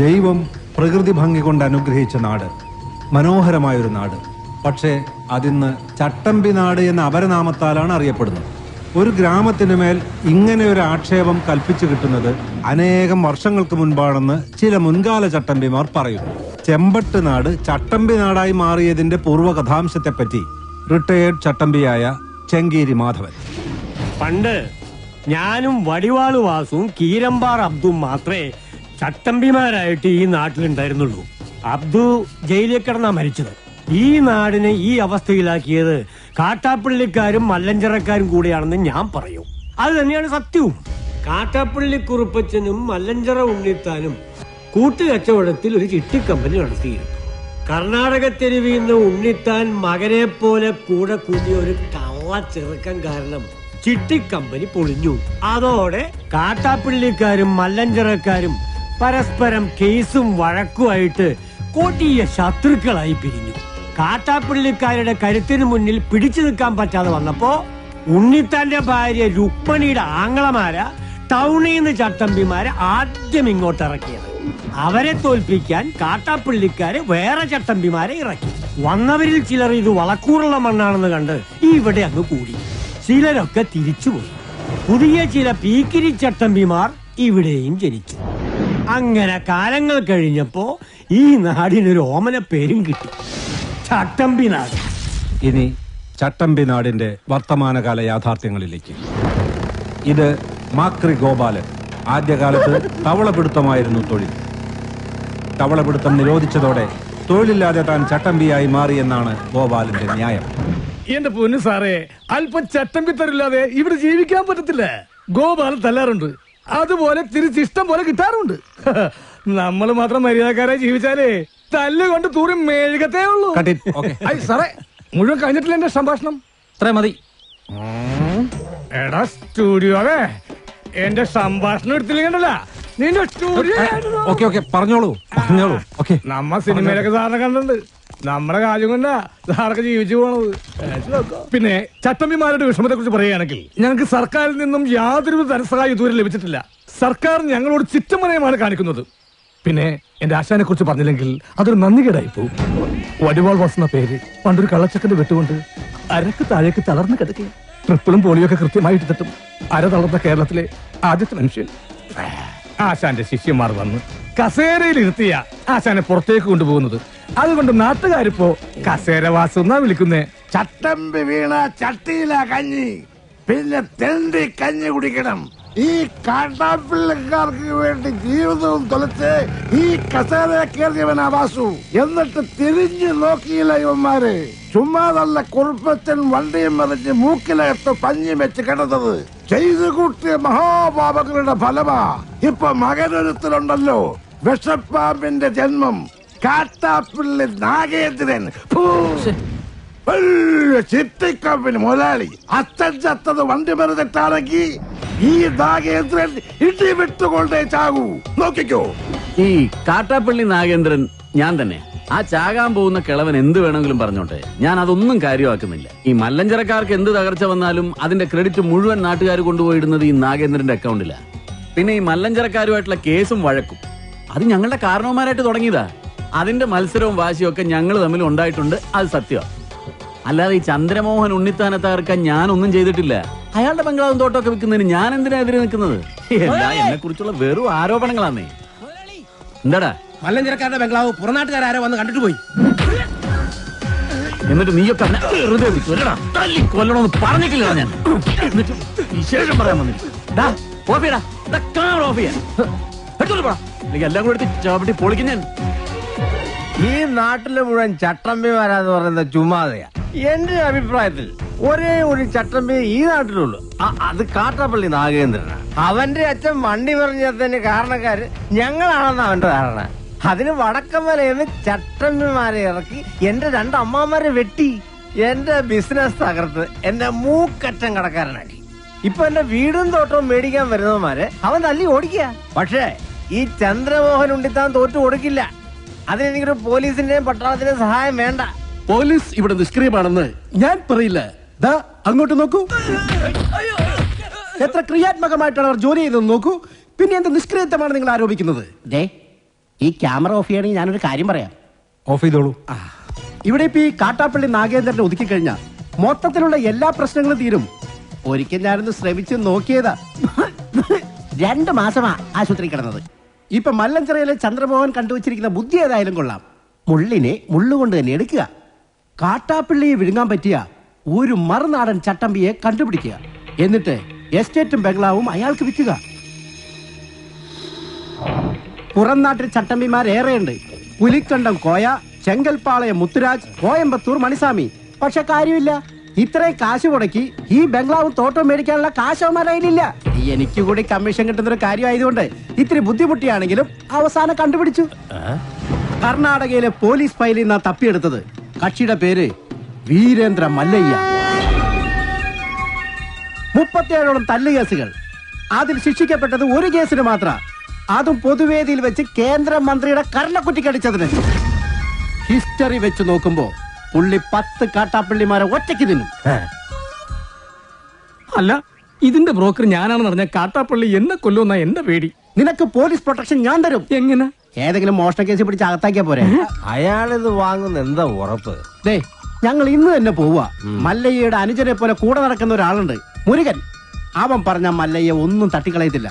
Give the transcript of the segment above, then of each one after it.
ദൈവം പ്രകൃതി ഭംഗി കൊണ്ട് അനുഗ്രഹിച്ച നാട്, മനോഹരമായൊരു നാട്. പക്ഷേ അതിന്ന് ചട്ടമ്പി നാട് എന്ന അപരനാമത്താലാണ് അറിയപ്പെടുന്നത്. ഒരു ഗ്രാമത്തിനു മേൽ ഇങ്ങനെ ഒരു ആക്ഷേപം കൽപ്പിച്ചു കിട്ടുന്നത് അനേകം വർഷങ്ങൾക്ക് മുൻപാണെന്ന് ചില മുൻകാല ചട്ടമ്പിമാർ പറയുന്നു. ചെമ്പട്ട് നാട് ചട്ടമ്പി നാടായി മാറിയതിന്റെ പൂർവ്വകഥാംശത്തെപ്പറ്റി റിട്ടയേർഡ് ചട്ടമ്പിയായ ചെങ്കേരി മാധവൻ: പണ്ട് ഞാനും വടിവാളു വാസുവും കീരമ്പാർ അബ്ദും മാത്രമേ ചട്ടമ്പിമാരായിട്ട് ഈ നാട്ടിലുണ്ടായിരുന്നുള്ളൂ. അബ്ദു ജയിലിൽ കിടന്നാ മരിച്ചത്. ഈ നാടിനെ ഈ അവസ്ഥയിലാക്കിയത് കാട്ടാപ്പള്ളിക്കാരും മല്ലഞ്ചറക്കാരും കൂടിയാണെന്ന് ഞാൻ പറയും. അത് തന്നെയാണ് സത്യവും. കാട്ടാപ്പള്ളി കുറുപ്പച്ചനും മല്ലഞ്ചറ ഉണ്ണിത്താനും കൂട്ടുകച്ചവടത്തിൽ ഒരു ചിട്ടിക്കമ്പനി നടത്തിയിരുന്നു. കർണാടക തെരുവിൽ നിന്ന് ഉണ്ണിത്താൻ മകനെ പോലെ കൂടെ കൂടിയ ഒരു കള്ള ചെറുക്കം കാരണം ചിട്ടിക്കമ്പനി പൊളിഞ്ഞു. അതോടെ കാട്ടാപ്പള്ളിക്കാരും മല്ലഞ്ചറക്കാരും പരസ്പരം കേസും വഴക്കുമായിട്ട് കൊടിയ ശത്രുക്കളായി പിരിഞ്ഞു. കാട്ടാപ്പള്ളിക്കാരുടെ കരുത്തിന് മുന്നിൽ പിടിച്ചു നിൽക്കാൻ പറ്റാതെ വന്നപ്പോ ഉണ്ണിത്താന്റെ ഭാര്യ രുക്മണിയുടെ ആങ്ങളമാരാ ടൗണിൽ നിന്ന് ചട്ടമ്പിമാരെ ആദ്യം ഇങ്ങോട്ട് ഇറക്കിയത്. അവരെ തോൽപ്പിക്കാൻ കാട്ടാപ്പള്ളിക്കാരെ വേറെ ചട്ടമ്പിമാരെ ഇറക്കി. വന്നവരിൽ ചിലർ ഇത് വളക്കൂറുള്ള മണ്ണാണെന്ന് കണ്ട് ഇവിടെ അങ്ങ് കൂടി. ചിലരൊക്കെ തിരിച്ചുപോയി. പുതിയ ചില പീക്കിരി ചട്ടമ്പിമാർ ഇവിടെയും ജനിച്ചു. അങ്ങനെ കാലങ്ങൾ കഴിഞ്ഞപ്പോ ഈ നാടിനൊരു ഓമന പേരും കിട്ടി, ചട്ടമ്പി നാട്. ഇനി ചട്ടമ്പി നാടിന്റെ വർത്തമാനകാല യാഥാർത്ഥ്യങ്ങളിലേക്ക്. ഇത് മാക്രി ഗോപാലൻ. ആദ്യകാലത്ത് തവളപിടുത്തമായിരുന്നു തൊഴിൽ. തവളപിടുത്തം നിരോധിച്ചതോടെ തൊഴിലില്ലാതെ താൻ ചട്ടമ്പിയായി മാറിയെന്നാണ് ഗോപാലന്റെ ന്യായം. എന്റെ പൊന്നു സാറേ, അല്പം ചട്ടമ്പി തരില്ലാതെ ഇവിടെ ജീവിക്കാൻ പറ്റത്തില്ല. ഗോപാലൻ തല്ലാറുണ്ട്, അതുപോലെ തിരിച്ചിഷ്ടം പോലെ കിട്ടാറുണ്ട്. നമ്മൾ മാത്രം മര്യാദക്കാരായി ജീവിച്ചാലേ തല്ലുകൊണ്ട് തൂറി മേഴുകത്തേ ഉള്ളൂ. സാറേ, മുഴുവൻ കഴിഞ്ഞിട്ടില്ല എന്റെ സംഭാഷണം. അത്രേ മതി. എടാ സ്റ്റുഡിയോ, അതെ എന്റെ സംഭാഷണം എടുത്തില്ലെങ്കിലല്ല നിന്റെ സ്റ്റുഡിയോ. പറഞ്ഞോളൂ. നമ്മ സിനിമയിലൊക്കെ സാറിനെ കണ്ടിട്ടുണ്ട്. നമ്മുടെ കാര്യം കൊണ്ടാ സാറൊക്കെ ജീവിച്ചു പോണത്. പിന്നെ ചട്ടമ്പിമാരുടെ വിഷമത്തെ കുറിച്ച് പറയുകയാണെങ്കിൽ ഞങ്ങൾക്ക് സർക്കാരിൽ നിന്നും യാതൊരു ധനസഹായം ഇതുവരെ ലഭിച്ചിട്ടില്ല. സർക്കാർ ഞങ്ങളോട് ചിറ്റമനയമാണ് കാണിക്കുന്നത്. പിന്നെ എന്റെ ആശാനെ കുറിച്ച് പറഞ്ഞില്ലെങ്കിൽ അതൊരു നന്ദികേടായി പോകും. വടിവാൾ വസുന്ന പേര് പണ്ടൊരു കള്ളച്ചക്കന്റെ വെട്ടുകൊണ്ട് അരക്ക് താഴേക്ക് തളർന്ന് കിടക്കുക. ട്രിപ്പിളും പോളിയൊക്കെ കൃത്യമായിട്ട് തട്ടും. അര തളർന്ന കേരളത്തിലെ ആദ്യത്തെ മനുഷ്യൻ. ആശാന്റെ ശിഷ്യന്മാർ വന്ന് കസേരയിൽ ഇരുത്തിയ ആശാനെ പുറത്തേക്ക് കൊണ്ടുപോകുന്നത്. അതുകൊണ്ട് നാട്ടുകാരിപ്പോ കസേരവാസു എന്നാ വിളിക്കുന്നേ. ചട്ടമ്പി വീണ ചട്ടിയില കഞ്ഞി, പിന്നെ തെണ്ടി കഞ്ഞി കുടിക്കണം. ഈ കാട്ടാപ്പിള്ളക്കാർക്ക് വേണ്ടി ജീവിതവും തൊലച്ച് ഈ കസേര കയറിയവനാ വാസു. എന്നിട്ട് തിരിഞ്ഞു നോക്കിയില്ല ഇവന്മാര്. ചുമ്മാതല്ല കുറുപ്പച്ചൻ വണ്ടിയും മറിഞ്ഞ് മൂക്കിലകത്ത് പഞ്ഞി വെച്ച് കിടന്നത്. ചെയ്തു കൂട്ടിയ മഹാപാപങ്ങളുടെ ഫലമാ ഇപ്പൊ മകനൊരുത്തലുണ്ടല്ലോ, വിഷപ്പാമ്പിന്റെ ജന്മം, കാട്ടാപ്പിള്ളി നാഗേന്ദ്രൻ. ചിട്ടിക്കമ്പിന് മുതലാളി. അച്ഛൻ ചത്തത് വണ്ടി മറിഞ്ഞിട്ടാണെങ്കിൽ ഈ നാഗേന്ദ്രൻ ഇടി വിട്ടുകൊണ്ടേ ചാകൂ. നോക്കിക്കോ. ഈ കാട്ടാപ്പള്ളി നാഗേന്ദ്രൻ ഞാൻ തന്നെ. ആ ചാകാൻ പോകുന്ന കിളവൻ എന്ത് വേണമെങ്കിലും പറഞ്ഞോട്ടെ, ഞാൻ അതൊന്നും കാര്യമാക്കുന്നില്ല. ഈ മല്ലഞ്ചരക്കാർക്ക് എന്ത് തകർച്ച വന്നാലും അതിന്റെ ക്രെഡിറ്റ് മുഴുവൻ നാട്ടുകാർ കൊണ്ടുപോയിടുന്നത് ഈ നാഗേന്ദ്രന്റെ അക്കൗണ്ടിലാണ്. പിന്നെ ഈ മല്ലഞ്ചരക്കാരുമായിട്ടുള്ള കേസും വഴക്കും അത് ഞങ്ങളുടെ കാരണവന്മാരായിട്ട് തുടങ്ങിയതാ. അതിന്റെ മത്സരവും വാശിയും ഒക്കെ ഞങ്ങൾ തമ്മിൽ ഉണ്ടായിട്ടുണ്ട്, അത് സത്യമാണ്. അല്ലാതെ ഈ ചന്ദ്രമോഹൻ ഉണ്ണിത്താനെ തകർക്കാൻ ഞാനൊന്നും ചെയ്തിട്ടില്ല. അയാളുടെ ബംഗ്ലാവും തോട്ടമൊക്കെ വിൽക്കുന്നതിന് ഞാൻ എന്തിനാ എതിരെ നിൽക്കുന്നത്? എല്ലാം എന്നെ കുറിച്ചുള്ള വെറും ആരോപണങ്ങളാന്നേ. എന്താടാ, മല്ലഞ്ചരക്കാരുടെ ബംഗ്ലാവ് പുറനാട്ടുകാരോ വന്ന് കണ്ടിട്ട് പോയി. എന്നിട്ട് നീയൊക്കെ കൊല്ലണമെന്ന് പറഞ്ഞിട്ടില്ല ഞാൻ. എന്നിട്ട് വിശേഷം പറയാൻ വന്നിട്ട് എല്ലാം കൂടെ എടുത്ത് ചവിട്ടി പൊളിക്കും ഞാൻ. ഈ നാട്ടിലെ മുഴുവൻ ചട്ടമ്പിമാരാന്ന് പറയുന്ന ചുമ്മാതെയാ. എന്റെ അഭിപ്രായത്തിൽ ഒരേ ഒരു ചട്ടമ്പി ഈ നാട്ടിലുള്ളൂ, അത് കാട്ടാപ്പള്ളി നാഗേന്ദ്രനാണ്. അവന്റെ അച്ഛൻ വണ്ടി പറഞ്ഞതിന് കാരണക്കാര് ഞങ്ങളാണെന്ന് അവന്റെ ധാരണ. അതിന് വടക്കമലയെന്ന് ചട്ടമ്പിമാരെ ഇറക്കി എന്റെ രണ്ട് അമ്മാമാരെ വെട്ടി എന്റെ ബിസിനസ് തകർത്ത് എന്റെ മൂക്കറ്റം കടക്കാരനാക്കി. ഇപ്പൊ എന്റെ വീടും തോട്ടവും മേടിക്കാൻ വരുന്നവന്മാരെ അവൻ തല്ലി ഓടിക്കുക. പക്ഷേ ഈ ചന്ദ്രമോഹൻ ഉണ്ണിത്താൻ തോറ്റു കൊടുക്കില്ല. അതിനെനിക്കൊരു പോലീസിന്റെയും പട്ടാളത്തിന്റെയും സഹായം വേണ്ട. പോലീസ് ഇവിടെ നിഷ്ക്രിയമാണെന്ന് ഞാൻ പറയില്ല. ദാ അങ്ങോട്ട് നോക്കൂ, എത്ര ക്രിയാത്മകമായിട്ടാണ് അവർ ജോലി ചെയ്തതെന്ന് നോക്കൂ. പിന്നെ എന്ത് നിഷ്ക്രിയത്വമാണ് നിങ്ങൾ ആരോപിക്കുന്നത്? ഈ ക്യാമറ ഓഫ് ചെയ്യണമെങ്കിൽ ഞാനൊരു കാര്യം പറയാം. ഓഫ് ചെയ്തോളൂ. ഇവിടെ ഇപ്പൊ ഈ കാട്ടാപ്പള്ളി നാഗേന്ദ്രനെ ഒതുക്കി കഴിഞ്ഞാൽ മൊത്തത്തിലുള്ള എല്ലാ പ്രശ്നങ്ങളും തീരും. ഒരിക്കൽ ഞാനൊന്ന് ശ്രമിച്ച് നോക്കിയതാ. 2 മാസമാ ആശുപത്രി കിടന്നത്. ഇപ്പൊ മല്ലഞ്ചിറയിലെ ചന്ദ്രമോഹൻ കണ്ടുവച്ചിരിക്കുന്ന ബുദ്ധി ഏതായാലും കൊള്ളാം. മുള്ളിനെ മുള്ളുകൊണ്ട് തന്നെ എടുക്കുക. കാട്ടാപ്പള്ളിയെ വിഴുങ്ങാൻ പറ്റിയ ഒരു മറുനാടൻ ചട്ടമ്പിയെ കണ്ടുപിടിക്കുക. എന്നിട്ട് എസ്റ്റേറ്റും ബംഗ്ലാവും അയാൾക്ക് വിൽക്കുക. പുറം നാട്ടിൽ ചട്ടമ്പിമാരേറെയുണ്ട്. പുലിക്കണ്ടം കോയ, ചെങ്കൽപ്പാളയം മുത്തുരാജ്, കോയമ്പത്തൂർ മണിസ്വാമി. പക്ഷെ കാര്യമില്ല, ഇത്രയും കാശ് മുടക്കി ഈ ബംഗ്ലാവും തോട്ടം മേടിക്കാനുള്ള കാശ് അവന്മാരയിലില്ല. എനിക്ക് കൂടി കമ്മീഷൻ കിട്ടുന്ന ഒരു കാര്യമായതുകൊണ്ട് ഇത്തിരി ബുദ്ധിമുട്ടിയാണെങ്കിലും അവസാനം കണ്ടുപിടിച്ചു. കർണാടകയിലെ പോലീസ് ഫയലിൽ നിന്നാ തപ്പിയെടുത്തത്. കക്ഷിയുടെ പേര് വീരേന്ദ്ര മല്ലയ്യ. 37ഓളം തല്ലുകേസുകൾ. അതിൽ ശിക്ഷിക്കപ്പെട്ടത് ഒരു കേസിന് മാത്രം. അതും പൊതുവേദിയിൽ വെച്ച് കേന്ദ്രമന്ത്രിയുടെ കർണക്കുറ്റിക്കടിച്ചതിന്. ഹിസ്റ്ററി വെച്ച് നോക്കുമ്പോ പുള്ളി 10 കാട്ടാപ്പള്ളിമാരെ ഒറ്റയ്ക്ക് തിന്നും. അല്ല, ഇതിന്റെ ബ്രോക്കർ ഞാനാണെന്ന് പറഞ്ഞ കാട്ടാപ്പള്ളി എന്നെ കൊല്ലുന്ന എന്റെ പേടി. നിനക്ക് പോലീസ് പ്രൊട്ടക്ഷൻ ഞാൻ തരും. എങ്ങനെ? ഏതെങ്കിലും മോഷണ കേസ് പിടിച്ച് അകത്താക്കിയാ പോരെ. അയാളിത് വാങ്ങുന്ന എന്താ ഉറപ്പ്? ദേ, ഞങ്ങൾ ഇന്ന് തന്നെ പോവുക. മല്ലയ്യയുടെ അനുജനെ പോലെ കൂടെ നടക്കുന്ന ഒരാളുണ്ട്, മുരുകൻ. അവൻ പറഞ്ഞ മല്ലയ്യ ഒന്നും തട്ടിക്കളയത്തില്ല.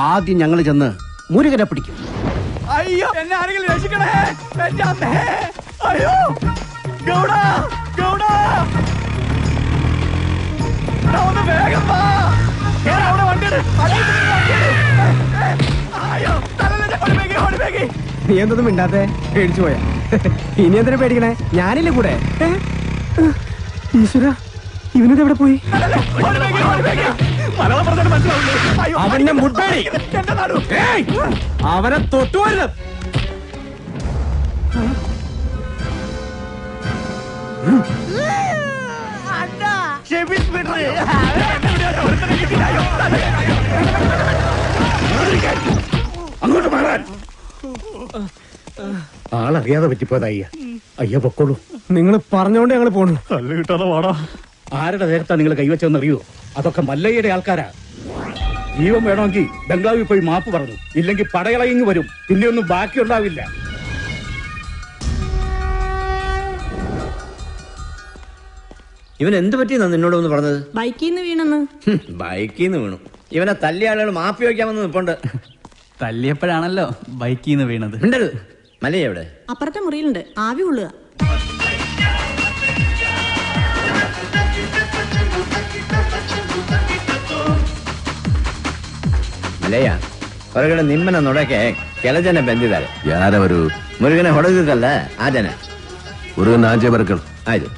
ആദ്യം ഞങ്ങൾ ചെന്ന് മുരുകനെ പിടിക്കും. അയ്യോ, എന്നെ ആരെങ്കിലും രക്ഷിക്കണേ. എന്റെ അമ്മേ. അയ്യോ, ഗൗഡ, ഗൗഡ. ഒന്ന് വേഗം വാ. അവിടെ വണ്ടിയുടെ നീ എന്തൊന്നും മിണ്ടാത്തെ? പേടിച്ചു പോയാ? ഇനി എന്തിനാ പേടിക്കണേ? ഞാനില്ലേ കൂടെ. ഈശ്വര, ഇവനത് എവിടെ പോയി? അവന്റെ മുട്ടേടി, അവനെ തൊട്ടുവരുത്. അങ്ങോട്ട് മാറാൻ. ആളറിയാതെ പറ്റിപ്പോയത് അയ്യ. അയ്യ പൊക്കോളൂ. നിങ്ങൾ പറഞ്ഞോണ്ട് ഞങ്ങൾ പോണു. തല്ല് കിട്ടാതെ വാടാ. ആരുടെ നേരത്താ നിങ്ങൾ കൈവച്ചെന്നറിയോ? അതൊക്കെ മല്ലയ്യയുടെ ആൾക്കാരാ. ജീവൻ വേണമെങ്കിൽ ബംഗ്ലാവിൽ പോയി മാപ്പ് പറഞ്ഞു. ഇല്ലെങ്കിൽ പടയളയിങ് വരും. പിന്നെ ഒന്നും ബാക്കിയുണ്ടാവില്ല. ഇവൻ എന്ത് പറ്റിയെന്നാ നിന്നോട് ഒന്ന് പറഞ്ഞത്? ബൈക്കിൽ നിന്ന് വീണെന്ന്. ബൈക്കിൽ നിന്ന് വീണു. ഇവനെ തല്ലിയ ആളുകൾ മാപ്പി വയ്ക്കാമെന്ന് നിൽപ്പുണ്ട്. തല്ലിയപ്പോഴാണല്ലോ ബൈക്കിൽ നിന്ന് വീണത്. മിണ്ടരുത്. മല്ലയ്യ എവിടെ? അപ്പുറത്തെ മുറിയിലുണ്ട്, ആവി കൊള്ളുക. ಮಲಯ್ಯ ಹೊರಗಡೆ ನಿಮ್ಮನ್ನ ನೋಡಕ್ಕೆ ಕೆಲ ಜನ ಬಂದಿದ್ದಾರೆ. ಯಾರವರು? ಮುರುಗನೆ ಹೊಡೆದಿದ್ದಲ್ಲ ಆ ಜನ. ಮುರುಗನ್ ಆಚೆ ಬರ್ಕಳು. ಆಯ್ತು.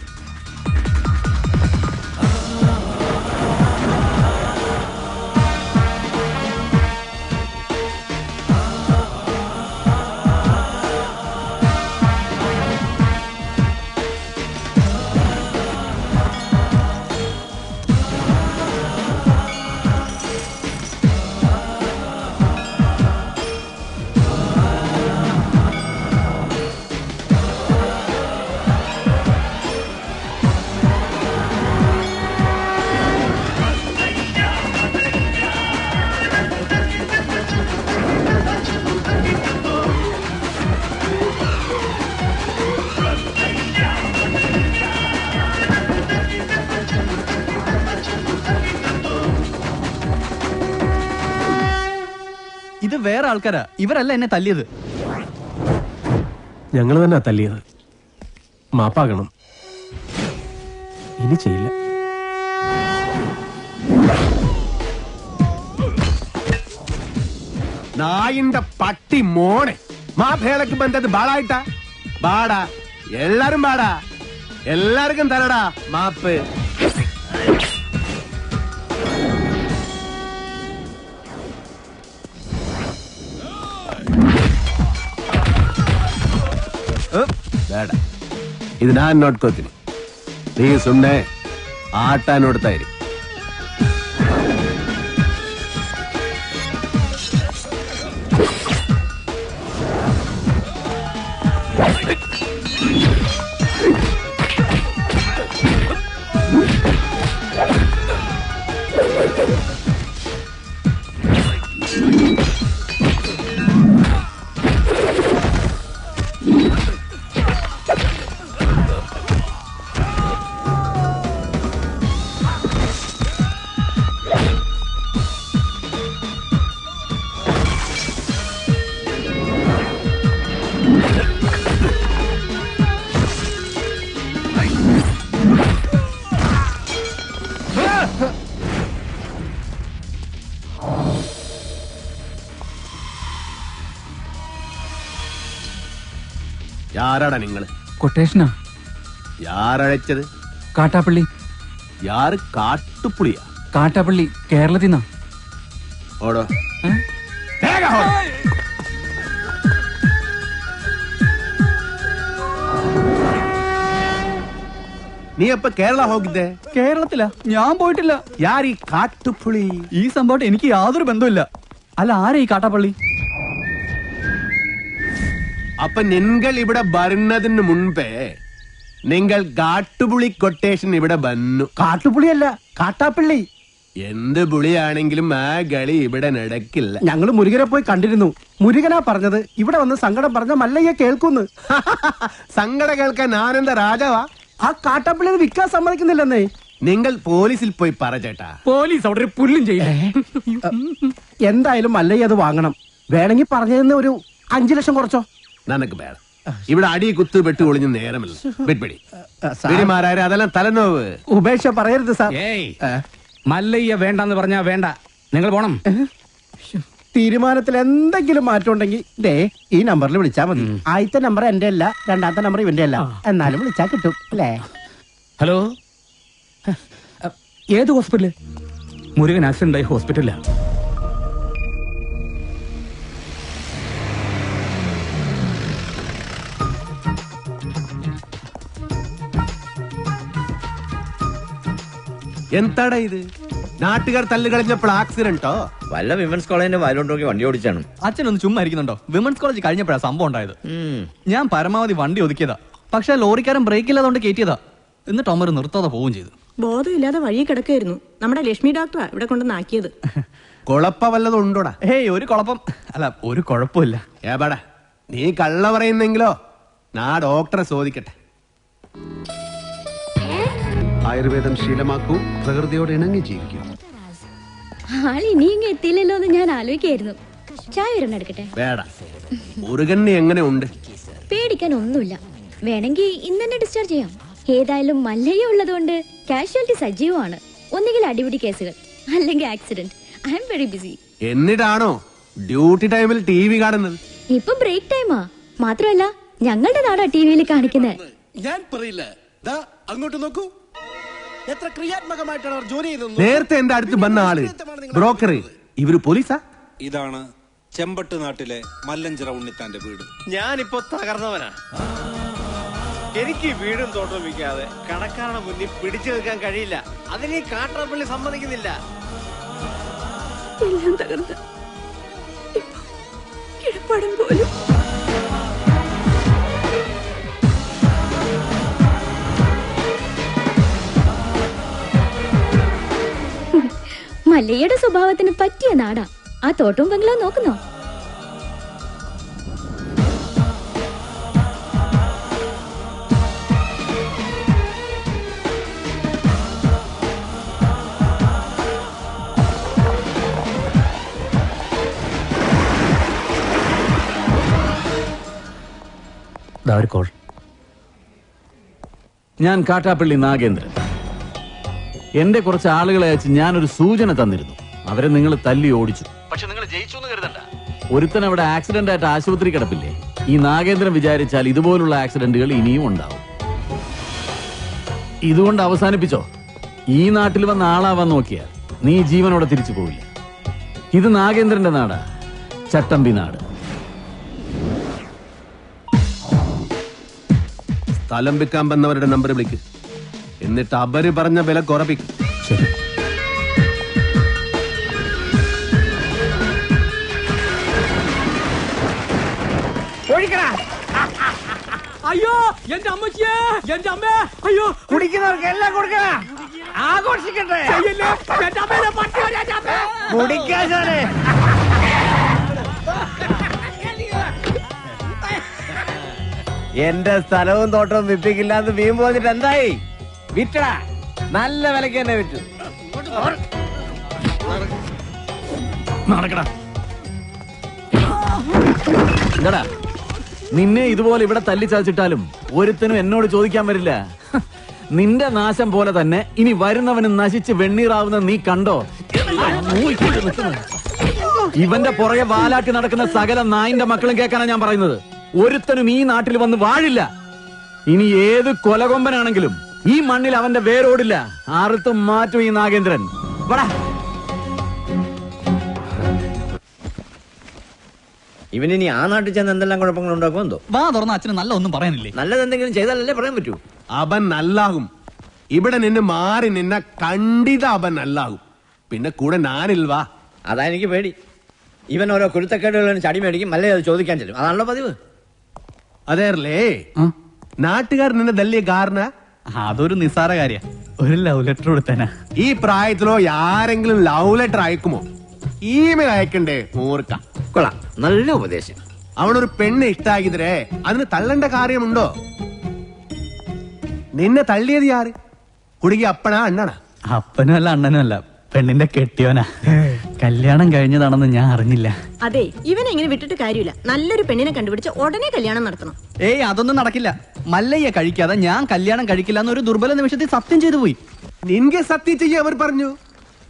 ഇത് വേറെ ആൾക്കാരാ, ഇവരല്ല എന്നെ തല്ലിയത്. ഞങ്ങൾ തന്നെ തല്ലിയത്. മാപ്പാകണം, ഇനി ചെയ്യില്ല. നായിന്റെ പട്ടി മോനെ മാപ്പേളക്ക് ബന്ധത് ബാളായിട്ടാ ബാടാ. എല്ലാരും ബാടാ, എല്ലാവർക്കും തരടാ മാപ്പ്. ಬೇಡ, ಇದು ನಾನ್ ನೋಡ್ಕೋತೀನಿ. ನೀ ಸುಮ್ನೆ ಆಟ ನೋಡ್ತಾ ಇರಿ. യാരാടാ നിങ്ങള്? കൊട്ടേഷനാ. യാരഴച്ചത്? കാട്ടാപ്പള്ളി. യാറ് കാട്ടുപുളിയാ? കാട്ടാപ്പള്ളി കേരളത്തിൽ നിന്നാ. ഓടോ. നീ അപ്പൊ കേരള ಹೋಗಿದ್ದೆ? കേരളത്തിലാ? ഞാൻ പോയിട്ടില്ല. യാർ ഈ കാട്ടുപുളി? ഈ സംഭവം എനിക്ക് യാതൊരു ബന്ധമില്ല. അല്ല, ആരാ ഈ കാട്ടാപ്പള്ളി? അപ്പൊ നിങ്ങൾ ഇവിടെ വരുന്നതിന് മുൻപേ നിങ്ങൾ കാട്ടുപുളി കൊട്ടേഷൻ ഇവിടെ വന്നു. കാട്ടുപുളിയല്ല, കാട്ടാപ്പള്ളി. എന്ത് പുളിയാണെങ്കിലും ആ കളി ഇവിടെ നടക്കില്ല. ഞങ്ങൾ മുരുകനെ പോയി കണ്ടിരുന്നു. മുരുകനാ പറഞ്ഞത് ഇവിടെ വന്ന് സങ്കടം പറഞ്ഞ മല്ലയ്യ കേൾക്കുന്നു. സങ്കടം കേൾക്കാൻ ആനന്ദ രാജാവാ? ആ കാട്ടാപ്പള്ളി അത് വിൽക്കാൻ സമ്മതിക്കുന്നില്ലെന്നേ. നിങ്ങൾ പോലീസിൽ പോയി പറ ചേട്ടാ. പോലീസ് അവിടെ ഒരു പുല്ലും ചെയ്യില്ല. എന്തായാലും മല്ലയ്യ അത് വാങ്ങണം. വേണമെങ്കിൽ പറഞ്ഞതിന് ഒരു 5 ലക്ഷം കുറച്ചോ. നനക്ക് വേണം. ഇവിടെ അടി കുത്ത് വെട്ട് ഒളിഞ്ഞ് നേരമില്ല. വെട്പിടി പിടിമാരായ അതെല്ലാം തലനോവ്. ഉപേക്ഷ പറയരുത് സാർ. മല്ലയ്യ വേണ്ടെന്ന് പറഞ്ഞാ വേണ്ട. നിങ്ങൾ പോണം. തീരുമാനത്തിൽ എന്തെങ്കിലും മാറ്റം ഉണ്ടെങ്കിൽ ദേ ഈ നമ്പറിൽ വിളിച്ചാൽ മതി. ആദ്യത്തെ നമ്പർ എന്റെ അല്ല, രണ്ടാമത്തെ നമ്പർ ഇവന്റെ അല്ല. എന്നാലും വിളിച്ചാൽ കിട്ടും അല്ലേ? ഹലോ, ഏത് ഹോസ്പിറ്റല്? മുരുകൻ ആക്സിഡന്റ് ആയി ഹോസ്പിറ്റലിലാ. എന്താടാ ഇത്? നാട്ടുകാർ തല്ല് കളഞ്ഞപ്പോൾ ആക്സിഡന്റോ? വല്ല വിമൻസ് കോളേജിന്റെ വായിലോട്ട് വണ്ടി ഓടിച്ചാണ്. അച്ഛനൊന്ന് ചുമ്മാ ഇരിക്കുന്നുണ്ടോ? വിമൻസ് കോളേജ് കഴിഞ്ഞപ്പോഴാ സംഭവം ഉണ്ടായത്. ഞാൻ പരമാവധി വണ്ടി ഒതുക്കിയതാ. പക്ഷെ ലോറിക്കാരൻ ബ്രേക്ക് ഇല്ലാതുകൊണ്ട് കയറ്റിയതാ. എന്നിട്ട് അമ്മ നിർത്താതെ പോവുകയും ചെയ്തു. ബോധമില്ലാതെ വഴി കിടക്കായിരുന്നു. നമ്മുടെ ലക്ഷ്മി ഡോക്ടറാ ഇവിടെ കൊണ്ടുവന്നാക്കിയത്. കുഴപ്പ വല്ലതും ഉണ്ടോടാ? ഹേയ്, ഒരു കുഴപ്പം അല്ല, ഒരു കുഴപ്പമില്ല. ഏപാടാ നീ കള്ള പറയുന്നെങ്കിലോ നാ ഡോക്ടറെ ചോദിക്കട്ടെ. ആയുർവേദം ശീലമാക്കൂ, പ്രകൃതിയോട് ഇണങ്ങി ജീവിക്കൂ. ആൾ ഇനിയും എത്തിയില്ലല്ലോ എന്ന് ഞാൻ ആലോചിക്കായിരുന്നു. ചായ വരണം എടുക്കട്ടെ? വേട. മുരുകന് എങ്ങനെ ഉണ്ട്? പേടിക്കാൻ ഒന്നുമില്ല. വേണമെങ്കിൽ ഇന്ന് തന്നെ ഡിസ്ചാർജ് ചെയ്യാം. ഏതായാലും മല്ലയ്യ ഉള്ളതുകൊണ്ട് കാഷ്വാലിറ്റി സജീവമാണ്. ഒന്നുകിൽ അടിപിടി കേസുകൾ, അല്ലെങ്കിൽ accident. I am very busy. എന്നിട്ടാണോ ഡ്യൂട്ടി ടൈമിൽ TV കാണുന്നത്? ഇപ്പൊ ബ്രേക്ക് ടൈമാ. മാത്രമല്ല ഞങ്ങളുടെ നാടാ TVയിൽ കാണിക്കുന്നത്. ഞാൻ പറയില്ല. അങ്ങോട്ട് നോക്കൂ, എത്ര ക്രിയാത്മകമായിട്ടാണ് അവർ ജോലി ചെയ്തത്. നേരത്തെ എന്റെ അടുത്ത് വന്ന ആള് ബ്രോക്കർ, ഇവര് പോലീസാ? ഇതാണ് ചെമ്പട്ട് നാട്ടിലെ മല്ലഞ്ചിറ ഉണ്ണിത്താന്റെ വീട്. ഞാനിപ്പോ തകർന്നവനാ. എനിക്ക് വീടും തോട്ടവും വിൽക്കാതെ കടക്കാരുടെ മുന്നിൽ പിടിച്ചു നിൽക്കാൻ കഴിയില്ല. അതിന് ഈ കാട്ടാപ്പള്ളി സമ്മതിക്കുന്നില്ല. എല്ലാം തകർന്ന് ഇപ്പൊ കിടപ്പാടം പോലും. മല്ലയ്യയുടെ സ്വഭാവത്തിന് പറ്റിയ നാടാ. ആ തോട്ടവും ബംഗ്ലാവ് നോക്കുന്നോ? ഞാൻ കാട്ടാപ്പള്ളി നാഗേന്ദ്രൻ. എന്റെ കുറച്ച് ആളുകളെ അയച്ച് ഞാനൊരു സൂചന തന്നിരുന്നു. അവരെ നിങ്ങൾ തല്ലി ഓടിച്ചു. പക്ഷെ നിങ്ങൾ ജയിച്ചു എന്ന് കരുതണ്ട. ഒരുത്തൻ അവിടെ ആക്സിഡന്റ് ആയിട്ട് ആശുപത്രി കിടപ്പില്ലേ? ഈ നാഗേന്ദ്രൻ വിചാരിച്ചാൽ ഇതുപോലുള്ള ആക്സിഡന്റുകൾ ഇനിയും ഉണ്ടാവും. ഇതുകൊണ്ട് അവസാനിപ്പിച്ചോ. ഈ നാട്ടിൽ വന്ന ആളാവാൻ നോക്കിയാൽ നീ ജീവനോടെ തിരിച്ചു പോവില്ല. ഇത് നാഗേന്ദ്രന്റെ നാടാ, ചട്ടമ്പി നാട്. സ്ഥലം വിൽക്കാൻ വന്നവരുടെ നമ്പർ വിളിക്ക്. എന്നിട്ട് അവര് പറഞ്ഞ വില കുറപ്പിക്കും. ശരി. അയ്യോ, എന്റെ അമ്മച്ചിയെ, എന്റെ അമ്മേ, അയ്യോ. കുടിക്കുന്നവർക്ക് എല്ലാം കൊടുക്കണ, ആഘോഷിക്കട്ടെ. കുടിക്കാശാനെ. എന്റെ സ്ഥലവും തോട്ടവും വിപ്പിക്കില്ലാന്ന് വീമ്പ് വന്നിട്ട് എന്തായി? വിറ്റടാ, നല്ല വിലക്ക് തന്നെ വിറ്റു. നടക്കടാ. എന്താടാ, നിന്നെ ഇതുപോലെ ഇവിടെ തല്ലിച്ചതച്ചിട്ടാലും ഒരുത്തനും എന്നോട് ചോദിക്കാൻ വരില്ല. നിന്റെ നാശം പോലെ തന്നെ ഇനി വരുന്നവന് നശിച്ച് വെണ്ണീറാവുന്ന നീ കണ്ടോ? ഇവന്റെ പുറകെ വാലാട്ടി നടക്കുന്ന സകല നായിന്റെ മക്കളും കേൾക്കാനാ ഞാൻ പറയുന്നത്. ഒരുത്തനും ഈ നാട്ടിൽ വന്ന് വാഴില്ല. ഇനി ഏത് കൊലകൊമ്പനാണെങ്കിലും ഈ മണ്ണിൽ അവന്റെ വേരോടില്ല. ആർത്തും മാറ്റും ഈ നാഗേന്ദ്രൻ. വാടാ. ഇവനിനി ആ നാട്ടിൽ ചെന്ന് എന്തെല്ലാം കുഴപ്പങ്ങൾ ഉണ്ടാക്കുമെന്തോ. വാ തുറന്ന അച്ഛന് നല്ല ഒന്നും പറയാനില്ലേ? നല്ലത് എന്തെങ്കിലും ചെയ്താലല്ലേ പറയാൻ പറ്റൂ. അവൻ നല്ലാകും. ഇവിടെ നിന്ന് മാറി നിന്ന കണ്ടിത അവൻ നല്ലാകും. പിന്നെ കൂടെ ഞാനിൽവാ. അതാ എനിക്ക് പേടി. ഇവൻ ഓരോ കുരുത്തക്കേടുകളും ചടി മേടിക്കും, അല്ലേ അത് ചോദിക്കാൻ ചെല്ലും. അതാണല്ലോ പതിവ്. അതേർലേ നാട്ടുകാർ നിന്നെ തല്ലിയ കാരണം അതൊരു നിസ്സാര കാര്യ. ഒരു ലവ് ലെറ്റർ കൊടുത്തേനാ. ഈ പ്രായത്തിലോ ആരെങ്കിലും ലവ് ലെറ്റർ അയക്കുമോ? ഇമെയിൽ അയക്കണ്ടേ മൂർക്ക. കൊള്ളാം, നല്ല ഉപദേശം. അവനൊരു പെണ്ണ് ഇഷ്ടാക്കിതരേ അതിന് തള്ളേണ്ട കാര്യമുണ്ടോ? നിന്നെ തള്ളിയത് ആര്? കുടുങ്ങി അപ്പനാ അണ്ണനാ? അപ്പനും അല്ല അണ്ണനും അല്ല, പെണ്ണിന്റെ കെട്ടിയോനാ. കല്യാണം കഴിഞ്ഞതാണെന്ന് ഞാൻ അറിഞ്ഞില്ല. അതെ, ഇവനെ ഇങ്ങനെ വിട്ടിട്ട് കാര്യമില്ല. നല്ലൊരു പെണ്ണിനെ കണ്ടുപിടിച്ച് ഉടനെ കല്യാണം നടത്തണം. ഏയ് അതൊന്നും നടക്കില്ല. മല്ലയ്യ കഴിക്കാതെ ഞാൻ കല്യാണം കഴിക്കില്ല എന്നൊരു ദുർബല നിമിഷത്തിൽ സത്യം ചെയ്തു പോയി. നിൻകെ സത്യം ചെയ്യ അവർ പറഞ്ഞു.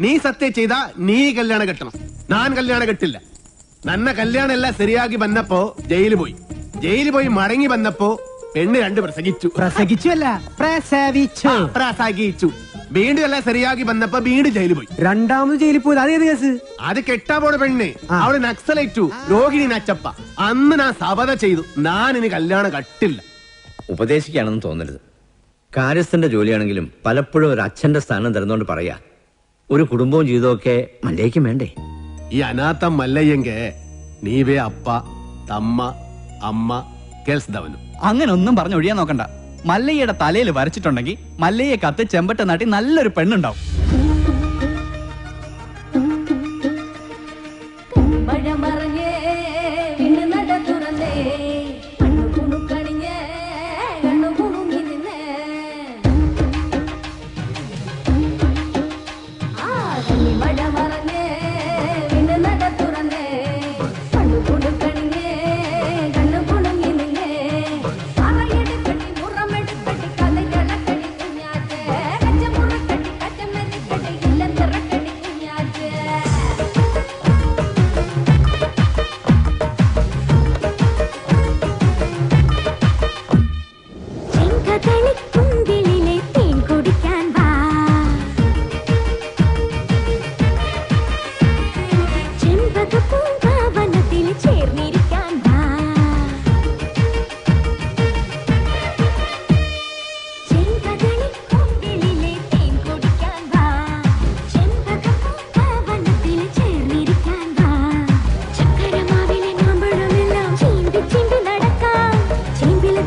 നീ സത്യം ചെയ്താ നീ കല്യാണം കെട്ടണം. ഞാൻ കല്യാണം കെട്ടില്ല. നന്ന കല്യാണം എല്ലാം ശരിയാക്കി വന്നപ്പോ ജയിലിൽ പോയി മടങ്ങി വന്നപ്പോ പെണ്ണ് 2 പ്രസംഗിച്ചു. പ്രസവിച്ചു. വീണ്ടും എല്ലാം ശരിയാക്കി വന്നപ്പോ വീണ്ടും ജയിലിൽ പോയി. രണ്ടാമത് ജയിലിൽ പോയത് അതേത് കേസ്? അത് കെട്ടാ പോണ പെണ്ണ്. അവള് നക്സലേറ്റു രോഹിണി നച്ചപ്പ. അന്ന് ഞാൻ സബത ചെയ്തു, ഞാൻ ഇനി കല്യാണം കട്ടില്ല. ഉപദേശിക്കുകയാണെന്ന് തോന്നരുത്. കാര്യസ്ഥന്റെ ജോലിയാണെങ്കിലും പലപ്പോഴും ഒരു അച്ഛന്റെ സ്ഥാനം തരുന്നോണ്ട് പറയാ, ഒരു കുടുംബവും ജീവിതമൊക്കെ മല്ലയ്ക്കും വേണ്ടേ? ഈ അനാഥ മല്ലയ്യെങ്കെ നീവേ അപ്പ തമ്മ അമ്മ കേൾസ്തവനും. അങ്ങനെ ഒന്നും പറഞ്ഞ് ഒഴിയാൻ നോക്കണ്ട. മല്ലയ്യയുടെ തലയിൽ വരച്ചിട്ടുണ്ടെങ്കിൽ മല്ലയ്യെ കത്ത് ചെമ്പട്ട നാട്ടി നല്ലൊരു പെണ്ണുണ്ടാവും.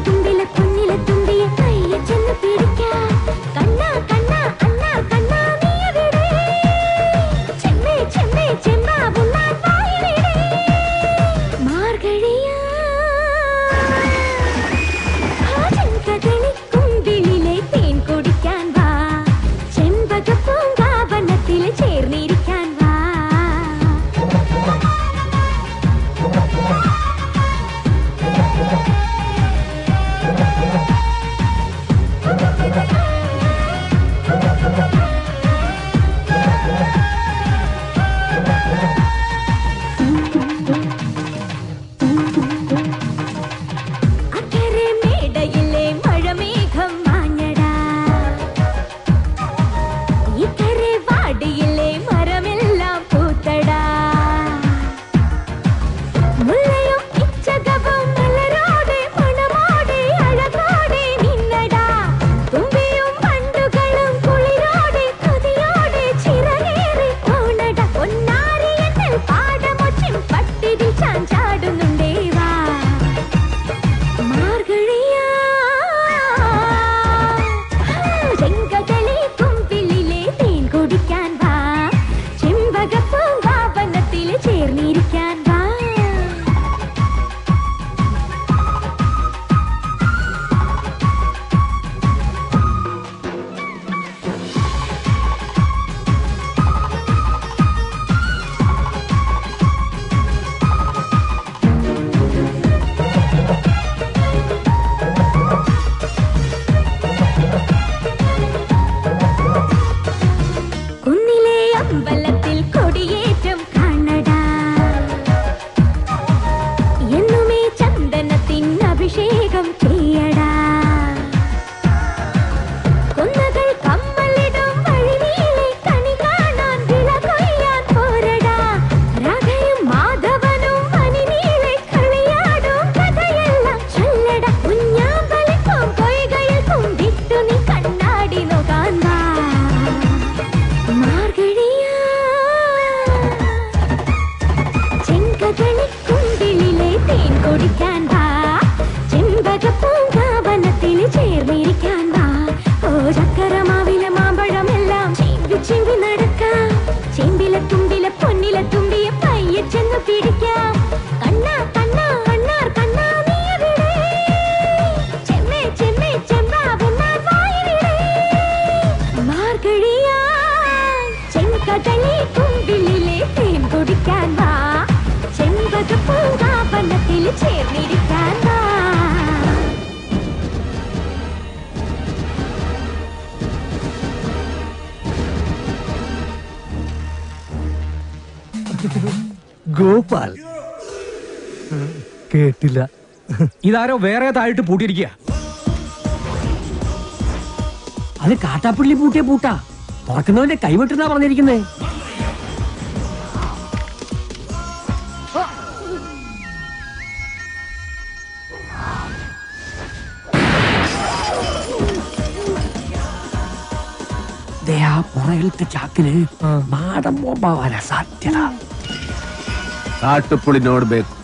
തുമ്പിലെ പൊന്നിലെ തുമ്പിയെ കയ്യെ ഗോപാൽ കേട്ടില്ല. ഇതാരോ വേറെ താഴിട്ട് പൂട്ടിയിരിക്കുക. അത് കാട്ടാപ്പള്ളി പൂട്ടിയ പൂട്ടാ. തുറക്കുന്നവന്റെ കൈവിട്ടെന്നാ പറഞ്ഞിരിക്കുന്നേ. പുറകിലത്തെ ചാക്കിന് നാടൻ ബോംബാവാനാ സാധ്യത. കാട്ടുപുളിനോട് ബേക്കും.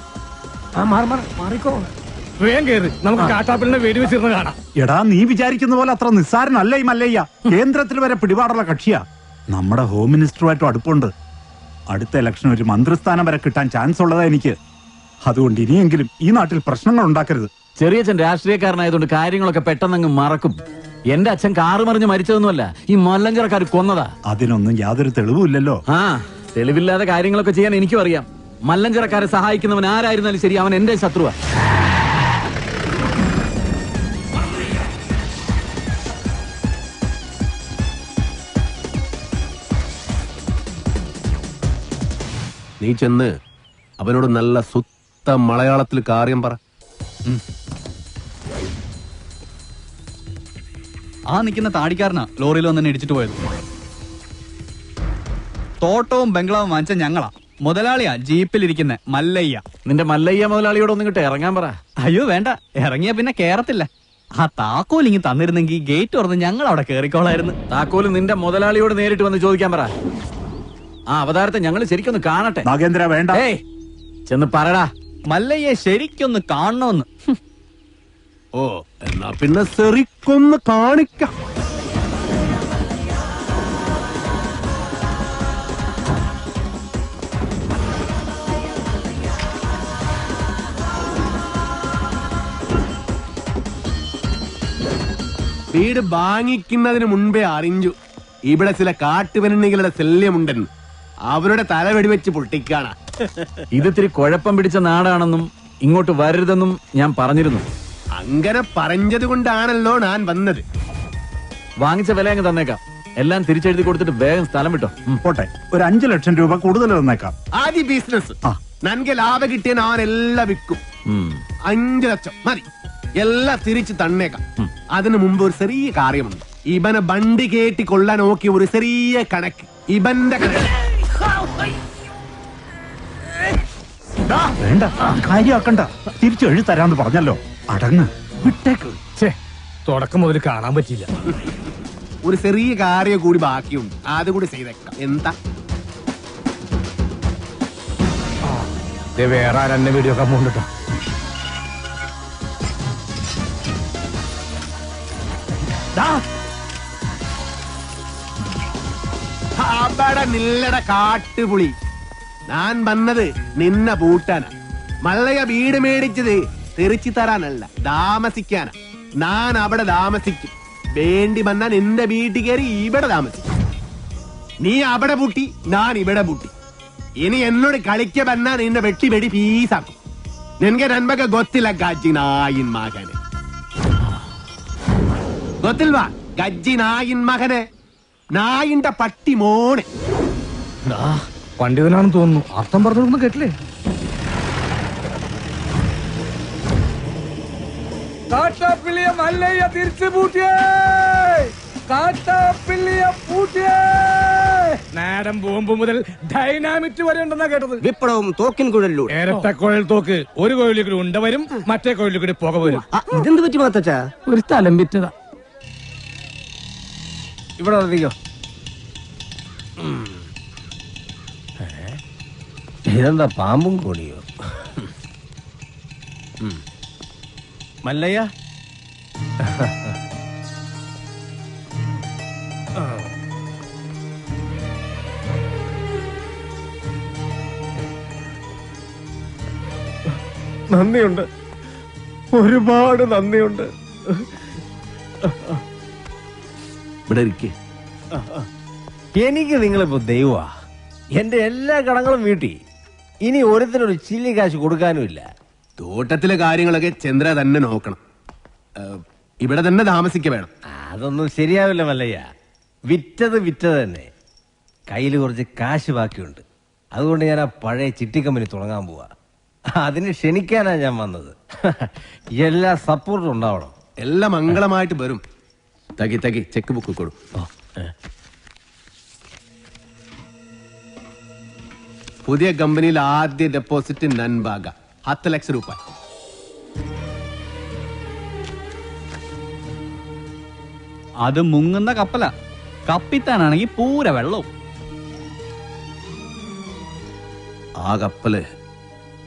മാറിക്കോ. വേഗം കേറ്, നമുക്ക് കാട്ടാപ്പിളിനെ വെടിവെച്ചിരുന്ന് കാണാം. എടാ, നീ വിചാരിക്കുന്ന പോലെ അത്ര നിസ്സാരനല്ല ഈ മല്ലയ്യ. കേന്ദ്രത്തിൽ വരെ പിടിപാടുള്ള കക്ഷിയാ. നമ്മുടെ ഹോം മിനിസ്റ്ററുമായിട്ടും അടുപ്പുണ്ട്. അടുത്ത ഇലക്ഷൻ ഒരു മന്ത്രിസ്ഥാനം വരെ കിട്ടാൻ ചാൻസ് ഉള്ളതാ എനിക്ക്. അതുകൊണ്ട് ഇനിയെങ്കിലും ഈ നാട്ടിൽ പ്രശ്നങ്ങൾ ഉണ്ടാക്കരുത്. ചെറിയച്ഛൻ രാഷ്ട്രീയക്കാരനായതുകൊണ്ട് കാര്യങ്ങളൊക്കെ പെട്ടെന്നങ്ങ് മറക്കും. എന്റെ അച്ഛൻ കാറ് മറിഞ്ഞ് മരിച്ചതൊന്നുമല്ല, ഈ മല്ലഞ്ചരക്കാർ കൊന്നതാ. അതിനൊന്നും യാതൊരു തെളിവുമില്ലല്ലോ. ആ, തെളിവില്ലാതെ കാര്യങ്ങളൊക്കെ ചെയ്യാൻ എനിക്കും അറിയാം. മല്ലഞ്ചരക്കാരെ സഹായിക്കുന്നവൻ ആരായിരുന്നാലും ശരി, അവൻ എന്റെ ശത്രുവാ. നീ ചെന്ന് അവനോട് നല്ല സുത്ത മലയാളത്തിൽ കാര്യം പറ. ആ നിൽക്കുന്ന താടിക്കാരനാ ലോറിയിൽ വന്നെ ഇടിച്ചിട്ട് പോയത്. തോട്ടവും ബംഗ്ലാവും വാങ്ങിച്ച ഞങ്ങളാ. മുതലാളിയാ ജീപ്പിലിരിക്കുന്ന മല്ലയ്യ. നിന്റെ മല്ലയ്യ മുതലാളിയോട് ഒന്നും കിട്ടെ ഇറങ്ങാൻ പറ. അയ്യോ വേണ്ട, ഇറങ്ങിയ പിന്നെ കേറത്തില്ല. ആ താക്കോൽ ഇങ്ങ് തന്നിരുന്നെങ്കിൽ ഗേറ്റ് തുറന്ന് ഞങ്ങൾ അവിടെ കേറിക്കോളായിരുന്നു. താക്കോല് നിന്റെ മുതലാളിയോട് നേരിട്ട് വന്ന് ചോദിക്കാൻ പറ. ആ അവതാരത്തെ ഞങ്ങൾ ശരിക്കൊന്ന് കാണട്ടെ. നാഗേന്ദ്ര വേണ്ട. ചെന്ന് പറടാ. മല്ലയ്യെ ശരിക്കൊന്ന് കാണണമെന്ന്. ഓ, എന്നാ പിന്നെ ശരിക്കൊന്ന് കാണിക്കാം. വീട് വാങ്ങിക്കുന്നതിന് മുൻപേ അറിഞ്ഞു ഇവിടെ ചില കാട്ടുപെണ്ണികളുടെ ശല്യമുണ്ടെന്ന്. അവരുടെ തല വെടിവെച്ച് പൊട്ടിക്കാണ. ഇതിത്തിരി കുഴപ്പം പിടിച്ച നാടാണെന്നും ഇങ്ങോട്ട് വരരുതെന്നും ഞാൻ പറഞ്ഞിരുന്നു. അങ്ങനെ പറഞ്ഞത് കൊണ്ടാണല്ലോ ഞാൻ വന്നത്. വാങ്ങിച്ച വില അങ്ങ് തന്നേക്കാം. എല്ലാം തിരിച്ചെഴുതി കൊടുത്തിട്ട് വേഗം സ്ഥലം വിട്ടോ. പോട്ടെ, ഒരു 5 ലക്ഷം രൂപ കൂടുതൽ തന്നേക്കാം. ആദ്യ ബിസിനസ് നൻകെ ലാഭം കിട്ടിയ ഞാൻ എല്ലാം വിൽക്കും. 5 ലക്ഷം മതി, എല്ലാം തിരിച്ചു തന്നേക്കാം. അതിനു മുമ്പ് ഒരു ചെറിയ കാര്യമുണ്ട്. ഇവനെ വണ്ടി കേട്ടി കൊള്ളാൻ നോക്കിയ ഒരു ചെറിയ കണക്ക്. ഇവന്റെ കണക്ക് വേണ്ട, കാര്യമാക്കണ്ട. തിരിച്ചു എഴുതി തരാന്ന് പറഞ്ഞല്ലോ. അടങ്ങ്, വിട്ടേക്ക്. തുടക്കം മുതൽ കാണാൻ പറ്റില്ല. ഒരു ചെറിയ കാര്യം കൂടി ബാക്കിയുണ്ട്, അതുകൂടി ചെയ്തേക്കാം. എന്താ വേറെ ആരെന്നെ വീഡിയോ ഒക്കെ പോകണ്ടോ? അവിടെ നില്ലട കാട്ടുപുളി. ഞാൻ വന്നത് നിന്നെ പൂട്ടാനാ. മല്ലയ്യ വീട് മേടിച്ചത് തെറിച്ചു തരാനല്ല, താമസിക്കാനാ. ഞാൻ അവിടെ താമസിക്കും. വേണ്ടി വന്നാ നിന്റെ വീട്ടിൽ കയറി ഇവിടെ താമസിക്കും. നീ അവിടെ പൂട്ടി, ഞാൻ ഇവിടെ പൂട്ടി. ഇനി എന്നോട് കളിക്ക വന്നാ നിന്നെ വെട്ടി വെടി പീസാക്കും. നിനക്ക് നന്മക്ക് ಗೊತ್ತಿಲ್ಲ ಗಜ್ಜಿ ನಾಯಿನ್ ಮಗನೆ. ಗೊತ್ತಿಲ್ವಾ ಗಜ್ಜಿ ನಾಯಿನ್ മകനെ, നായിന്റെ പട്ടി മോനെ. പണ്ഡിതനാണെന്ന് തോന്നുന്നു. അർത്ഥം പറഞ്ഞൊന്നും കേട്ടില്ലേ? കാട്ടാപ്പിള്ളിയെ മല്ലയ്യ തിരിച്ചു പൂട്ടിയേ. കാട്ടാപ്പിള്ളിയെ പൂട്ടിയേ. നാടൻ ബോംബ് മുതൽ ഡൈനാമിറ്റ് വരെ ഉണ്ടെന്നാ കേട്ടത്. വിപ്ലവം തോക്കിൻ കുഴലിലൂടെ. ഇരട്ട കുഴൽ തോക്ക്. ഒരു കുഴലിൽ കൂടി ഉണ്ട വരും, മറ്റേ കുഴലിൽ കൂടി പുക വരും. ഇതെന്ത് പറ്റി മാത്തച്ചാ? ഒരു സ്ഥലം വിറ്റതാ. ഇവിടെ വന്നിരിക്കോ. ഇതെന്താ പാമ്പും കോണിയോ? മല്ലയ്യ, നന്ദിയുണ്ട്, ഒരുപാട് നന്ദിയുണ്ട്. ഇവിടെ ഇരിക്കേ. എനിക്ക് നിങ്ങളിപ്പോ ദൈവമാ. എന്റെ എല്ലാ കടങ്ങളും വീട്ടി. ഇനി ഓരോരുത്തരൊരു ചില്ലി കാശ് കൊടുക്കാനുമില്ല. തോട്ടത്തിലെ കാര്യങ്ങളൊക്കെ ചന്ദ്ര തന്നെ നോക്കണം. ഇവിടെ തന്നെ താമസിക്ക വേണം. അതൊന്നും ശരിയാവില്ല മല്ലയ്യ. വിറ്റത് തന്നെ. കയ്യിൽ കുറച്ച് കാശ് ബാക്കിയുണ്ട്. അതുകൊണ്ട് ഞാൻ ആ പഴയ ചിട്ടി കമ്പനി തുടങ്ങാൻ പോവാ. അതിന് ക്ഷണിക്കാനാ ഞാൻ വന്നത്. എല്ലാ സപ്പോർട്ടും ഉണ്ടാവണം. എല്ലാം മംഗളമായിട്ട് വരും. തകി ചെക്ക് ബുക്ക് കൊടു. പുതിയ കമ്പനിയിൽ ആദ്യ ഡെപ്പോസിറ്റ് നൻബാഗ 10 ലക്ഷം രൂപ. അത് മുങ്ങുന്ന കപ്പല, കപ്പിത്താനാണെങ്കിൽ പൂര വെള്ളവും. ആ കപ്പല്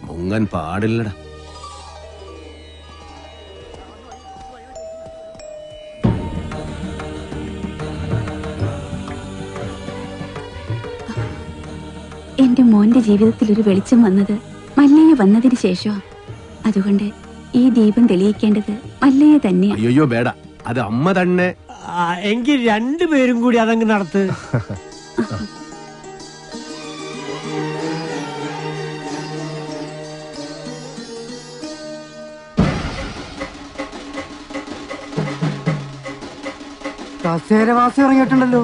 മുങ്ങൻ പാടില്ലടാ. എന്റെ മോന്റെ ജീവിതത്തിൽ ഒരു വെളിച്ചം വന്നത് മല്ലയ്യ വന്നതിന് ശേഷമാ. അതുകൊണ്ട് ഈ ദീപം തെളിയിക്കേണ്ടത് മല്ലയ്യ തന്നെയാ. അയ്യോ വേട, അത് അമ്മ തന്നെ. എങ്കിൽ രണ്ടുപേരും കൂടി അതങ്ങ് നടത്ത്. കസേരവാസി ഇറങ്ങിയിട്ടുണ്ടല്ലോ.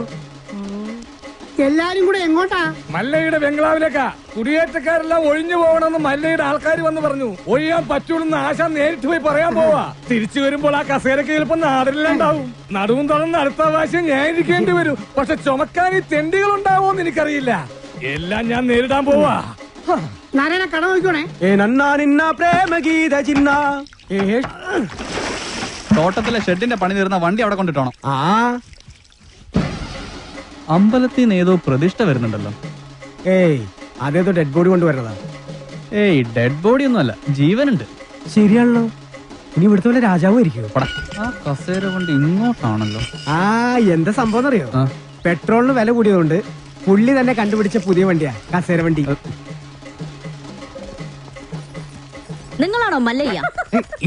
എല്ലാരും കൂടെ എങ്ങോട്ടാ? മല്ലയുടെ ബംഗ്ലാവിലേക്കാ. കുടിയേറ്റക്കാരെല്ലാം ഒഴിഞ്ഞു പോകണമെന്ന് മല്ലയുടെ ആൾക്കാർ വന്ന് പറഞ്ഞു. ഒഴിയാൻ പറ്റൂലെന്ന് ആശ നേരിട്ട് പോയി പറയാൻ പോവാ. തിരിച്ചു വരുമ്പോൾ ആ കസേരക്ക് ചിലപ്പോ നാടില്ലാണ്ടാവും. നടുവും തുറന്ന് അടുത്ത പ്രാവശ്യം ഞാൻ ഇരിക്കേണ്ടി വരും. പക്ഷെ ചുമക്കാൻ ഈ തെണ്ടികൾ ഉണ്ടാവോന്ന് എനിക്കറിയില്ല. എല്ലാം ഞാൻ നേരിടാൻ പോവാ. നാരായണ കട നോക്കണേ. തോട്ടത്തിലെ ഷെഡിന്റെ പണി തീർന്ന വണ്ടി അവിടെ കൊണ്ടിട്ടോണം. അമ്പലത്തിൽ നിന്ന് ഏതോ പ്രതിഷ്ഠ വരുന്നുണ്ടല്ലോ. ഏയ് അതേതോ ഡെഡ് ബോഡി കൊണ്ടുവരണതാ. ഏയ് ഡെഡ് ബോഡി ഒന്നുമല്ല, ജീവനുണ്ട്. ശരിയാണല്ലോ. ഇനി ഇവിടുത്തെ പോലെ രാജാവും ആയിരിക്കും. ആ കസേര വണ്ടി ഇങ്ങോട്ടാണല്ലോ. എന്താ സംഭവം അറിയോ? പെട്രോളിന് വില കൂടിയതുകൊണ്ട് പുള്ളി തന്നെ കണ്ടുപിടിച്ച പുതിയ വണ്ടിയാ കസേര വണ്ടി. നിങ്ങളാണോ മല്ലയ്യ?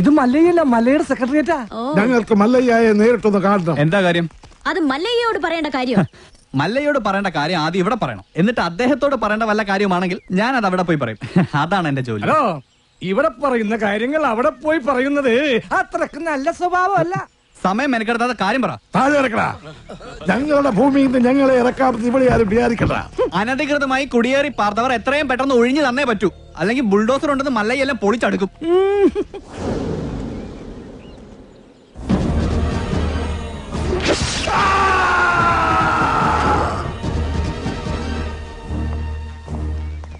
ഇത് മല്ലയ്യല്ല, മല്ലയുടെ സെക്രട്ടറിയേറ്റാ. ഞങ്ങൾക്ക് മല്ലയ്യയെ നേരിട്ടൊന്ന് കാണണം. എന്താ കാര്യം? അത് മല്ലയ്യയോട് പറയേണ്ട കാര്യം. മല്ലയോട് പറയേണ്ട കാര്യം ആദ്യം ഇവിടെ പറയണം. എന്നിട്ട് അദ്ദേഹത്തോട് പറയേണ്ട വല്ല കാര്യമാണെങ്കിൽ ഞാൻ അത് അവിടെ പോയി പറയും. അതാണ് എന്റെ ജോലി. ഹലോ, ഇവിടെ പറയുന്ന കാര്യങ്ങൾ അവിടെ പോയി പറയുന്നത് അത്രക്ക് നല്ല സ്വഭാവമല്ല. സമയം മെനക്കെടുത്താത്ത കാര്യം പറ. താഴെ ഇറക്കടാ. ഞങ്ങളുടെ ഭൂമിയിൽ നിന്ന് ഞങ്ങളെ ഇറക്കാമെന്ന് ഇവിടെ ആരും വിചാരിക്കണ്ട. അനധികൃതമായി കുടിയേറി പാർത്തവർ എത്രയും പെട്ടെന്ന് ഒഴിഞ്ഞു തന്നേ പറ്റൂ. അല്ലെങ്കിൽ ബുൾഡോസർ ഉണ്ടെന്ന് മല്ലയെല്ലാം പൊളിച്ചടുക്കും.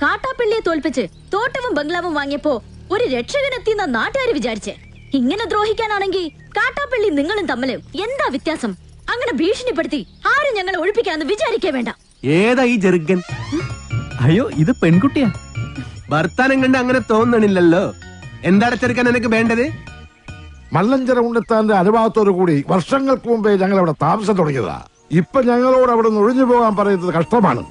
കാട്ടാപ്പള്ളിയെ തോൽപ്പിച്ച് തോട്ടവും ബംഗ്ലാവും വാങ്ങിയപ്പോ ഒരു രക്ഷകനെത്തിയെന്ന നാട്ടുകാര് വിചാരിച്ചേ. ഇങ്ങനെ ദ്രോഹിക്കാനാണെങ്കിൽ കാട്ടാപ്പള്ളി നിങ്ങളും തമ്മില് എന്താ വ്യത്യാസം? അങ്ങനെ ഭീഷണിപ്പെടുത്തി ആരും ഞങ്ങളെ ഒഴിപ്പിക്കാന്ന് വിചാരിക്കേ വേണ്ട. ഏതാ ഈ ജെറുഗൻ? അയ്യോ, ഇത് പെൺകുട്ടിയാ. ഭർത്താനം കണ്ട് അങ്ങനെ തോന്നണില്ലല്ലോ. എന്താണ് ചെറുക്കാൻ എനിക്ക് വേണ്ടത്? മല്ലഞ്ചര ഉണ്ണിത്താന്റെ അനുഭവത്തോടു കൂടി വർഷങ്ങൾക്ക് മുമ്പേ ഞങ്ങൾ അവിടെ താമസം തുടങ്ങിയതാ. ഇപ്പൊ ഞങ്ങളോട് അവിടെ നിന്ന് ഒഴിഞ്ഞു പോകാൻ പറയുന്നത് കഷ്ടമാണ്.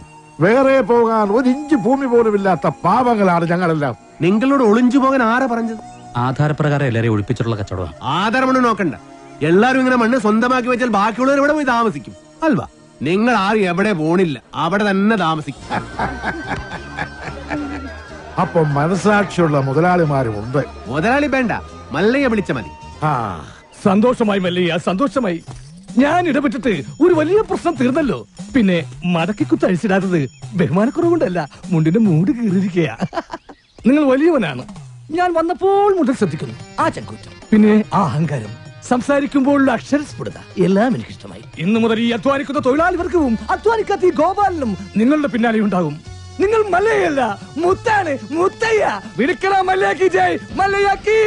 വേറെ പോകാൻ ഒരു ഇഞ്ച് ഭൂമി പോലും ഇല്ലാത്ത പാവങ്ങളാണ് ഞങ്ങളെല്ലാം. നിങ്ങളോട് ഒളിഞ്ചു പോകാൻ ആരാ പറഞ്ഞത്? ആധാരപ്രകാരം എല്ലാരെയും ഒഴിപ്പിച്ചിട്ടുള്ള കച്ചവടം. ആധാരമണ്ണ് നോക്കണ്ട. എല്ലാരും ഇങ്ങനെ മണ്ണ് സ്വന്തമാക്കി വെച്ചാൽ ബാക്കിയുള്ളവർ ഇവിടെ പോയി താമസിക്കും അൽവാ. നിങ്ങൾ ആരും എവിടെ പോണില്ല, അവിടെ തന്നെ താമസിക്കും. അപ്പൊ മനസാക്ഷിയുള്ള മുതലാളിമാരും ഉണ്ട്. മുതലാളി വേണ്ട, മല്ലയെ വിളിച്ച മതി. സന്തോഷമായി മല്ലയ്യ, സന്തോഷമായി. ഞാൻ ഇടപെട്ടിട്ട് ഒരു വലിയ പ്രശ്നം തീർന്നല്ലോ. പിന്നെ മടക്കി കുത്തഴിച്ചിടാത്തത് ബഹുമാനക്കുറവുകൊണ്ടല്ല, മുണ്ടിന്റെ മൂട് കീറിയിരിക്കുക. നിങ്ങൾ വലിയവനാണ്. ഞാൻ വന്നപ്പോൾ മുതൽ ശ്രദ്ധിക്കുന്നു ആ ചങ്കൂറ്റം, പിന്നെ ആ അഹങ്കാരം, സംസാരിക്കുമ്പോഴുള്ള അക്ഷരസ്ഫുടത എല്ലാം എനിക്ക് ഇഷ്ടമായി. ഇന്നു മുതൽ ഈ അധ്വാനിക്കുന്ന തൊഴിലാളി വർഗവും അധ്വാനിക്കാത്ത ഈ ഗോപാലനും നിങ്ങളുടെ പിന്നാലെ ഉണ്ടാകും. നിങ്ങൾ മല്ലയല്ല, മുത്താണ്, മുത്തയ്യ. വിളിക്കണ മല്ലയാക്കി ജയ്, മല്ലയാക്കി.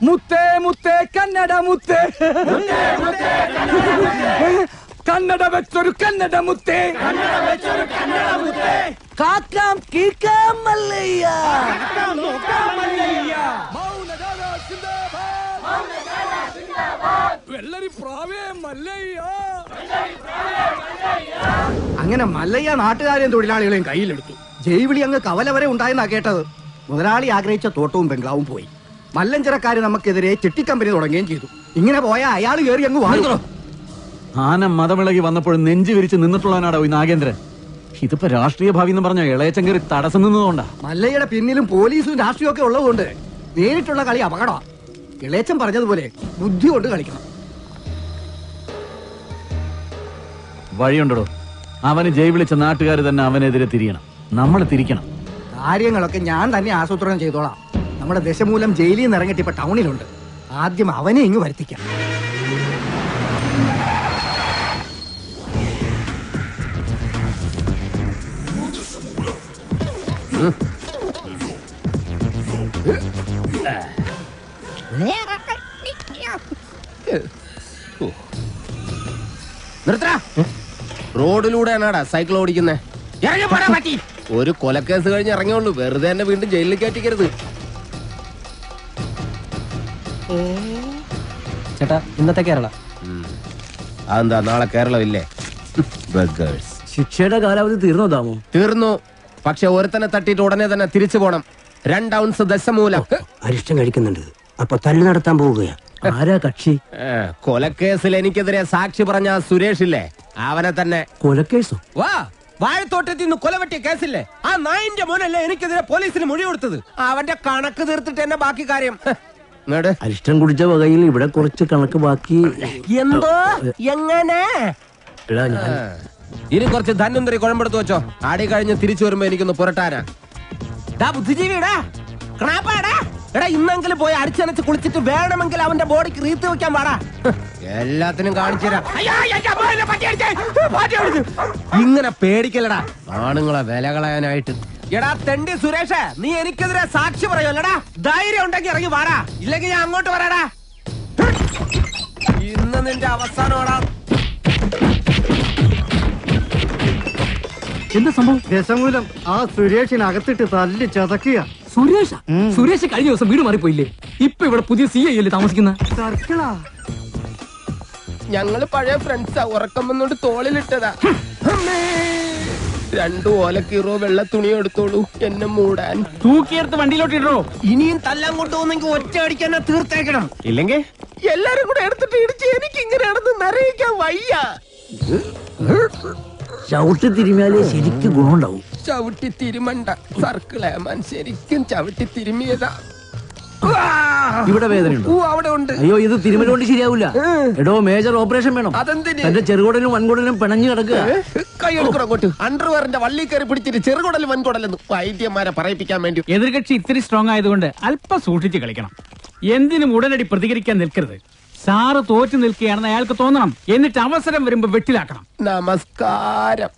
മുത്തേ മുത്തേ കന്നഡ മുത്തേ, കന്നഡ വെച്ചൊരു കന്നഡ മുത്തേ, കാക്കാം കീക്കാം മല്ലയ്യ. വെള്ളരി പ്രാവേ മല്ലയ്യ. അങ്ങനെ മല്ലയ്യ നാട്ടുകാരെയും തൊഴിലാളികളെയും കയ്യിലെടുത്തു. ജൈവിളി അങ്ങ് കവല വരെ ഉണ്ടായെന്നാ കേട്ടത്. മുതലാളി ആഗ്രഹിച്ച തോട്ടവും ബംഗ്ലാവും പോയി. മല്ലഞ്ചരക്കാര് നമുക്കെതിരെ ചെട്ടിക്കമ്പനി തുടങ്ങുകയും ചെയ്തു. ഇങ്ങനെ പോയാൽ അയാൾ കയറി അങ്ങ് വാങ്ങുന്നു. ആന മതമിളകി വന്നപ്പോഴും നെഞ്ചു വിരിച്ച് നിന്നിട്ടുള്ളവനാടോ ഈ നാഗേന്ദ്രൻ. ഇതിപ്പോ രാഷ്ട്രീയ ഭാവി എന്ന് പറഞ്ഞ ഇളയച്ചൻ കയറി തടസ്സം നിന്നതുകൊണ്ടാ. മല്ലയ്യയുടെ പിന്നിലും പോലീസും രാഷ്ട്രീയവും ഒക്കെ ഉള്ളതുകൊണ്ട് നേരിട്ടുള്ള കളി അപകടമാണ്. ഇളയച്ചൻ പറഞ്ഞതുപോലെ ബുദ്ധി കൊണ്ട് കളിക്കണം. വഴിയുണ്ടോ? അവന് ജയ് വിളിച്ച നാട്ടുകാർ തന്നെ അവനെതിരെ തിരിയണം. നമ്മൾ തിരിക്കണം. കാര്യങ്ങളൊക്കെ ഞാൻ തന്നെ ആസൂത്രണം ചെയ്തോളാം. നമ്മുടെ ദശമൂലം ജയിലിൽ നിന്ന് ഇറങ്ങിയിട്ട് ഇപ്പൊ ടൗണിലുണ്ട്. ആദ്യം അവനെ ഇങ്ങ് വരുത്തിക്കാം. നിർത്തടാ. റോഡിലൂടെയാണാടാ സൈക്കിൾ ഓടിക്കുന്നേ. ഒരു കൊലക്കേസ് കഴിഞ്ഞ് ഇറങ്ങിയുള്ളൂ, വെറുതെ എന്നെ വീണ്ടും ജയിലിൽ കയറ്റിക്കരുത്. ചേട്ടാ, ഇന്നത്തെ കേരള അതെന്താ നാളെ കേരളം ഇല്ലേ? ശിക്ഷയുടെ കാലാവധി തീർന്നോ താമോ? തീർന്നു. പക്ഷെ ഒരുത്തനെ തട്ടിയിട്ട് ഉടനെ തന്നെ തിരിച്ചു പോണം. 2 ഔൺസ് ദശമൂലം. അരിഷ്ടം കഴിക്കുന്നുണ്ട്. അപ്പൊ തല്ലു നടത്താൻ പോവുകയാ. ആരാ കക്ഷി? കൊലക്കേസിൽ എനിക്കെതിരെ സാക്ഷി പറഞ്ഞ സുരേഷ് ഇല്ലേ, അവനെ തന്നെ. കൊലക്കേസോ? വാ, വാഴത്തോട്ടത്തിൽ നിന്ന് കൊലവെട്ടിയ കേസില്ലേ, ആ നായിന്റെ മോനല്ലേ എനിക്കെതിരെ പോലീസിന് മൊഴി കൊടുത്തത്. അവന്റെ കണക്ക് തീർത്തിട്ട് എന്നെ ബാക്കി കാര്യം. അരിഷ്ടം കുടിച്ച വകയിൽ ഇവിടെ കുറച്ച് കണക്ക് ബാക്കി. എന്തോ എങ്ങനെ? ഇനി കുറച്ച് ധന്വന്തരി കുഴമ്പെടുത്ത് വെച്ചോ. ആടി കഴിഞ്ഞ് തിരിച്ചു വരുമ്പോ എനിക്കൊന്ന് പുരട്ടാനാ. ബുദ്ധിജീവിടാ, എടാ ഇന്നെങ്കിലും പോയി അടിച്ചനച്ച് കുളിച്ചിട്ട് വേണമെങ്കിൽ അവന്റെ ബോഡിക്ക് റീത്ത് വെക്കാൻ പാടാ. എല്ലാത്തിനും കാണിച്ചു തരാം. ഇങ്ങനെ പേടിക്കലടാ ആണുങ്ങളെ വില കളയാനായിട്ട്. എടാ തെണ്ടി സുരേഷ്, നീ എനിക്കെതിരെ സാക്ഷി പറയുമല്ലടാ. ധൈര്യം ഉണ്ടെങ്കിൽ ഇറങ്ങി വാടാ, ഇല്ലെങ്കിൽ ഞാൻ അങ്ങോട്ട് വരാടാ. ഇന്ന് നിന്റെ അവസാനമാടാ. എന്താ സംഭവം? ദശമൂലം ആ സുരേഷിനകത്തിട്ട് തല്ലി ചതക്കുക. സുരേഷ് കഴിഞ്ഞ ദിവസം വീട് മാറിപ്പോയില്ലേ? ഇപ്പൊ ഇവിടെ പുതിയ CI അല്ലേ താമസിക്കുന്ന? ഞങ്ങള് പഴയ ഫ്രണ്ട്സാ. ഉറക്കം വന്നോണ്ട് തോളിലിട്ടതാ. 2 ഓലക്കീറോ വെള്ള തുണി എടുത്തോളൂ എന്നെ മൂടാൻ. തൂക്കിയെടുത്ത് വണ്ടിയിലോട്ട് ഇടോ. ഇനിയും തല്ലാൻ കൊണ്ടുപോകുന്നെങ്കിൽ ഒറ്റ അടിക്കാൻ തീർത്തേക്കണം. ഇല്ലെങ്കിൽ എല്ലാരും കൂടെ എടുത്തിട്ട് ഇടിച്ച് എനിക്ക് ഇങ്ങനെയാണെന്ന് നിറയിക്കാൻ വയ്യ. ചവിട്ടി തിരുമിയാലേ ശരിക്കും ഗുണമുണ്ടാവും. ചവിട്ടി തിരുമണ്ട സർക്കിളേമാൻ, ശരിക്കും ചവിട്ടി തിരുമിയതാ. ഇവിടെ വേദനയുണ്ടോ? അവിടെ ഉണ്ട്. അയ്യോ, ഇത് തിരുമല കൊണ്ട് ശരിയാവില്ല. എടോ, മേജർ ഓപ്പറേഷൻ വേണം. അതെന്തിന്? എന്റെ ചെറുകുടലും വൻകുടലും പിണഞ്ഞു കിടക്കുക. കൈ എടുക്കണം അങ്ങോട്ട്. അണ്ടർവെയറിന്റെ വള്ളി കയറി പിടിച്ചിട്ട് ചെറുകുടലും വൻകുടലെന്ന് വൈദ്യന്മാരെ പറയിപ്പിക്കാൻ വേണ്ടി. എതിർകക്ഷി ഇത്തിരി സ്ട്രോങ് ആയതുകൊണ്ട് അല്പം സൂക്ഷിച്ച് കളിക്കണം. എന്തിനും ഉടനടി പ്രതികരിക്കാൻ നിൽക്കരുത്. സാറ് തോറ്റു നിൽക്കുകയാണെന്ന് അയാൾക്ക് തോന്നണം. എന്നിട്ട് അവസരം വരുമ്പോ വെട്ടിലാക്കണം. നമസ്കാരം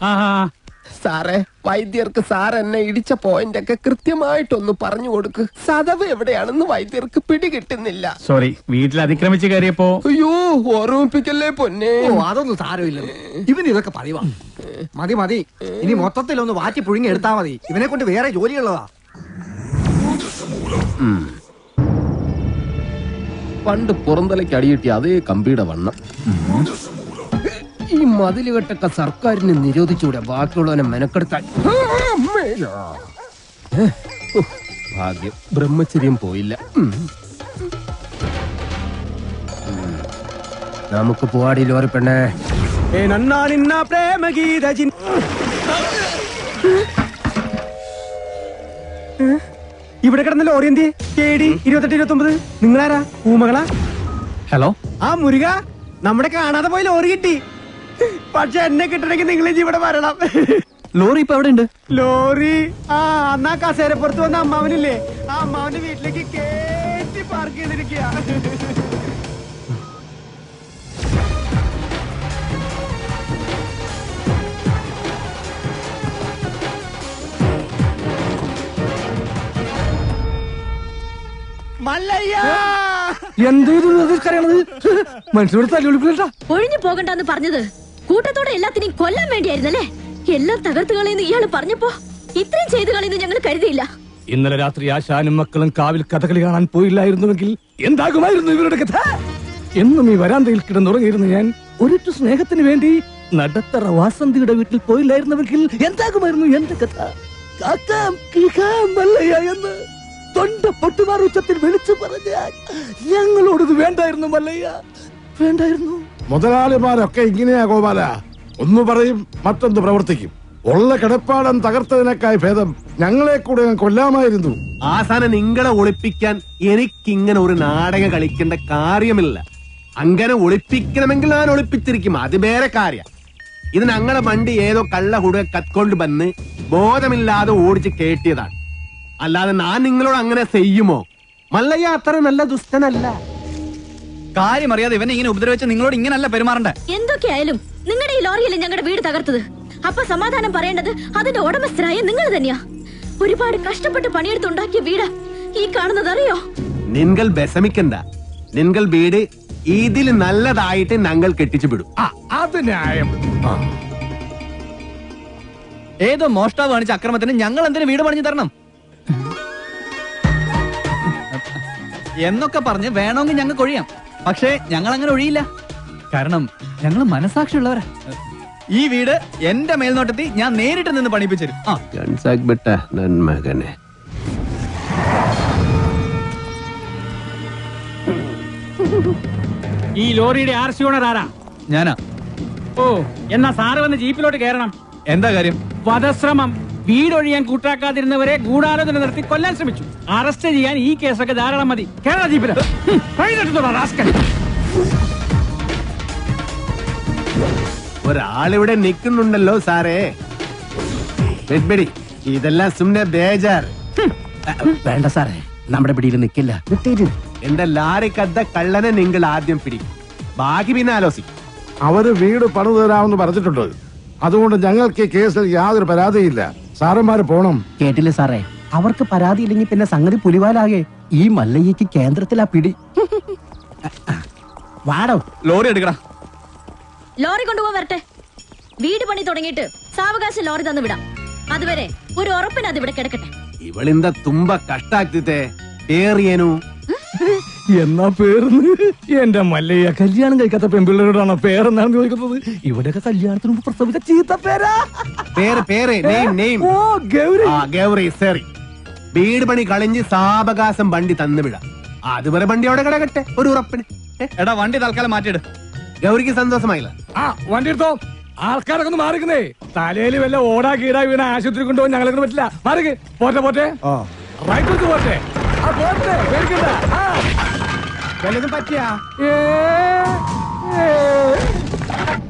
സാറേ. വൈദ്യർക്ക് സാർ എന്നെ ഇടിച്ച പോയിന്റ് ഒക്കെ കൃത്യമായിട്ടൊന്ന് പറഞ്ഞു കൊടുക്ക്. സദവ് എവിടെയാണെന്ന് വൈദ്യർക്ക് പിടികിട്ടുന്നില്ല. സോറി, വീട്ടിൽ അതിക്രമിച്ച് കയറിയപ്പോ. അയ്യോ, ഓർമ്മിപ്പിക്കല്ലേ പൊന്നെ. അതൊന്നും സാരമില്ല. ഇവന് ഇതൊക്കെ പതിവാ. മതി മതി, ഇനി മൊത്തത്തിലൊന്ന് വാറ്റി പുഴുങ്ങി എടുത്താ മതി. ഇവനെ കൊണ്ട് വേറെ ജോലിയുള്ളതാ. പണ്ട് പുറന്തലയ്ക്ക് അടിയിട്ടി അതേ കമ്പിയുടെ വണ്ണം. ഈ മതിലുകെട്ടൊക്കെ സർക്കാരിന് നിരോധിച്ചൂടെ ബാക്കിയുള്ളവനെ മെനക്കെടുത്താൻ. ഭാഗ്യം, ബ്രഹ്മചര്യം പോയില്ല. നമുക്ക് പോവാടി ലോറി പെണ്ണേ. ഇവിടെ കിടന്ന ലോറി എന്തി? KD 2829. നിങ്ങളാരാ? ഊമകളാ? ഹലോ. ആ മുരുക, നമ്മുടെ കാണാതെ പോയി ലോറി കിട്ടി. പക്ഷെ എന്നെ കിട്ടണമെങ്കിൽ നിങ്ങൾ ഇവിടെ വരണം. ലോറി ഇപ്പൊ എവിടെ ഉണ്ട്? ലോറി അന്നാ കസേരപ്പുറത്ത് വന്ന അമ്മാവനില്ലേ, ആ അമ്മാവന്റെ വീട്ടിലേക്ക് കേറ്റി പാർക്ക് ചെയ്തിരിക്കുക. ഒഴിഞ്ഞു പോകണ്ടെന്ന് പറഞ്ഞത് കൂട്ടത്തോടെ എല്ലാത്തിനെയും കൊല്ലാൻ വേണ്ടിയായിരുന്നല്ലേ? എല്ലാം തകർത്ത് കളയുന്ന ഇയാള് പറഞ്ഞപ്പോ ഇത്രയും ചെയ്തു കളയുന്നു ഞങ്ങൾ കരുതിയില്ല. ഇന്നലെ രാത്രി ആശാനും മക്കളും കാവിൽ കഥകളി കാണാൻ പോയില്ലായിരുന്നുവെങ്കിൽ എന്താകുമായിരുന്നു ഇവരുടെ കഥ? എന്നും ഈ വരാന്തയിൽ കിടന്നുറങ്ങിയിരുന്നു ഞാൻ. ഒരിറ്റു സ്നേഹത്തിന് വേണ്ടി നടത്തറ വാസന്തിയുടെ വീട്ടിൽ പോയില്ലായിരുന്നുവെങ്കിൽ എന്താകുമായിരുന്നു എന്റെ കഥ? എന്ന് തൊണ്ട പൊട്ടുമാർ ഉച്ചത്തിൽ വിളിച്ചു പറഞ്ഞാൽ ഞങ്ങളോടത് വേണ്ടായിരുന്നു മല്ലയ്യ, വേണ്ടായിരുന്നു. മുതലാളിമാരൊക്കെ ഇങ്ങനെയാ ഗോപാല. ഒന്ന് പറയും മറ്റൊന്ന് പ്രവർത്തിക്കും. ഉള്ള കിടപ്പാടം തകർത്തതിനേക്കായി ഭേദം ഞങ്ങളെ കൂടെ കൊല്ലാമായിരുന്നു. ആസാനം നിങ്ങളെ ഒളിപ്പിക്കാൻ എനിക്കിങ്ങനെ ഒരു നാടകം കളിക്കേണ്ട കാര്യമില്ല. അങ്ങനെ ഒളിപ്പിക്കണമെങ്കിൽ ഞാൻ ഒളിപ്പിച്ചിരിക്കും, അത് വേറെ കാര്യം. ഇത് ഞങ്ങളെ വണ്ടി ഏതോ കള്ള ഹുട കത്കൊണ്ട് വന്ന് ബോധമില്ലാതെ ഓടിച്ച് കേട്ടിയതാണ്. അല്ലാതെ ഞാൻ നിങ്ങളോട് അങ്ങനെ ചെയ്യുമോ? മല്ലയ്യ അത്ര നല്ല ദുഷ്ടനല്ല. കാര്യം അറിയാതെ ഇവനെ ഇങ്ങനെ ഉപദ്രവിച്ച നിങ്ങളോട് ഇങ്ങനല്ല പെരുമാറണ്ടേ. എന്തൊക്കെയായാലും നിങ്ങളുടെ ഈ ലോറിയല്ലേ ഞങ്ങളുടെ വീട് തകർത്തത്. അപ്പൊ സമാധാനം പറയേണ്ടത് അതിന്റെ ഉടമസ്ഥരായ നിങ്ങൾ തന്നെയാ. ഒരുപാട് കഷ്ടപ്പെട്ട് പണിയെടുത്തുണ്ടാക്കിയ വീട് ഈ കാണുന്നത് അറിയോ? നിങ്ങൾ വിഷമിക്കണ്ട. നിങ്ങൾ വീട് ഇതിൽ നല്ലതായിട്ട് ഞങ്ങൾ കെട്ടിച്ചു വിടും. അത് ന്യായം. ഏതോ മോഷ്ടാവ് കാണിച്ച അക്രമത്തിന് ഞങ്ങൾ എന്തിനു വീട് പണിഞ്ഞു തരണം എന്നൊക്കെ പറഞ്ഞ് വേണമെങ്കിൽ ഞങ്ങൾക്ക് ഒഴിയാം. പക്ഷേ ഞങ്ങൾ അങ്ങനെ ഒഴിയില്ല. കാരണം ഞങ്ങൾ മനസാക്ഷിയുള്ളവരാ. ഈ വീട് എന്റെ മേൽനോട്ടത്തിൽ ഞാൻ നേരിട്ട് നിന്ന് പണിപ്പിച്ചു തരും. മകനെ ഈ ലോറിയുടെ ആർസി ഓണർ ആരാ? ഞാനാ. ഓ, എന്നാ സാറ് വന്ന് ജീപ്പിലോട്ട് കയറണം. എന്താ കാര്യം? വധശ്രമം. വീടൊഴിയാൻ കൂട്ടാക്കാതിരുന്നവരെ ഗൂഢാലോചന നടത്തി കൊല്ലാൻ ശ്രമിച്ചു. അറസ്റ്റ് ചെയ്യാൻ ഈ കേസൊക്കെ ധാരാളം മതി. കേരള ജീപ്പില് ഒരാളിവിടെ നിൽക്കുന്നുണ്ടല്ലോ സാറേ. ഇതെല്ലാം സുമ്നെ ബേജാർ. വേണ്ട സാറേ, നമ്മുടെ പിടിയിൽ നിൽക്കില്ല. എന്റെ ലാറിക്കദ്ദ കള്ളനെ നിങ്ങൾ ആദ്യം പിടിക്കും, ബാക്കി പിന്നെ ആലോചിക്കും. അവര് വീട് പണിതു തരാമെന്ന് പറഞ്ഞിട്ടുണ്ട്. അതുകൊണ്ട് ഞങ്ങൾക്ക് ഈ കേസിൽ യാതൊരു പരാതിയില്ല. സാറന്മാര് പോണം. കേട്ടില്ലേ സാറേ, അവർക്ക് പരാതിയില്ലെങ്കിൽ പിന്നെ സംഗതി പുലിവാലാകെ. ഈ മല്ലയ്യക്ക് കേന്ദ്രത്തിലാ പിടി. വാടോ, ലോറി എടുക്കടാ. ലോറി കൊണ്ടുപോകാൻ വരട്ടെ. വീട് പണി തുടങ്ങിയിട്ട് സാവകാശം ലോറി തന്നു വിടാം. അതുവരെ ഒരു ഉറപ്പിന് അത് ഇവിടെ കിടക്കട്ടെ. ഇവളിന്ത തുമ്പ കഷ്ടാക്കിത്തെ പേറിയനു. എന്നാ പേർന്ന് എന്റെ മല്ലയ്യ കല്യാണം കഴിക്കാത്ത പെൺപിള്ളേരോടാണോ പേരെന്നാണ് ചോദിക്കുന്നത്? ഇവിടെയൊക്കെ കല്യാണത്തിന് മുമ്പ് പ്രസവിച്ച ചീത്ത പേരാ. ഗൗരി സേറി. വീട് പണി കളഞ്ഞ് സാവകാശം വണ്ടി തന്നുവിടാം. അതുവരെ വണ്ടി അവിടെ കിടക്കട്ടെ ഒരു ഉറപ്പിന്. എടാ വണ്ടി തൽക്കാലം മാറ്റിയിട്. ഗൗരിക്ക് സന്തോഷമായില്ല. വണ്ടി എടുത്തോ. ആൾക്കാരൊക്കെ ഒന്ന് മാറിക്കുന്നേ. തലയിൽ വല്ല ഓടാ കീടാ വീണ ആശുപത്രി കൊണ്ടുപോകാൻ ഞങ്ങളെ പറ്റില്ല. മാറിക്ക്. പോട്ടെ പോട്ടെ, റൈറ്റ് പോട്ടെ. വല്ലതും പറ്റിയാ?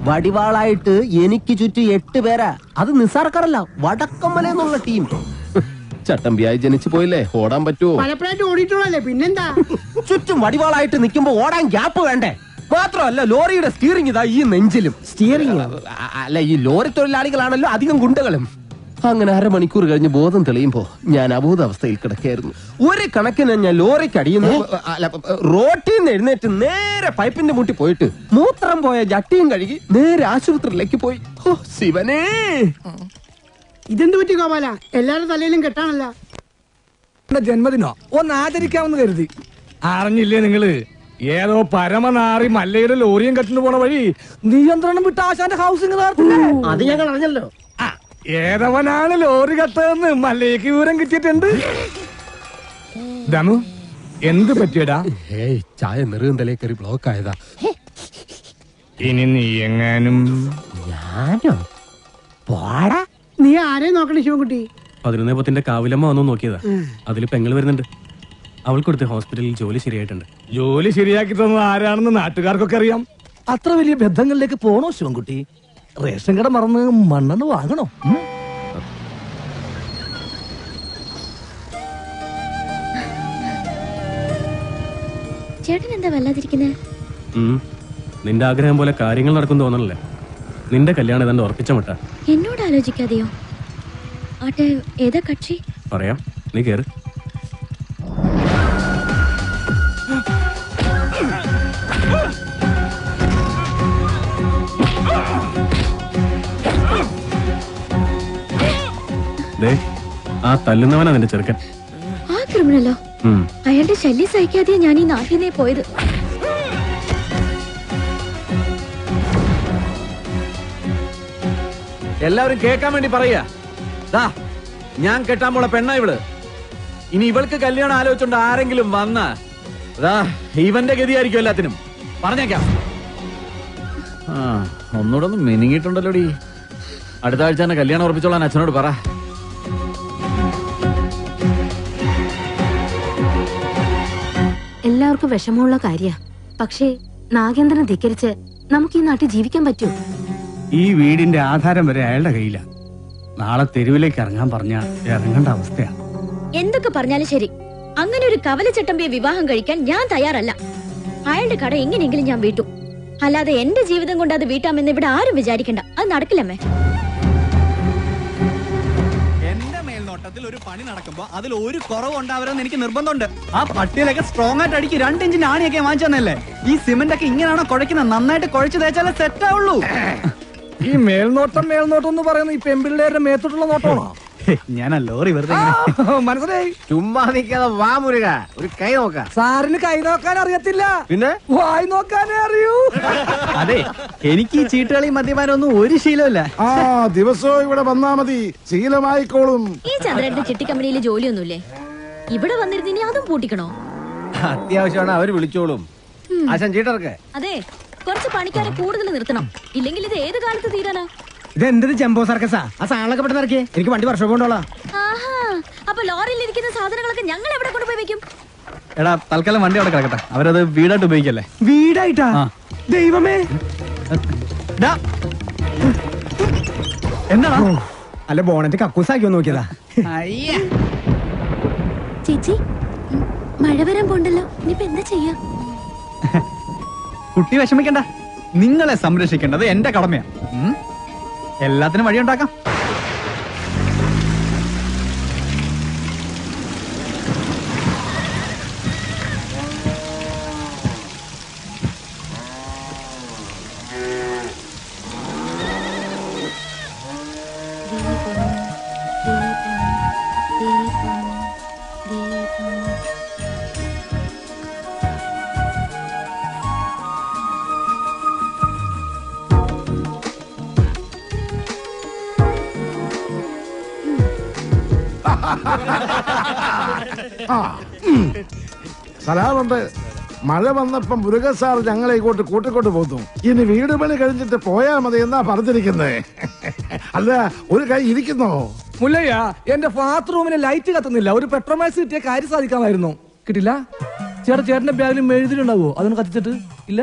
വടിവാളായിട്ട് എനിക്ക് ചുറ്റും 8 പേരാ. അത് നിസ്സാർക്കാരല്ല, വടക്കമ്മല എന്നുള്ള ടീം. ചട്ടമ്പിയായി ജനിച്ചു പോയില്ലേ, ഓടാൻ പറ്റുമോ? പലപ്പോഴായിട്ട് ഓടിയിട്ടുള്ളല്ലേ, പിന്നെന്താ? ചുറ്റും വടിവാളായിട്ട് നിൽക്കുമ്പോ ഓടാൻ ഗ്യാപ്പ് വേണ്ടേ? മാത്രമല്ല ലോറിയുടെ സ്റ്റിയറിംഗ് ഇതാ ഈ നെഞ്ചിലും. സ്റ്റിയറിംഗ് അല്ല, ഈ ലോറി തൊഴിലാളികളാണല്ലോ അധികം ഗുണ്ടകളും. അങ്ങനെ അരമണിക്കൂർ കഴിഞ്ഞ് ബോധം തെളിയുമ്പോ ഞാൻ അബോധാവസ്ഥയിൽ കിടക്കായിരുന്നു. ഒരു കണക്കിന് ഞാൻ ലോറിക്ക് അടിയുന്നു. റോട്ടിൽ നിന്ന് എഴുന്നേറ്റ് നേരെ പൈപ്പിന്റെ മുട്ടി പോയിട്ട് മൂത്രം പോയ ജട്ടിയും കഴുകി നേരെ ആശുപത്രിയിലേക്ക് പോയി. ഓ ശിവനേ, ഇതെന്ത് പറ്റി ഗോപാല? എല്ലാരും തലയിലും കെട്ടാണല്ല. ജന്മദിനോ ഒന്ന് ആചരിക്കാമെന്ന് കരുതി. അറിഞ്ഞില്ലേ നിങ്ങള്? ഏതോ പരമനാറി മല്ലയുടെ ലോറിയും കെട്ടിന് പോണ വഴി നിയന്ത്രണം വിട്ട ആശാന്റെ ഹൗസിംഗ് അത് ഞങ്ങൾ അറിഞ്ഞല്ലോ. ഏതവനാണ് ലോറി കത്തതെന്ന് മല്ലയ്ക്ക് വിവരം കിട്ടിയിട്ടുണ്ട്. ദമു, എന്ത് പറ്റിയടാ? ചായ നെറുകന്തലേ കയറി ബ്ലോക്ക് ആയതാ. ഇനി നീ എങ്ങാനും ഞാനോ? പോടാ. നീ ആരെ നോക്കണേ ശിവൻകുട്ടി? 11 കാവിലമ്മ വന്നു നോക്കിയതാ. അതിൽ പെങ്ങൾ വരുന്നുണ്ട്. അവൾക്കൊടുത്ത് ഹോസ്പിറ്റലിൽ ജോലി ശരിയായിട്ടുണ്ട്. ജോലി ശരിയാക്കി തന്നത് ആരാണെന്ന് നാട്ടുകാർക്കൊക്കെ അറിയാം. അത്ര വലിയ ബന്ധങ്ങളിലേക്ക് പോണോ ശിവൻകുട്ടി? റേഷൻ കട മറന്ന് മണ്ണെണ്ണ വാങ്ങണോ? ചേട്ടൻ എന്താ വല്ലാതിരിക്കുന്നേ? നിന്റെ ആഗ്രഹം പോലെ കാര്യങ്ങൾ നടക്കും തോന്നണല്ലേ? നിന്റെ കല്യാണം ഏതാണ്ട് ഉറപ്പിച്ച മട്ട. എന്നോട് ആലോചിക്കാതെയോ? ആട്ടെ, ഏതാ കക്ഷി? പറയാം, നീ കേറ്. ആ തല്ലുന്നവനാ നിന്റെ ചെറുക്കൻ. ആ ക്രിമിനലോ? അയാളുടെ ശല്യം സഹിക്കാതെ ഞാൻ ഈ നാട്ടിൽ നിന്നേ പോയത്. എല്ലാവരും കേൾക്കാൻ വേണ്ടി പറയാ, ഞാൻ കെട്ടാൻ പോള പെണ്ണ ഇവള്. ഇനി ഇവൾക്ക് കല്യാണം ആലോചിച്ചോണ്ട് ആരെങ്കിലും വന്ന ഇവന്റെ ഗതിയായിരിക്കും എല്ലാത്തിനും. പറഞ്ഞേക്കാം. ഒന്നുകൂടെ ഒന്ന് മെനിങ്ങിട്ടുണ്ടല്ലോടി. അടുത്ത ആഴ്ച തന്നെ കല്യാണം ഉറപ്പിച്ചോളാൻ അച്ഛനോട് പറ. എല്ലാവർക്കും വിഷമമുള്ള കാര്യ. പക്ഷേ നാഗേന്ദ്രനെ ധിക്കരിച്ച് നമുക്ക് ഈ നാട്ടിൽ ജീവിക്കാൻ പറ്റൂ? ഈ വീടിന്റെ ആധാരം വരെ അയാളുടെ കയ്യില. നാളെ തെരുവിലേക്ക് ഇറങ്ങാൻ പറഞ്ഞ ഇറങ്ങേണ്ട അവസ്ഥയാണ്. എന്തൊക്കെ പറഞ്ഞാലും ശരി, അങ്ങനെ ഒരു കവലച്ചട്ടമ്പിയെ വിവാഹം കഴിക്കാൻ ഞാൻ തയ്യാറല്ല. അയാളുടെ കട എങ്ങനെയെങ്കിലും ഞാൻ വീട്ടും. അല്ലാതെ എന്റെ ജീവിതം കൊണ്ട് അത് വീട്ടാമെന്ന് ഇവിടെ ആരും വിചാരിക്കണ്ട. അത് നടക്കില്ലമ്മേ. എന്റെ മേൽനോട്ടത്തിൽ ഒരു പണി നടക്കുമ്പോ അതിൽ ഒരു കുറവ് ഉണ്ടാവരുതെന്ന് എനിക്ക് നിർബന്ധമുണ്ട്. ആ പട്ടിയിലൊക്കെ സ്ട്രോങ് ആയിട്ട് അടിക്ക് 2 ഇഞ്ച് ആണിയൊക്കെ വാങ്ങിച്ചു തന്നല്ലേ. ഈ സിമന്റ് ഒക്കെ ഇങ്ങനെയാണോ കുഴക്കുന്നത്? നന്നായിട്ട് കുഴച്ച് തേച്ചാലേ സെറ്റ് ആവുള്ളൂ. ഈ മേൽനോട്ടം എന്ന് പറയുന്നത് ഈ പെമ്പിള്ളേരുടെ മേത്തോട്ടുള്ള നോട്ടമാണോ? ഞാൻ ആ ലോറി വെറുതെ മനസ്സിലായി. ചുമ്മാ നിൽക്കാതെ വാ മുരുക, ഒരു കൈ നോക്കാം. സാറിന് കൈ നോക്കാൻ അറിയത്തില്ല, പിന്നെ വായി നോക്കാനേ അറിയൂ. അതെ, എനിക്ക് ഈ ചീട്ടുകളി മദ്യപാനം ഒന്നും ഒരു ശീലമില്ല. ആ ദിവസവും ഇവിടെ വന്നാ മതി, ശീലമായിക്കോളും. ഈ ചന്ദ്രന്റെ ചിട്ടി കമ്പനിയിൽ ജോലിയൊന്നുമില്ലേ? ഇവിടെ വന്നിരുന്ന് ഇനി അതും പൂട്ടിക്കണോ? അത്യാവശ്യമാണ്, അവര് വിളിച്ചോളും. ആശാൻ ചീട്ടർക്ക് അതെ, കുറച്ച് പണിക്കാരെ കൂടുതൽ നിർത്തണം. ഇല്ലെങ്കിൽ ഇത് ഏത് കാലത്ത് തീരാനാ? ഇതെന്ത് ജംബോ സർക്കസാ? ആ സാധനങ്ങളൊക്കെ പെട്ടെന്ന് ഇറക്കിയേ, എനിക്ക് വണ്ടി വർഷം കൊണ്ടോളാം. ആഹാ, അപ്പൊ ലോറിയിൽ ഇരിക്കുന്ന സാധനങ്ങളൊക്കെ ഞങ്ങൾ എവിടെ കൊണ്ടുപോയി വെക്കും? എടാ, തൽക്കാലം വണ്ടി അവിടെ കിടക്കട്ടെ. അവരത് വീടായിട്ട് ഉപയോഗിക്കല്ലേ. വീടായിട്ടാ? ദൈവമേ, എന്താ അല്ല ബോണറ്റ് കക്കൂസാക്കിയോ നോക്കിയതാ. ചേച്ചി, മഴ വരാൻ പോണ്ടല്ലോ, ഇനിയിപ്പോ എന്താ ചെയ്യാ? കുട്ടി വിഷമിക്കണ്ട, നിങ്ങളെ സംരക്ഷിക്കേണ്ടത് എന്റെ കടമയാ. എല്ലാത്തിനും വഴിയുണ്ടാക്കാം. സലാമുണ്ട്. മഴ വന്നപ്പം മുരുക സാർ ഞങ്ങളെ ഇങ്ങോട്ട് കൂട്ടിക്കൊണ്ട് പോന്നു. ഇനി വീട് പണി കഴിഞ്ഞിട്ട് പോയാൽ മതി എന്നാ പറഞ്ഞിരിക്കുന്നത്. അല്ല, ഒരു കൈ ഇരിക്കുന്നോ? മുല്ലയ്യ, എന്റെ ബാത്റൂമിന് ലൈറ്റ് കത്തുന്നില്ല. ഒരു പെട്രോമാക്സ് കിട്ടിയ കാര്യം സാധിക്കാമായിരുന്നു. കിട്ടില്ല. ചേട്ടന്റെ ബാഗിൽ മെഴുതിലുണ്ടാവോ? അതൊന്ന് കത്തിച്ചിട്ട് ഇല്ല.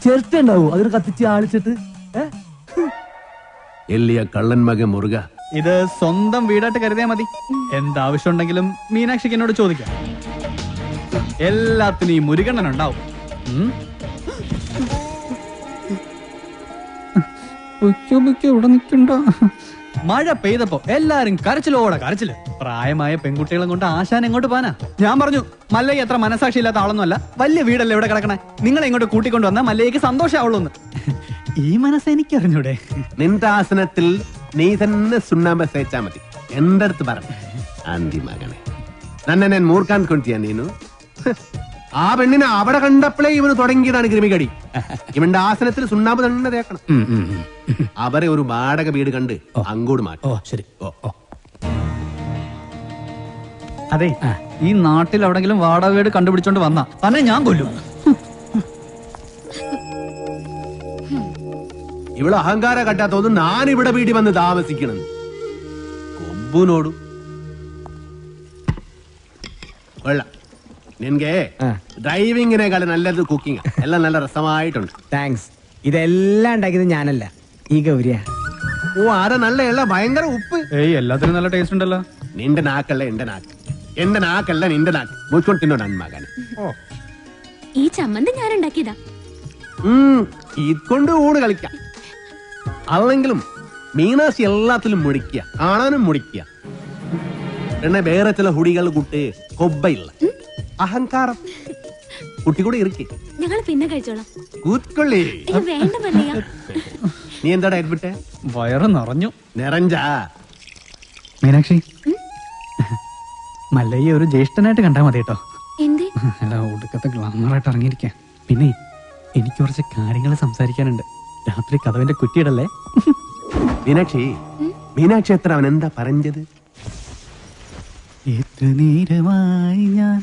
ചിരട്ട ഉണ്ടാവോ? അതൊന്ന് കത്തിച്ച് ആളിച്ചിട്ട്. എല്ലിയ കള്ളൻ മകൻ മുറുക, ഇത് സ്വന്തം വീടായിട്ട് കരുതിയാ മതി. എന്താവശ്യം ഉണ്ടെങ്കിലും മീനാക്ഷിക്ക് എന്നോട് ചോദിക്കാം. എല്ലാത്തിനും ഈ മുരുകണ്ണൻ ഉണ്ടാവും. ഇവിടെ നിൽക്കണ്ട. മഴ പെയ്തപ്പോ എല്ലാരും കരച്ചിലോടെ കരച്ചില്. പ്രായമായ പെൺകുട്ടികളെ കൊണ്ട് ആശാൻ എങ്ങോട്ട് പോനാ? ഞാൻ പറഞ്ഞു, മല്ലയ്യ എത്ര മനസാക്ഷി ഇല്ലാത്ത ആളൊന്നുമല്ല. വലിയ വീടല്ലേ ഇവിടെ കിടക്കണേ. നിങ്ങളെ ഇങ്ങോട്ട് കൂട്ടിക്കൊണ്ടു വന്നാൽ മല്ലയ്യക്ക് സന്തോഷമാവുള്ളൂന്ന്. ഈ മനസ്സ് എനിക്കറിഞ്ഞൂടെ? നിന്റെ ആസനത്തിൽ നീ തന്നെ സുണ്ണാമ്പ തേച്ചാ മതി. എന്റെ അടുത്ത് പറഞ്ഞു ആന്തി മകനെ, നന്നെ ഞാൻ മൂർക്കാൻ കൊണ്ടിയാ നീനു. ആ പെണ്ണിനെ അവിടെ കണ്ടപ്പോഴേ ഇവന് തുടങ്ങിയതാണ് ക്രിമികടി. ഇവന്റെ ആസനത്തിൽ സുണ്ണാമ്പ് തന്നെ തേക്കണം. അവരെ ഒരു വാടക വീട് കണ്ട് അങ്ങോട്ട് മാറ്റും. ശരി. അതെ, ഈ നാട്ടിൽ എവിടെങ്കിലും വാടക വീട് കണ്ടുപിടിച്ചോണ്ട് വന്നാ തന്നെ ഞാൻ കൊല്ലും. ഇവിടെ അഹങ്കാര കട്ടാത്തോന്നും ഞാൻ ഇവിടെ വീട്ടിൽ വന്ന് താമസിക്കണം. കൊമ്പുനോടും വെള്ളം. നിനക്ക് ഡ്രൈവിങ്ങിനേക്കാളും നല്ലത് കുക്കിംഗ്. എല്ലാം നല്ല രസമായിട്ടുണ്ട്. താങ്ക്സ്. ഇതെല്ലാം ഉണ്ടാക്കിയത് ഞാനല്ല, ഈ ഗൗരിയ. ഓ, ആരെ നല്ല എല്ലാം ഭയങ്കര ഉപ്പ്. ഏയ്, എല്ലാത്തിനും നല്ല ടേസ്റ്റ് ഉണ്ടല്ലോ. നിന്റെ നാക്കല്ല എന്റെ നാക്ക്, എന്റെ നാക്കല്ല നിന്റെ നാക്ക്. മുച്ചോണ്ട് തിന്നോ നന്മകനെ. ഈ ചമ്മന്തി ഞാൻ ഉണ്ടാക്കിയതാ. ഇതുകൊണ്ട് ഊണ് കളിക്കാം. അല്ലെങ്കിലും മീനാശി എല്ലാത്തിലും മുടിക്കുക, കാണാനും മുടിക്കുക. പിന്നെ വേറെ ചില ഹുടികൾ കുട്ടി കൊബ്ബയില്ല, അഹങ്കാരം. കുട്ടി കൂടെ ഇറുക്കി ഞങ്ങൾ പിന്നെ കഴിച്ചോളാം. കൂത്തൊള്ളി. വേണ്ട മല്ലയ്യ. നീ എന്താ ഏൽപ്പിട്ടെ? വയറ് നിറഞ്ഞു. നിറഞ്ചാ മീനാക്ഷി, മല്ലയ്യ ഒരു ജ്യേഷ്ഠനായിട്ട് കണ്ടാ മതി കേട്ടോ. എന്തേ? അല്ല, ഒടുക്കത്തെ ഗ്ലാമറായിട്ട് ഇറങ്ങിയിരിക്കാം. പിന്നെ എനിക്ക് കുറച്ച് കാര്യങ്ങൾ സംസാരിക്കാനുണ്ട്. രാത്രി കഥവിന്റെ കുറ്റിയിടല്ലേ? മീനാക്ഷി, മീനാക്ഷി എത്ര അവൻ എന്താ പറഞ്ഞത്? എത്ര നേരമായി ഞാൻ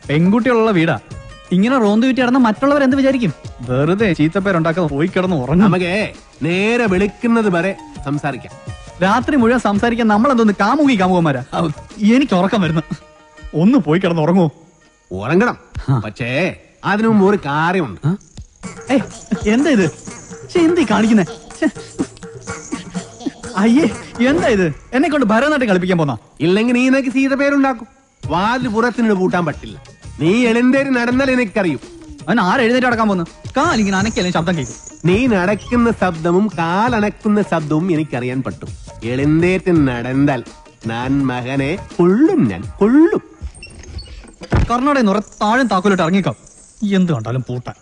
പെൺകുട്ടികളുള്ള വീടാ. ഇങ്ങനെ റോന്ത് വിറ്റി കിടന്ന മറ്റുള്ളവർ എന്ത് വിചാരിക്കും? വെറുതെ ചീത്തപ്പേരുണ്ടാക്കാതെ പോയി കിടന്ന് ഉറങ്ങും. നമുക്ക് നേരെ വെളുക്കുന്നത് വരെ സംസാരിക്കാം. രാത്രി മുഴുവൻ സംസാരിക്കാൻ നമ്മളെന്തോന്ന് കാമുകന്മാരാ? എനിക്ക് ഉറക്കം വരുന്നു. ഒന്ന് പോയി കിടന്ന് ഉറങ്ങുമോ? ഉറങ്ങണം, പക്ഷേ അതിനു മുമ്പ് ഒരു കാര്യമുണ്ട്. എന്താ ഇത്? എന്ത് കാണിക്കുന്നേ? അയ്യേ, എന്താ ഇത്? എന്നെ കൊണ്ട് ഭരതനാട്യം കളിപ്പിക്കാൻ പോന്നാ? ഇല്ലെങ്കിൽ നീ നിനക്ക് സീത പേരുണ്ടാക്കും. വാതിൽ പുറത്തിനോട് പൂട്ടാൻ പറ്റില്ല. നീ എഴുന്നേര് നടന്നാൽ എനിക്കറിയും. അവൻ ആരെഴുന്നേറ്റ് നടക്കാൻ പോന്നു? കാലിങ്ങനെ അനക്കല്ലേ ശബ്ദം കേൾക്കും. നീ നടക്കുന്ന ശബ്ദവും കാലണക്കുന്ന ശബ്ദവും എനിക്കറിയാൻ പറ്റും. എഴുന്നേറ്റ് നടന്നാൽ ഞാൻ മകനെ കൊള്ളും. ഞാൻ കൊള്ളും. കർണാടക നിറ താഴും താക്കോലിട്ട് ഇറങ്ങിക്കാം. എന്ത് കണ്ടാലും പൂട്ടാൻ.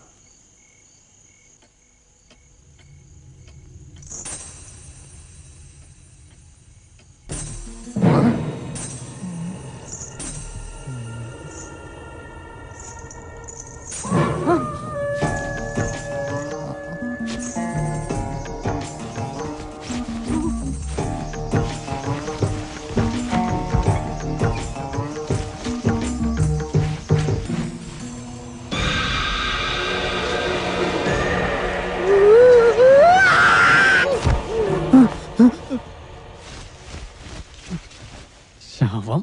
ശവം.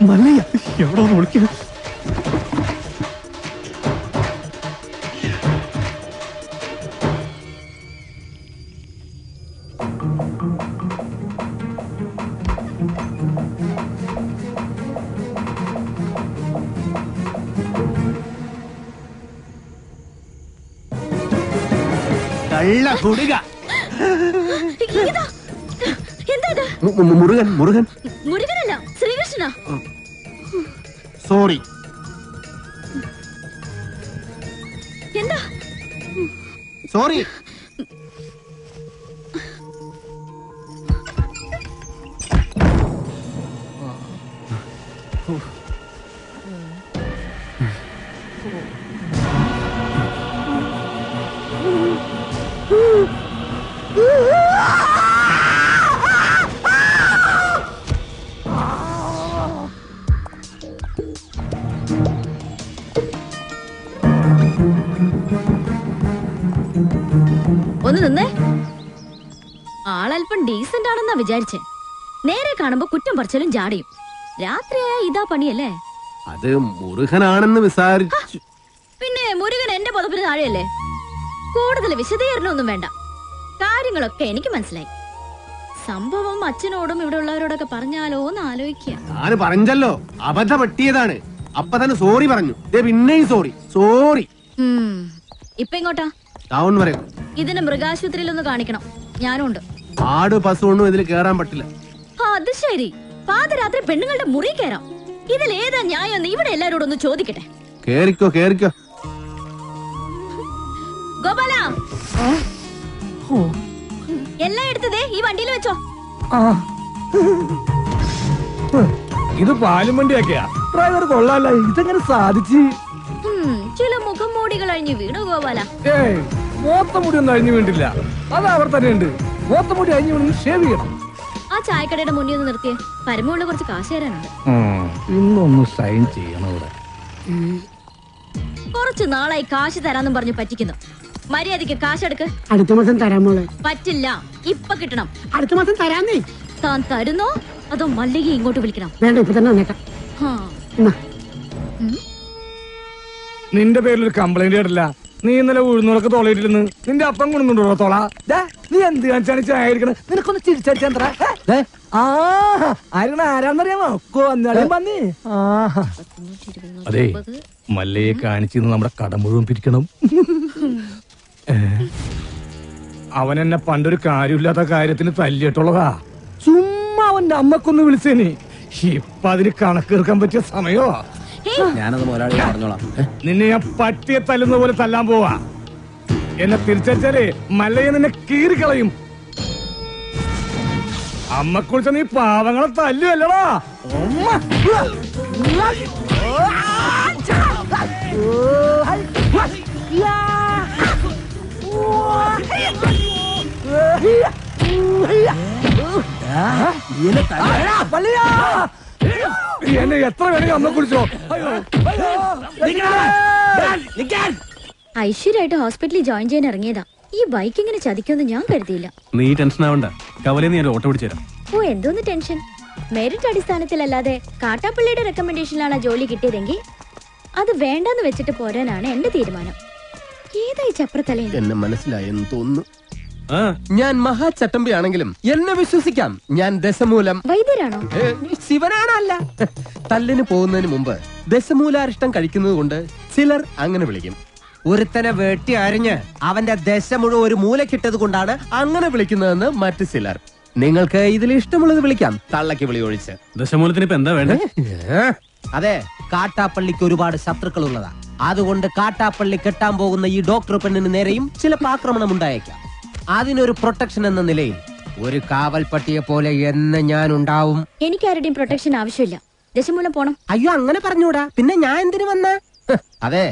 മല്ലയ്യ എവിടെ ഒന്ന് വിളിക്കുന്നു. മുരുകൻ മുരുകൻ മുരുകനല്ല, ശ്രീകൃഷ്ണ. സോറി. എന്താ സോറി? ഒന്ന് നിന്നേ. ആളല്പം ഡീസന്റ് ആണെന്നാ വിചാരിച്ചേ. നേരെ കാണുമ്പോ കുറ്റം പറിച്ചാലും ജാടിയും. രാത്രിയായ ഇതാ പണിയല്ലേ? അത് മുരുകനാണെന്ന് വിചാരിച്ചു. പിന്നെ മുരുകൻ എന്റെ പദത്തിന് താഴെയല്ലേ? കൂടുതൽ വിശദീകരണമൊന്നും വേണ്ട. കാര്യങ്ങളൊക്കെ എനിക്ക് മനസ്സിലായി. സംഭവം അച്ഛനോടും ഇവിടെ ഉള്ളവരോടൊക്കെ പറഞ്ഞാലോ എന്ന് ആലോചിക്കുക. ഞാൻ പറഞ്ഞല്ലോ, അബദ്ധ പറ്റിയതാണ്. അപ്പൊ തന്നെ സോറി പറഞ്ഞു. പിന്നെയും സോറി സോറി. ഇപ്പൊ എങ്ങോട്ടാ? ടൗൺ വരെ. ഇതിന് മൃഗാശുപത്രിയിൽ ഒന്ന് കാണിക്കണം. ഞാനും ഉണ്ട്. ആട് പശുവൊന്നും ഇതിൽ കേറാൻ പറ്റില്ല. അത് ശരി. പാതിരാത്രി പെണ്ണുങ്ങളുടെ മുറി കയറാം. ഇതിൽ ഏതാ ന്യായം? ഇവിടെ എല്ലാരോടും ഒന്ന് ചോദിക്കട്ടെ. കേറിക്കോ കേറിക്കോ. ഗോപാല, എല്ലാം എടുത്തതേ ഈ വണ്ടിയിൽ വെച്ചോ. ഇത് പാലും വണ്ടിയൊക്കെയാ. ഡ്രൈവർ കൊള്ളാല്ല. ഇതെങ്ങനെ സാധിച്ചു? ചില മുഖം മൂടികൾ അഴിഞ്ഞു വീണു ഗോപാല. മോത്തമുടി ഒന്നും അഴിഞ്ഞു വീണ്ടില്ല. അത് അവർ തന്നെ ഉണ്ട്. മോത്തമുടി അഴിഞ്ഞു വീണ് ഷേവ് ചെയ്യണം. ആ ചായക്കടയുടെ മുന്നിൽ ഒന്ന് നിർത്തിയേ. പരമുള്ള കുറച്ച് കാശ് തരാനുണ്ട്. ഇന്നൊന്ന് സൈൻ ചെയ്യണം ഇവിടെ. കുറച്ച് നാളായി കാശ് തരാന്നും പറഞ്ഞു പറ്റിക്കുന്നു. മര്യാദക്ക് കാശെടുക്ക്. അടുത്ത മാസം തരാൻ മോളെ. പറ്റില്ല, ഇപ്പൊ കിട്ടണം. അടുത്ത മാസം തരാന്നേ. താൻ തരുന്നോ അതോ മല്ലിക ഇങ്ങോട്ട് വിളിക്കണം? വേണ്ട, ഇപ്പൊ തന്നെ വന്നേക്കാം. നിന്റെ പേരിലൊരു കംപ്ലൈന്റ് കേട്ടില്ല. നീ ഇന്നലെ ഉഴുന്നൂറൊക്കെ തോളയിട്ടില്ലെന്ന്. നിന്റെ അപ്പം കൊണ്ടുണ്ടോ തോള? നീ എന്ത് കാണിച്ചാണ് ചായക്കണം? നിനക്കൊന്ന് ചിരിച്ചടിച്ചാ ആരാന്നറിയാമോ? അതെ, മല്ലയെ കാണിച്ചിന്ന് നമ്മുടെ കട മുഴുവൻ പിരിക്കണം. അവൻ എന്നെ പണ്ടൊരു കാര്യമില്ലാത്ത കാര്യത്തിന് തല്ലിയിട്ടുള്ളതാ. ചുമ്മാ അവന്റെ അമ്മക്കൊന്ന് വിളിച്ചേനെ. ഇപ്പൊ അതിന് കണക്കെടുക്കാൻ പറ്റിയ സമയോ? ഞാനത് മുതലാളിയെ പറഞ്ഞോളാം. നിന്നെ ഞാൻ പട്ടിയെ തല്ലുന്ന പോലെ തല്ലാൻ പോവാ. എന്നെ തിരിച്ചാലേ മല്ലയെ നിന്നെ കീറിക്കളയും. അമ്മക്കുറിച്ച നീ പാവങ്ങളെ തല്ലുവല്ലടാ. എന്നെ എത്ര വേണമെങ്കിൽ അമ്മ കുറിച്ചോ. ഐശ്വര്യമായിട്ട് ഹോസ്പിറ്റലിൽ ജോയിൻ ചെയ്യാൻ ഇറങ്ങിയതാ. ഈ ബൈക്ക് ഇങ്ങനെ ചതിക്കുമെന്ന് ഞാൻ കരുതിയില്ല. നീ ടെൻഷൻ ആവണ്ട. കവലെ നീ ഒരു ഓട്ടോ പിടിച്ചു തരാം. ഓ എന്തോന്ന് ടെൻഷൻ. മെറിറ്റ് അടിസ്ഥാനത്തിലല്ലാതെ കാട്ടാപ്പള്ളിയുടെ റെക്കമെൻഡേഷനിലാണ് ജോലി കിട്ടിയതെങ്കിൽ അത് വേണ്ടെന്ന് വെച്ചിട്ട് പോരാനാണ് എന്റെ തീരുമാനം. ഏതായി ചപ്രത്തലേ? എന്നെ മനസ്സിലായെന്ന് തോന്നുന്നു. ഞാൻ മഹാചട്ടമ്പി ആണെങ്കിലും എന്നെ വിശ്വസിക്കാം. ഞാൻ ദശമൂലം വൈദ്യരാണോ? ശിവനാണല്ല. തല്ലിന് പോകുന്നതിന് മുമ്പ് ദശമൂലാരിഷ്ടം കഴിക്കുന്നത് കൊണ്ട് ചിലർ അങ്ങനെ വിളിക്കും. ഒരുത്തനെ വെട്ടി അരിഞ്ഞ് അവന്റെ ദശ മുഴുവൻ ഒരു മൂലക്കിട്ടത് കൊണ്ടാണ് അങ്ങനെ വിളിക്കുന്നതെന്ന് മറ്റു ചിലർ. നിങ്ങൾക്ക് ഇതിൽ ഇഷ്ടമുള്ളത് വിളിക്കാം, തള്ളക്ക് വിളി ഒഴിച്ച്. ദശമൂലത്തിന് ഇപ്പൊ എന്താ വേണ്ടേ? അതെ, കാട്ടാപ്പള്ളിക്ക് ഒരുപാട് ശത്രുക്കൾ ഉള്ളതാ. അതുകൊണ്ട് കാട്ടാപ്പള്ളി കെട്ടാൻ പോകുന്ന ഈ ഡോക്ടർ പെണ്ണിന് നേരെയും ചിലപ്പോൾ ആക്രമണം ഉണ്ടായേക്കാം. അതിനൊരു പ്രൊട്ടക്ഷൻ എന്ന നിലയിൽ ഒരു കാവൽ പട്ടിയെ പോലെ എന്ന് ഞാൻ ഉണ്ടാവും. എനിക്ക് ആരുടെയും പ്രൊട്ടക്ഷൻ ആവശ്യമില്ല. ദശമൂലം പോണം. അയ്യോ, അങ്ങനെ പറഞ്ഞൂടാ. പിന്നെ ഞാൻ എന്തിനു വന്ന? അതെ,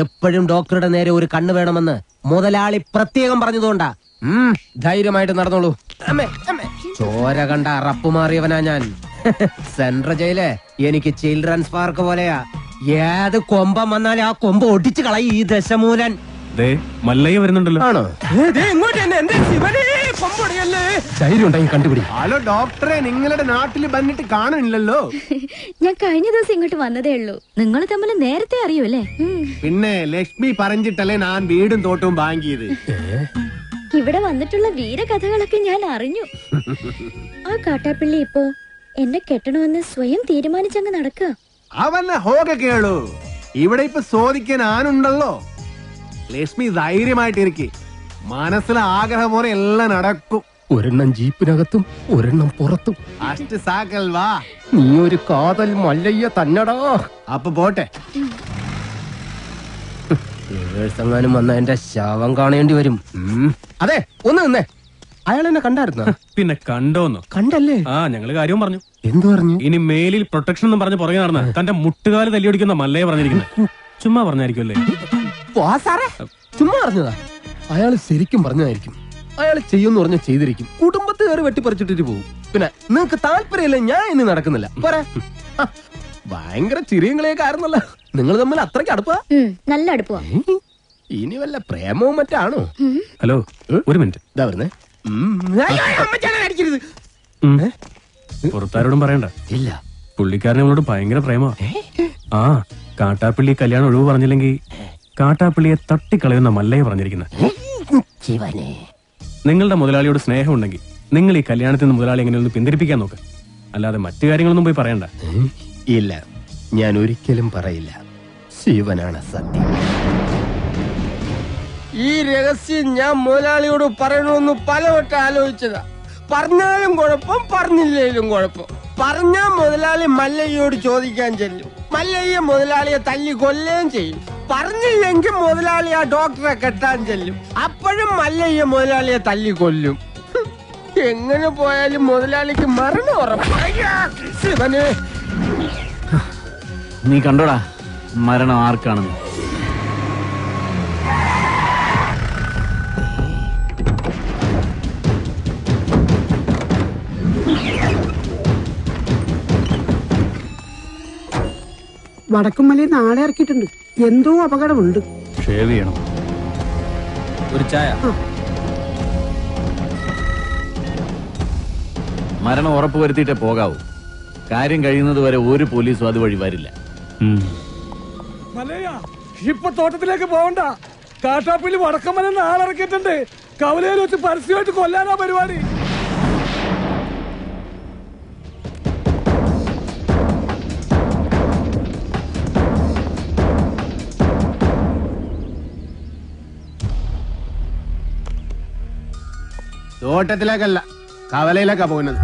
എപ്പോഴും ഡോക്ടറുടെ നേരെ ഒരു കണ്ണ് വേണമെന്ന് മുതലാളി പ്രത്യേകം പറഞ്ഞതുകൊണ്ടാ. ധൈര്യമായിട്ട് നടന്നോളൂ. ചോര കണ്ട അറപ്പ് മാറിയവനാ ഞാൻ. സെൻട്രൽ ജയില് എനിക്ക് ചിൽഡ്രൻസ് പാർക്ക് പോലെയാ. ഏത് കൊമ്പം വന്നാലും ആ കൊമ്പ് ഒടിച്ചു കളയും ഈ ദശമൂലൻ. മല്ലയ്യ വരുന്നുണ്ടല്ലോ. ആണോ? ധൈര്യം ഉണ്ടെങ്കിൽ കണ്ടുപിടി. ഹലോ ഡോക്ടറെ, നിങ്ങളുടെ നാട്ടിൽ വന്നിട്ട് കാണുന്നില്ലല്ലോ. ഞാൻ കഴിഞ്ഞ ദിവസം ഇങ്ങോട്ട് വന്നതേ ഉള്ളൂ. നിങ്ങൾ തമ്മിൽ നേരത്തെ അറിയൂല്ലേ? പിന്നെ ലക്ഷ്മി പറഞ്ഞിട്ടല്ലേ ഞാൻ വീടും തോട്ടവും വാങ്ങിയത്. ഇവിടെ വന്നിട്ടുള്ള വീരകഥകളൊക്കെ ഞാൻ അറിഞ്ഞു. ആ കാട്ടാപ്പള്ളി ഇപ്പോ എന്നെ കെട്ടണമെന്ന് സ്വയം തീരുമാനിച്ചങ്ങ് നടക്കുക. അവന്നെ ഹോക കേളു. ഇവിടെ ഇപ്പൊ ചോദിക്കാൻ ആനുണ്ടല്ലോ. ലക്ഷ്മി ധൈര്യമായിട്ടിരിക്കെ. മനസ്സിലെ ആഗ്രഹം പോലെ എല്ലാം നടക്കും. ഒരെണ്ണം ജീപ്പിനകത്തും ഒരെണ്ണം പുറത്തും. അഷ്ട സാക്കൽ വാ. നീ ഒരു കാതൽ മല്ലയ്യ തന്നടാ. അപ്പൊ പോട്ടെ. എങ്ങാനും വന്ന എന്റെ ശവം കാണേണ്ടി വരും. അതെ, ഒന്ന് നിന്നേ. അയാൾ എന്നെ കണ്ടായിരുന്ന? പിന്നെ കണ്ടോന്നോ? കണ്ടല്ലേ? ഞങ്ങള് കാര്യവും പറഞ്ഞു. എന്തു പറഞ്ഞു? ഇനി മേലിൽ പ്രൊട്ടക്ഷൻ എന്നും പറഞ്ഞ് പുറകെ നടന്ന തന്റെ മുട്ടുകാല് തല്ലിയൊടിക്കുന്ന മല്ലയെ പറഞ്ഞിരിക്കുന്നത്. ചുമ്മാ പറഞ്ഞായിരിക്കുമല്ലേ? ചുമ്മാ പറഞ്ഞതാ. അയാൾ ശരിക്കും പറഞ്ഞതായിരിക്കും. അയാൾ ചെയ്യുമെന്ന് പറഞ്ഞ ചെയ്തിരിക്കും. കുടുംബത്തെ കയറി വെട്ടിപ്പറിച്ചിട്ടിട്ട് പോകും. പിന്നെ നിങ്ങക്ക് താല്പര്യമില്ല, ഞാൻ ഇനി നടക്കുന്നില്ല. പോരാ. ഭയങ്കര ചിരിയങ്ങളെയൊക്കെ ആയിരുന്നല്ലോ. നിങ്ങൾ തമ്മിൽ അത്രയ്ക്ക് അടുപ്പാ? നല്ല അടുപ്പാ. ഇനി വല്ല പ്രേമവും മറ്റാണോ? ഹലോ, ഒരു മിനിറ്റ്. ഇതാ വരുന്നേ. പുറത്താരോടും പറയണ്ട. ഇല്ല. പുള്ളിക്കാരൻ നമ്മളോട് ഭയങ്കര പ്രേമ. ആ കാട്ടാപ്പള്ളി കല്യാണം ഒഴിവ് പറഞ്ഞില്ലെങ്കിൽ കാട്ടാപ്പള്ളിയെ തട്ടിക്കളയുന്ന മല്ലയെ പറഞ്ഞിരിക്കുന്നത്. നിങ്ങളുടെ മുതലാളിയോട് സ്നേഹം ഉണ്ടെങ്കിൽ നിങ്ങൾ ഈ കല്യാണത്തിൽ നിന്ന് മുതലാളി എങ്ങനെ ഒന്ന് പിന്തിരിപ്പിക്കാൻ നോക്ക്. അല്ലാതെ മറ്റു കാര്യങ്ങളൊന്നും പോയി പറയണ്ട. ഇല്ല, ഞാൻ ഒരിക്കലും പറയില്ല. ശിവനാണ് സത്യം. ഈ രഹസ്യം ഞാൻ മുതലാളിയോട് പറയണമെന്ന് പലവട്ടം ആലോചിച്ചതാ. പറഞ്ഞാലും കുഴപ്പം, പറഞ്ഞില്ലേലും കുഴപ്പം. പറഞ്ഞാ മുതലാളി മല്ലയ്യോട് ചോദിക്കാൻ ചെല്ലും. മല്ലയ്യ മുതലാളിയെ തല്ലി കൊല്ലുകയും ചെയ്യും. പറഞ്ഞില്ലെങ്കിൽ മുതലാളി ആ ഡോക്ടറെ കെട്ടാൻ ചെല്ലും. അപ്പോഴും മല്ലയ്യ മുതലാളിയെ തല്ലി കൊല്ലും. എങ്ങനെ പോയാലും മുതലാളിക്ക് മരണം ഉറപ്പാണ്. നീ കണ്ടോടാ മരണം ആർക്കാണെന്ന്? വടക്കുംമലയിൽ നാളെ ഇറക്കിയിട്ടുണ്ട്. എന്തോ അപകടമുണ്ട്. ഷേവ് ചെയ്യണം. ഒരു ചായ. മരണം ഉറപ്പ് വരുത്തിയിട്ടേ പോകാവൂ. കാര്യം കഴിയുന്നത് വരെ ഒരു പോലീസും അതുവഴി വരില്ല. മലയ ഇപ്പൊ തോട്ടത്തിലേക്ക് പോകണ്ട. കാട്ടാപ്പള്ളി വടക്കമല നാളിറക്കിയിട്ടുണ്ട്. കവലയിൽ വെച്ച് പരസ്യമായിട്ട് കൊല്ലാനാ പരിപാടി. തോട്ടത്തിലേക്കല്ല, കവലയിലേക്കാ പോകുന്നത്.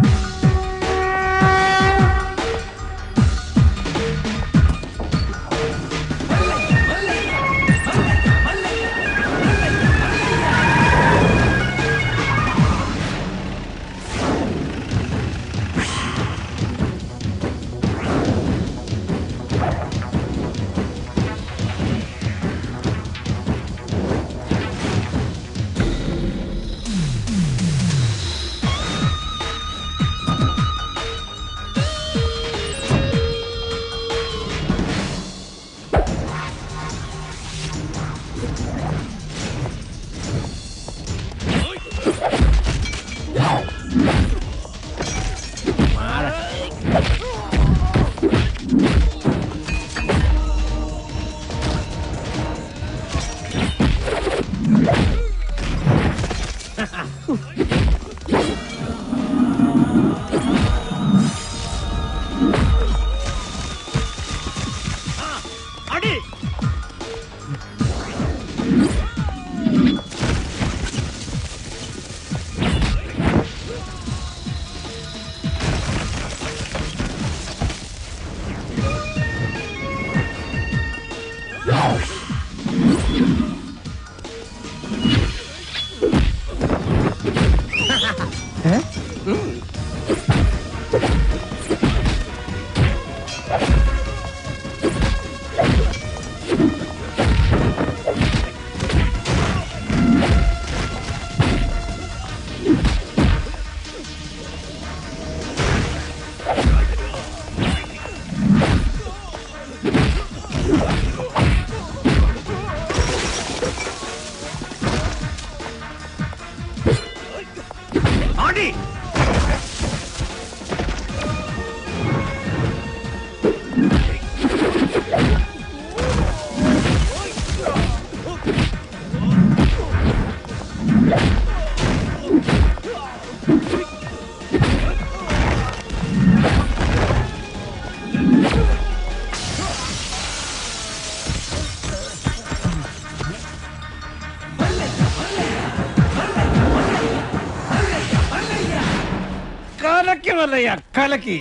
കലക്കി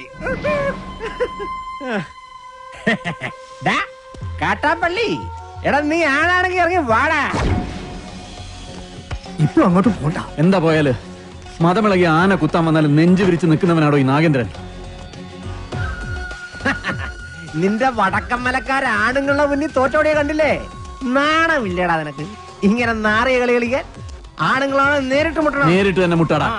കാട്ടാപ്പള്ളി, എടാ നീ ആണാണെങ്കിൽ ഇറങ്ങി വാടാ. ഇപ്പൊ അങ്ങോട്ട് പോണ്ട. എന്താ പോയാല്? മതമിളകി ആന കുത്താൻ വന്നാലും നെഞ്ചു വിരിച്ച് നിൽക്കുന്നവനാടോ ഈ നാഗേന്ദ്രൻ? നിന്റെ വടക്കമ്മലക്കാര ആണുങ്ങളുടെ മുന്നിൽ തോറ്റോടിയെ കണ്ടില്ലേ? നാണമില്ലടാ നിനക്ക് ഇങ്ങനെ നാറിയ കളി കളിക്കാൻ? ആണുങ്ങളാണ് നേരിട്ട് മുട്ടണം. നേരിട്ട് തന്നെ മുട്ടാടാ.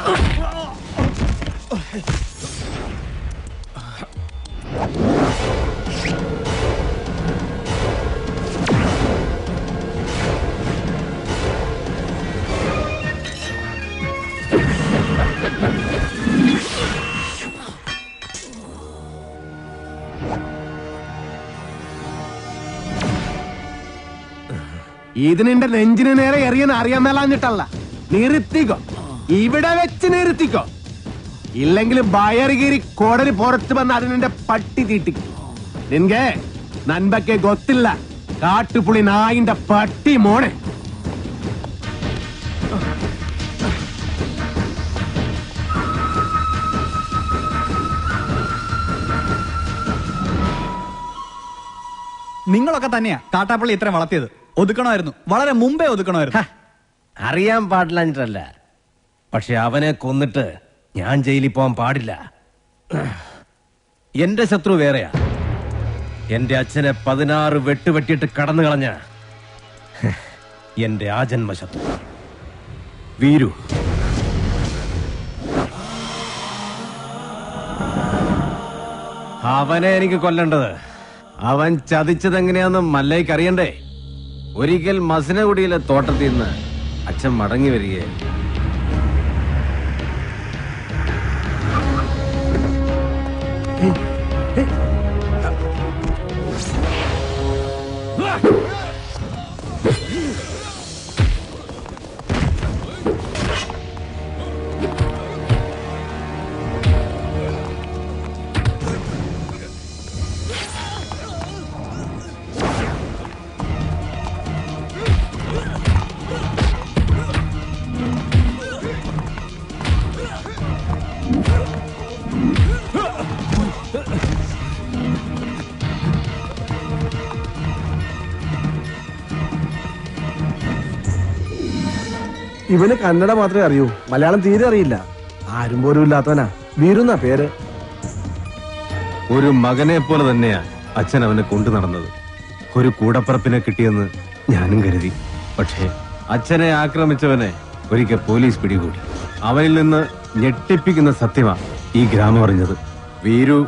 ഇത് നിന്റെ നെഞ്ചിന് നേരെ എറിയെന്ന് അറിയാൻ മേലാഞ്ഞിട്ടല്ല. നിർത്തിക്കോ, ഇവിടെ വെച്ച് നിർത്തിക്കോ. ഇല്ലെങ്കിൽ ബയറുകീരി കോടരി പുറത്ത് വന്ന് അത് നിന്റെ പട്ടി തീട്ടിക്കും. നിൻകെ നൻപക്കെ ഗൊത്തില്ല, കാട്ടുപുളി നായിന്റെ പട്ടി മോനെ. നിങ്ങളൊക്കെ തന്നെയാ കാട്ടാപ്പള്ളി ഇത്രയും വളർത്തിയത്. ഒതുക്കണമായിരുന്നു, വളരെ മുമ്പേ ഒതുക്കണമായിരുന്നു. അറിയാൻ പാടില്ല, പക്ഷെ അവനെ കൊന്നിട്ട് ഞാൻ ജയിലിൽ പോകാൻ പാടില്ല. എന്റെ ശത്രു വേറെയാ. എന്റെ അച്ഛനെ 16 വെട്ടുവെട്ടിയിട്ട് കടന്നു കളഞ്ഞ എന്റെ ആജന്മ ശത്രു വീരു. അവനെ എനിക്ക് കൊല്ലേണ്ടത്. അവൻ ചതിച്ചതെങ്ങനെയാന്ന് മല്ലയ്ക്ക് അറിയണ്ടേ? ഒരിക്കൽ മസിനഗുഡിയിലെ തോട്ടത്തിൽ നിന്ന് അച്ഛൻ മടങ്ങി വരികയായിരുന്നു. ഇവന് കന്നഡ മാത്രമേ അറിയൂ, മലയാളം തീരെ അറിയില്ല. ആരും പോലും ഇല്ലാത്തവനാ. വീരുന്ന പേര്. ഒരു മകനെ പോലെ തന്നെയാ അച്ഛൻ അവനെ കൊണ്ടു നടന്നത്. ഒരു കൂടപ്പറപ്പിനെ കിട്ടിയെന്ന് ഞാനും കരുതി. പക്ഷേ അച്ഛനെ ആക്രമിച്ചവനെ ഒരിക്കൽ പോലീസ് പിടികൂടി. അവനിൽ നിന്ന് ഞെട്ടിപ്പിക്കുന്ന സത്യമാ ഈ ഗ്രാമം അറിഞ്ഞത്. വീരു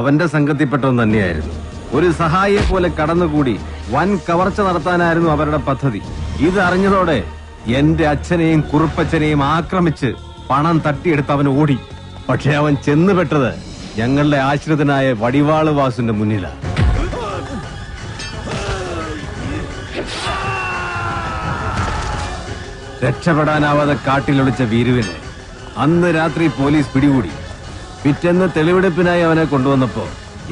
അവന്റെ സംഘത്തിൽപ്പെട്ടവൻ തന്നെയായിരുന്നു. ഒരു സഹായിയെ പോലെ കടന്നുകൂടി വൻ കവർച്ച നടത്താനായിരുന്നു അവരുടെ പദ്ധതി. ഇത് അറിഞ്ഞതോടെ എന്റെ അച്ഛനെയും കുറുപ്പച്ഛനെയും ആക്രമിച്ച് പണം തട്ടിയെടുത്ത് അവൻ ഓടി. പക്ഷെ അവൻ ചെന്നുപെട്ടത് ഞങ്ങളുടെ ആശ്രിതനായ വടിവാള് വാസുന്റെ മുന്നിലാണ്. രക്ഷപ്പെടാനാവാതെ കാട്ടിലൊളിച്ച വീരുവിനെ അന്ന് രാത്രി പോലീസ് പിടികൂടി. പിറ്റേന്ന് തെളിവെടുപ്പിനായി അവനെ കൊണ്ടുവന്നപ്പോ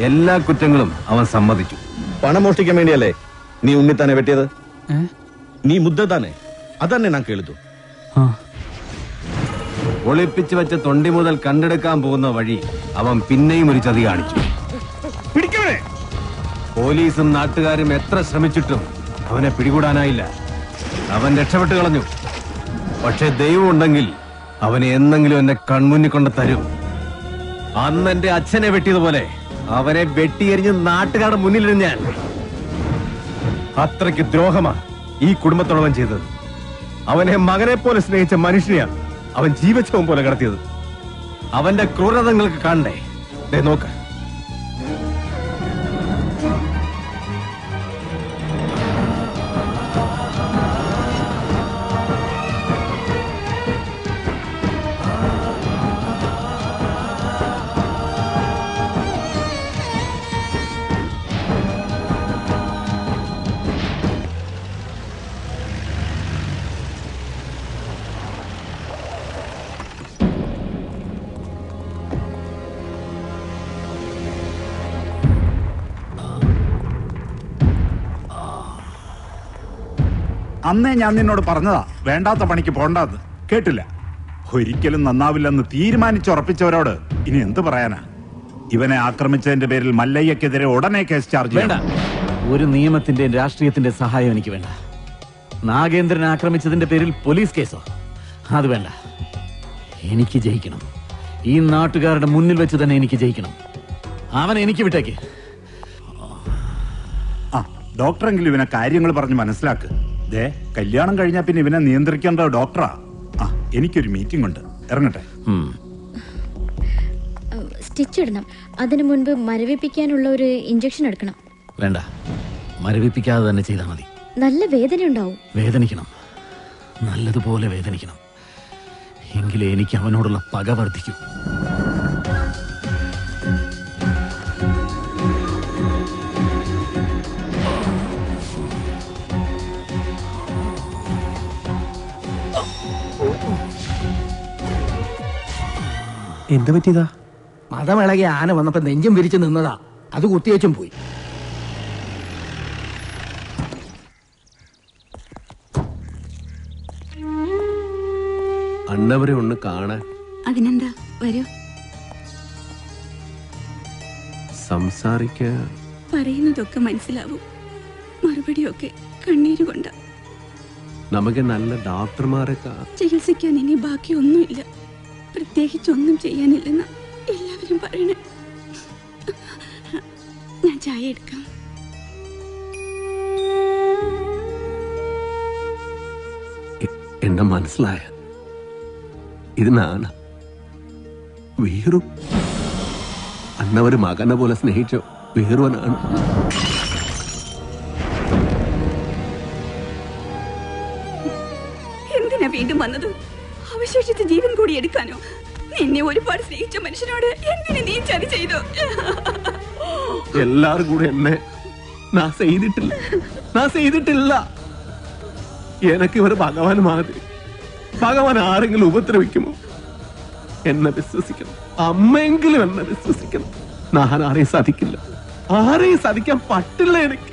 എല്ലാ കുറ്റങ്ങളും അവൻ സമ്മതിച്ചു. പണം മോഷ്ടിക്കാൻ വേണ്ടിയല്ലേ നീ ഉണ്ണിത്താനെ വെട്ടിയത്? നീ മുദ്ദ താനെ അതന്നെ ഞാൻ കേളിതു. ഒളിപ്പിച്ചു വെച്ച തൊണ്ടി മുതൽ കണ്ടെടുക്കാൻ പോകുന്ന വഴി അവൻ പിന്നെയും ഒരു ചതി കാണിച്ചു. പോലീസും നാട്ടുകാരും എത്ര ശ്രമിച്ചിട്ടും അവനെ പിടികൂടാനായില്ല. അവൻ രക്ഷപ്പെട്ടു കളഞ്ഞു. പക്ഷെ ദൈവം ഉണ്ടെങ്കിൽ അവനെ എന്നെങ്കിലും എന്നെ കൺമുന്നിൽ കൊണ്ട് തരും. അന്ന് എന്റെ അച്ഛനെ വെട്ടിയതുപോലെ അവനെ വെട്ടിയെറിഞ്ഞ് നാട്ടുകാരുടെ മുന്നിലിരുന്ന് ഞാൻ. അത്രയ്ക്ക് ദ്രോഹമാ ഈ കുടുംബത്തോടവൻ ചെയ്തത്. അവനെ മകനെ പോലെ സ്നേഹിച്ച മനുഷ്യനെയാണ് അവൻ ജീവച്ഛവം പോലെ കടത്തിയത്. അവന്റെ ക്രൂരത നിങ്ങൾക്ക് കാണണ്ടേ? നോക്ക. അന്നേ ഞാൻ നിന്നോട് പറഞ്ഞതാ വേണ്ടാത്ത പണിക്ക് പോണ്ടാന്ന്. കേട്ടില്ല. ഒരിക്കലും നന്നാവില്ലെന്ന് തീരുമാനിച്ചുറപ്പിച്ചവരോട് ഇനി എന്ത് പറയാനാ? ഇവനെ ആക്രമിച്ചതിന്റെ പേരിൽ മല്ലയ്യക്കെതിരെ ഉടനെ കേസ് ചാർജ് വേണ്ട. ഒരു നിയമത്തിന്റെ രാഷ്ട്രീയത്തിന്റെ സഹായം എനിക്ക് വേണ്ട. നാഗേന്ദ്രനെ ആക്രമിച്ചതിന്റെ പേരിൽ പോലീസ് കേസോ? അത് വേണ്ട. എനിക്ക് ജയിക്കണം. ഈ നാട്ടുകാരുടെ മുന്നിൽ വെച്ച് തന്നെ എനിക്ക് ജയിക്കണം. അവനെ എനിക്ക് വിട്ടേക്ക്. ഡോക്ടറെങ്കിലും ഇവനെ കാര്യങ്ങൾ പറഞ്ഞ് മനസ്സിലാക്ക്. ദേ, കല്യാണം കഴിഞ്ഞാൽ പിന്നെ ഇവനെ നിയന്ത്രിക്കേണ്ട ഡോക്ടറാ. എനിക്കൊരു മീറ്റിംഗ് ഉണ്ട്, ഇറങ്ങട്ടെ. സ്റ്റിച്ച് ഇടണം. അതിനു മുൻപ് മരവിപ്പിക്കാനുള്ള ഒരു ഇഞ്ചക്ഷൻ എടുക്കണം. വേണ്ട, മരവിപ്പിക്കാതെ തന്നെ ചെയ്താൽ മതി. നല്ല വേദന ഉണ്ടാവും. വേദനിക്കണം, നല്ലതുപോലെ വേദനിക്കണം. എങ്കിലേ എനിക്ക് അവനോടുള്ള പക വർദ്ധിക്കൂ. എന്ത് പറ്റിയതാ? മതമിളകിയ ആന വന്നപ്പോ നെഞ്ചും വിരിച്ച് നിന്നതാ. അത് കുത്തിയേച്ചും പോയി. അണ്ണവരെ ഒന്ന് കാണാൻ. അതിനെന്താ, വരൂ. സംസാരിക്കാൻ പറയുന്നതൊക്കെ മനസ്സിലാവും. മറുപടിയൊക്കെ കണ്ണീര് കൊണ്ട. നമുക്ക് നല്ല ഡോക്ടർമാരെ ചികിത്സിക്കാൻ ഇനി ബാക്കിയൊന്നുമില്ല. പ്രത്യേകിച്ചൊന്നും ചെയ്യാനില്ലെന്ന് എല്ലാവരും പറയണേ. ഞാൻ ചായ എടുക്കാം. എന്നെ മനസ്സിലായ ഇത് നാണ വീറും അന്നവര് മകനെ പോലെ സ്നേഹിച്ചോ വീറുവനാണ്. എന്തിനാ വീണ്ടും വന്നത്? അവശേഷിച്ച ജീവൻ കൂടി എടുക്കാനോ? നിന്നെ ഒരുപാട് സ്നേഹിച്ച മനുഷ്യനോട് എന്തിനു നീ ചതി ചെയ്തു? എല്ലാരും കൂടെ എന്നെ நான் செய்திട്ടില്ല. எனக்கு ഇവർ ഭഗവാൻ മാതിരി. ഭഗവാൻ ആരെങ്കിലും ഉപദ്രവിക്കുമോ? എന്നെ വിശ്വസിക്കണം. അമ്മയെങ്കിലും എന്നെ വിശ്വസിക്കണം. ഞാൻ ആരെയും സാധിക്കില്ല. ആരെയും സാധിക്കാൻ പറ്റില്ല എനിക്ക്.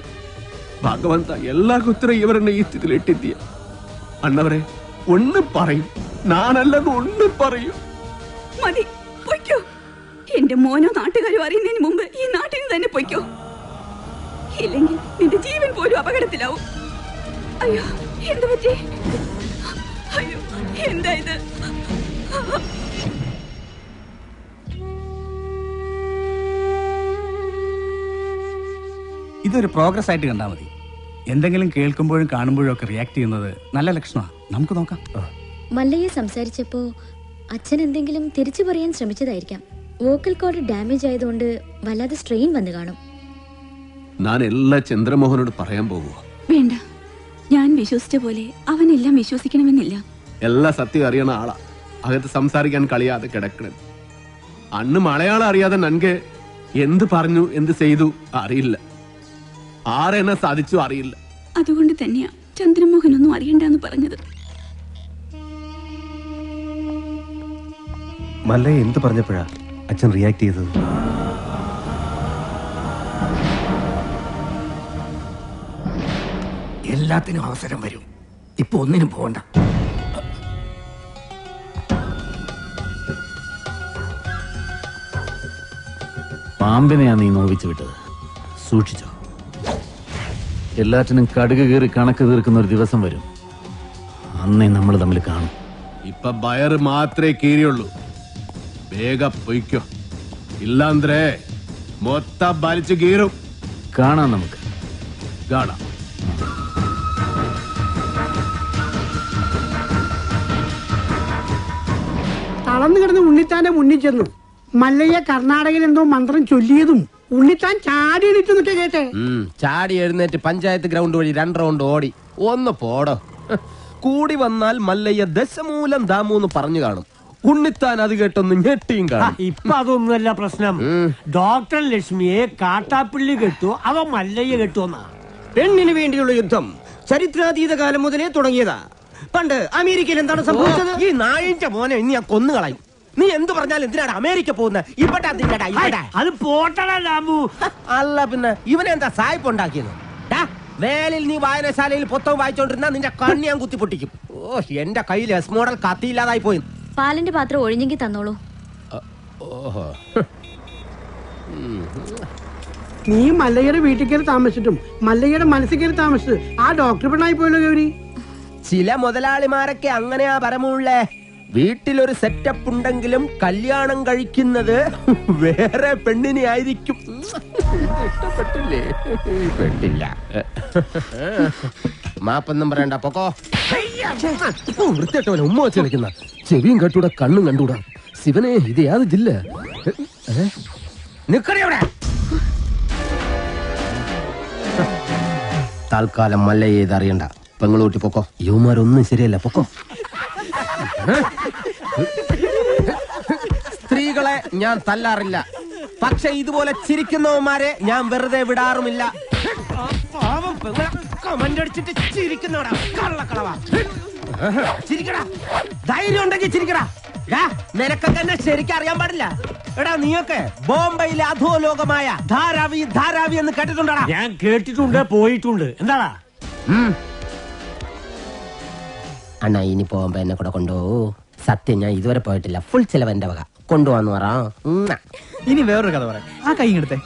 ഭഗവന്ത എല്ലാ കുത്തരും ഇവരെന്നെ ഈ സ്ഥിതിയിൽ ഇട്ടിത്തിയ. അണ്ണവരെ ഒന്നും പറയും, ഞാനല്ലെന്ന് ഒന്നും പറയും. മതി, പൊയ്ക്കോ. എന്റെ മോനോ നാട്ടുകാരോ അറിയുന്നതിന് മുമ്പ് ഈ നാട്ടിൽ നിന്ന് തന്നെ പൊയ്ക്കോ. ഇല്ലെങ്കിൽ നിന്റെ ജീവൻ പോലും അപകടത്തിലാവും. അയ്യോ, എന്ത് പറ്റി? അയ്യോ, എന്താ ഇത്? ഇതൊരു പ്രോഗ്രസ് ആയിട്ട് കണ്ടാൽ മതി. എന്തെങ്കിലും കേൾക്കുമ്പോഴും കാണുമ്പോഴും ഒക്കെ റിയാക്ട് ചെയ്യുന്നത് നല്ല ലക്ഷണമാണ്. നമുക്ക് നോക്കാം. മല്ലയെ സംസാരിച്ചപ്പോ അച്ഛൻ എന്തെങ്കിലും തിരിച്ചു പറയാൻ ശ്രമിച്ചതായിരിക്കാം. വോക്കൽ കോഡ് ഡാമേജ് ആയതുകൊണ്ട് വല്ലാതെ സ്ട്രെയിൻ വന്നു കാണും. ഞാൻ എല്ലാ ചന്ദ്രമോഹനോട് പറയാൻ പോകുക. വേണ്ട, ഞാൻ വിശ്വസിച്ച പോലെ അവനെല്ലാം വിശ്വസിക്കണമെന്നില്ല. എല്ലാ സത്യം അറിയണ ആളാ. അകത്ത് സംസാരിക്കാൻ കളിയാതെ കിടക്കണം. അന്ന് മലയാളം അറിയാതെ നൻകെ എന്ത് പറഞ്ഞു എന്ത് ചെയ്തു അറിയില്ല. ആരെന്നെ സാധിച്ചു അറിയില്ല. അതുകൊണ്ട് തന്നെയാ ചന്ദ്രമോഹനൊന്നും അറിയണ്ടെന്ന് പറഞ്ഞത്. മല്ലയെ എന്ത് പറഞ്ഞപ്പോഴാ അച്ഛൻ റിയാക്ട് ചെയ്തത്? എല്ലാത്തിനും അവസരം വരും. ഇപ്പൊ ഒന്നിനും പോകണ്ട. പാമ്പിനെയാ നീ നോവിച്ചു വിട്ടത്. സൂക്ഷിച്ചോ. എല്ലാറ്റിനും കടുക് കീറി കണക്ക് തീർക്കുന്ന ഒരു ദിവസം വരും. അന്നേ നമ്മൾ തമ്മിൽ കാണും. ഇപ്പൊ ബയറ് മാത്രമേ കീറിയുള്ളൂ. വേഗം പൊയ്ക്കോ, ഇല്ലാന്ത്രേ മൊത്തം വലിച്ചു കീറും. കാണാം, നമുക്ക് കാണാം. തളർന്നു കിടന്ന് ഉണ്ണിത്താന്റെ മുന്നിൽ ചെന്നു. മല്ലയ്യ കർണാടകയിൽ എന്തോ മന്ത്രം ചൊല്ലിയതും ഉണ്ണിത്താൻ ചാടി എണീറ്റ് നിൽക്കെ കേട്ടെ. ചാടി എഴുന്നേറ്റ് പഞ്ചായത്ത് ഗ്രൗണ്ട് വഴി 2 റൗണ്ട് ഓടി. ഒന്ന് പോടോ. കൂടി വന്നാൽ മല്ലയ്യ ദശമൂലം ദാമൂന്ന് പറഞ്ഞു കാണും. ഉണ്ണിത്താൻ അത് കേട്ടൊന്ന് ഞെട്ടിയും കാണും. ഇപ്പൊ അതൊന്നുമല്ല പ്രശ്നം. ഡോക്ടർ ലക്ഷ്മിയെ കാട്ടാപ്പിള്ളി കെട്ടു, അവ മല്ലയ്യ കെട്ടുവന്നാ. പെണ്ണിന് വേണ്ടിയുള്ള യുദ്ധം ചരിത്രാതീത കാലം മുതലേ തുടങ്ങിയതാ. പണ്ട് അമേരിക്കയിൽ എന്താണ് സംഭവിച്ചത്? ഈ നായിന്റെ മോനെ ഇനി ഞാൻ കൊന്നുകളയും. നീ എന്ത് പറഞ്ഞാലും എന്തിനാണ് അമേരിക്ക പോകുന്നത്? അത് പോട്ടടാ രാമു. അല്ല പിന്നെ ഇവനെന്താ സായിപ്പ് ഉണ്ടാക്കിയത്? വേലിൽ നീ വായനശാലയിൽ പുസ്തകം വായിച്ചോണ്ടിരുന്ന നിന്റെ കണ്ണ് ഞാൻ കുത്തിപ്പൊട്ടിക്കും. ഓ, എന്റെ കയ്യിൽ എസ് മോഡൽ കത്തിയില്ലാതായി പോയി. പാലിന്റെ പാത്രം ഒഴിഞ്ഞെങ്കിൽ തന്നോളൂ. ഓഹോ, നീ മല്ലയ്യയുടെ വീട്ടിൽ കയറി താമസിച്ചിട്ടും മല്ലയ്യയുടെ മനസ്സിൽ കയറി താമസിച്ചത് ആ ഡോക്ടർ പെണ്ണായി പോയല്ലോ ഗൗരി. ചില മുതലാളിമാരൊക്കെ അങ്ങനെയാ പരമുള്ളേ. വീട്ടിലൊരു സെറ്റപ്പ് ഉണ്ടെങ്കിലും കല്യാണം കഴിക്കുന്നത് വേറെ പെണ്ണിനെ ആയിരിക്കും. ഇഷ്ടപ്പെട്ടില്ലേ? പെട്ടില്ല. മാപ്പൊന്നും പറയണ്ട, പൊക്കോ. വൃത്തിയായിട്ടവനെ ഉമ്മ വെച്ച് കളിക്കുന്ന. ചെവിയും കെട്ടൂടാ, കണ്ണും കണ്ടൂടാ. ശിവനെ, ഇത് യാത് ജില്ല? നിക്കടവിടെ. തൽക്കാലം മല്ലയെ ഇതറിയണ്ട. പെങ്ങളൂട്ടി പൊക്കോ. യുവമാരൊന്നും ശരിയല്ല, പൊക്കോ. സ്ത്രീകളെ ഞാൻ തല്ലാറില്ല, പക്ഷെ ഇതുപോലെ ചിരിക്കുന്നവന്മാരെ ഞാൻ വെറുതെ വിടാറുമില്ല. കമന്റടിച്ചിട്ട് ചിരിക്കുന്നവടാ, കള്ളക്കളവാ. ചിരിക്കടാ, ധൈര്യം ഉണ്ടെങ്കിൽ ചിരിക്കടാ. നിനക്കൊക്കെ എന്നെ ശരിക്കും അറിയാൻ പാടില്ല. എടാ, നീയൊക്കെ ബോംബെയിലെ അധോലോകമായ ധാരാവി ധാരാവി എന്ന് കേട്ടിട്ടുണ്ടാ? ഞാൻ കേട്ടിട്ടുണ്ട്, പോയിട്ടുണ്ട്. എന്താടാ? അണ്ണാ, ഇനി പോകുമ്പോ എന്നെ കൂടെ കൊണ്ടുപോകൂ. സത്യം, ഞാൻ ഇതുവരെ പോയിട്ടില്ല. ഫുൾ ചെലവെന്റെ വക. കൊണ്ടുപോവാന്ന് പറ. ഇനി വേറൊരു കഥ പറയാം. ആ കൈ എടുത്തേ.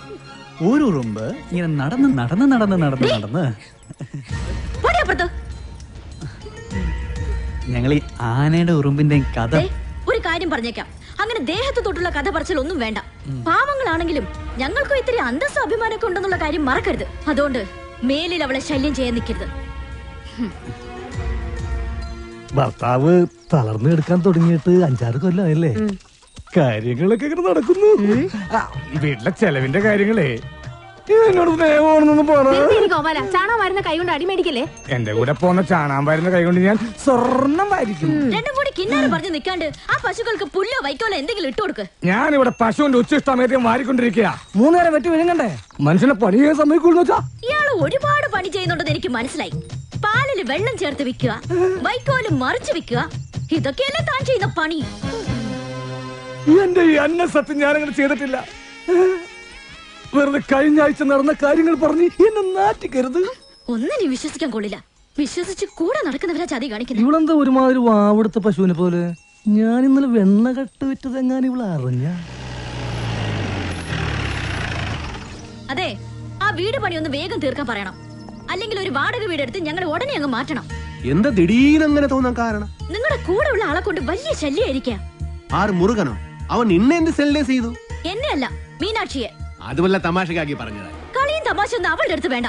ഒരു ഉറുമ്പ് ഇങ്ങനെ നടന്ന് നടന്ന് നടന്ന് നടന്ന് നടന്ന് ഞങ്ങൾ ഈ ആനയുടെ ഉറുമ്പിന്റെ കഥ. ഒരു കാര്യം പറഞ്ഞേക്കാം, അങ്ങനെ ദേഹത്ത് തൊട്ടുള്ള കഥ പറച്ചിലൊന്നും വേണ്ട. പാവങ്ങളാണെങ്കിലും ഞങ്ങൾക്കും ഇത്തിരി അന്തസ്സ അഭിമാനമൊക്കെ ഉണ്ടെന്നുള്ള കാര്യം മറക്കരുത്. അതുകൊണ്ട് മേലിൽ അവളെ ശല്യം ചെയ്യാൻ നിൽക്കരുത്. ഭർത്താവ് തളർന്നു എടുക്കാൻ തുടങ്ങിയിട്ട് 5-6 കൊല്ലമായല്ലേ? കാര്യങ്ങളൊക്കെ ഇങ്ങനെ നടക്കുന്നു. വീട്ടിലെ ചെലവിന്റെ കാര്യങ്ങളേ എന്നോട് സ്നേഹമാണെന്നൊന്നും ചാണകം വരുന്ന കൈ കൊണ്ട് അടിമേടിക്കല്ലേ. എന്റെ കൂടെ പോന്ന ചാണാൻ വരുന്ന കൈ കൊണ്ട് ഞാൻ സ്വർണം വാരിക്കും. രണ്ടും കൂടി കിന്നാരം പറഞ്ഞു നിൽക്കാണ്ട് ആ പശുക്കൾക്ക് പുല്ലോ വൈക്കോലോ എന്തെങ്കിലും ഇട്ടു കൊടുക്ക്. ഞാനിവിടെ പശുവിന്റെ ഉച്ചിഷ്ടമേറ്റം വാരിക്കൊണ്ടിരിക്കുക. 3 നേരം വെട്ടി വിഴുങ്ങണ്ടേ? മനുഷ്യനെ പണി ചെയ്യാൻ സമ്മതിക്കുള്ളൂ വെച്ചാ. ഇയാള് ഒരുപാട് പണി ചെയ്യുന്നുണ്ടെന്ന് എനിക്ക് മനസ്സിലായി. പാലില് വെള്ളം ചേർത്ത് വിൽക്കുക, വൈക്കോല് മറിച്ച് വിൽക്കുക, ഇതൊക്കെയല്ലേ താൻ ചെയ്യുന്ന പണി. എന്റെ ഈ അന്ന സത്യം ഞാനങ്ങനെ ചെയ്തിട്ടില്ല. വെറുതെ കഴിഞ്ഞ ആഴ്ച നടന്ന കാര്യങ്ങൾ പറഞ്ഞ് എന്നെ നാറ്റിക്കരുത്. ഒന്നിനും വിശ്വസിക്കാൻ കൊള്ളില്ല. വിശ്വസിച്ച് കൂടെ നടക്കുന്നവരാ ചതി കാണിക്കുന്നത്. ഇവളെന്താ ഒരുമാതിരി വാവെടുത്ത പശുവിനെ പോലെ? ഞാൻ ഇന്നലെ വെണ്ണ കട്ട് വിറ്റത് എങ്ങാനും ഇവളെ അറിഞ്ഞ. അതെ, ആ വീട് പണി ഒന്ന് വേഗം തീർക്കാൻ പറയണം. അല്ലെങ്കിൽ ഒരു വാടക വീടെടുത്ത് ഞങ്ങൾ ഉടനെ അങ്ങ് മാറ്റണം. എന്താ ദിടീരങ്ങനെ തോന്നാൻ കാരണം? നിങ്ങളുടെ കൂടെ ഉള്ള ആളെ കൊണ്ട് വലിയ ശല്യായിരിക്കാം. ആറ് മുരുകനോ? അവൻ നിന്നെ എന്ത് സെൽഡേ ചെയ്തു? എന്നെ അല്ല, മീനാക്ഷിയെ. അതുമല്ല തമാശക്കാക്കി പറഞ്ഞതാ. കളിയും തമാശ ഒന്നും അവളുടെ അടുത്ത് വേണ്ട.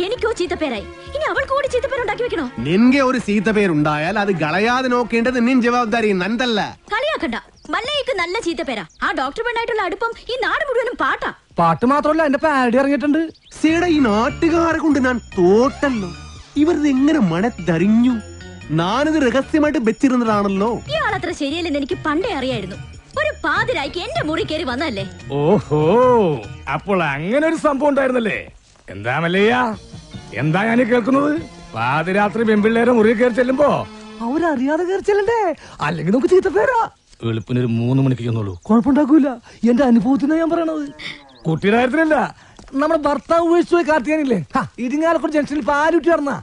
എനിക്കോ ചീത്തപ്പേരായി, ഇനി അവൾ കൂടി ചീത്തപ്പേരുണ്ടാക്കി വെക്കണോ? നിന്റെ ഒരു ചീത്തപ്പേരുണ്ടായാൽ അത് കളയാതെ നോക്കേണ്ടത് നിൻ ജവാബ്ദാരി, നന്ദല്ല. കളിയാക്കണ്ട. മല്ലയ്ക്ക് നല്ല ചീത്തപ്പേരാ. ആ ഡോക്ടർ പെണ്ണായിട്ടുള്ള അടുപ്പം ഈ നാട് മുഴുവനും പാട്ടാ. പാട്ട് മാത്രമല്ല, എന്റെ പാരഡി ഇറങ്ങിയിട്ടുണ്ട്. ഈ നാട്ടുകാരെ കൊണ്ട് ഞാൻ തോട്ടല്ലോ. ഇവരത് എങ്ങനെ മണത്തറിഞ്ഞു? ഞാനിത് രഹസ്യമായിട്ട് വെച്ചിരുന്നതാണല്ലോ. ഇയാളത്ര ശരിയല്ലെന്ന് എനിക്ക് പണ്ടേ അറിയായിരുന്നു. ഒരു പാതിരായിക്ക് എന്റെ മുറി കയറി വന്നല്ലേ. ഓഹോ, അപ്പോൾ അങ്ങനെ ഒരു സംഭവം ഉണ്ടായിരുന്നല്ലേ? എന്താ മല്ലയ്യ, എന്താ ഞാൻ കേൾക്കുന്നത്? പാതിരാത്രി പെൺപിള്ളേരെ മുറി കയറി ചെല്ലുമ്പോ അവരറിയാതെ കയറി ചെല്ലണ്ടേ? അല്ലെങ്കിൽ നമുക്ക് ചീത്തപ്പേരാ. വെളുപ്പിന് ഒരു 3 മണിക്ക് ചെന്നോളൂ, കുഴപ്പമുണ്ടാക്കൂല. എന്റെ അനുഭവത്തിനാ ഞാൻ പറയണത്. കുട്ടിയുടെ കാര്യത്തിലല്ല, നമ്മുടെ ഭർത്താവ് ഉപേക്ഷിച്ചു പോയി കാർത്തിയാനില്ലേ, ഇരിങ്ങാലക്കുട ജംഗ്ഷനിൽ പാലുറ്റി നടന്ന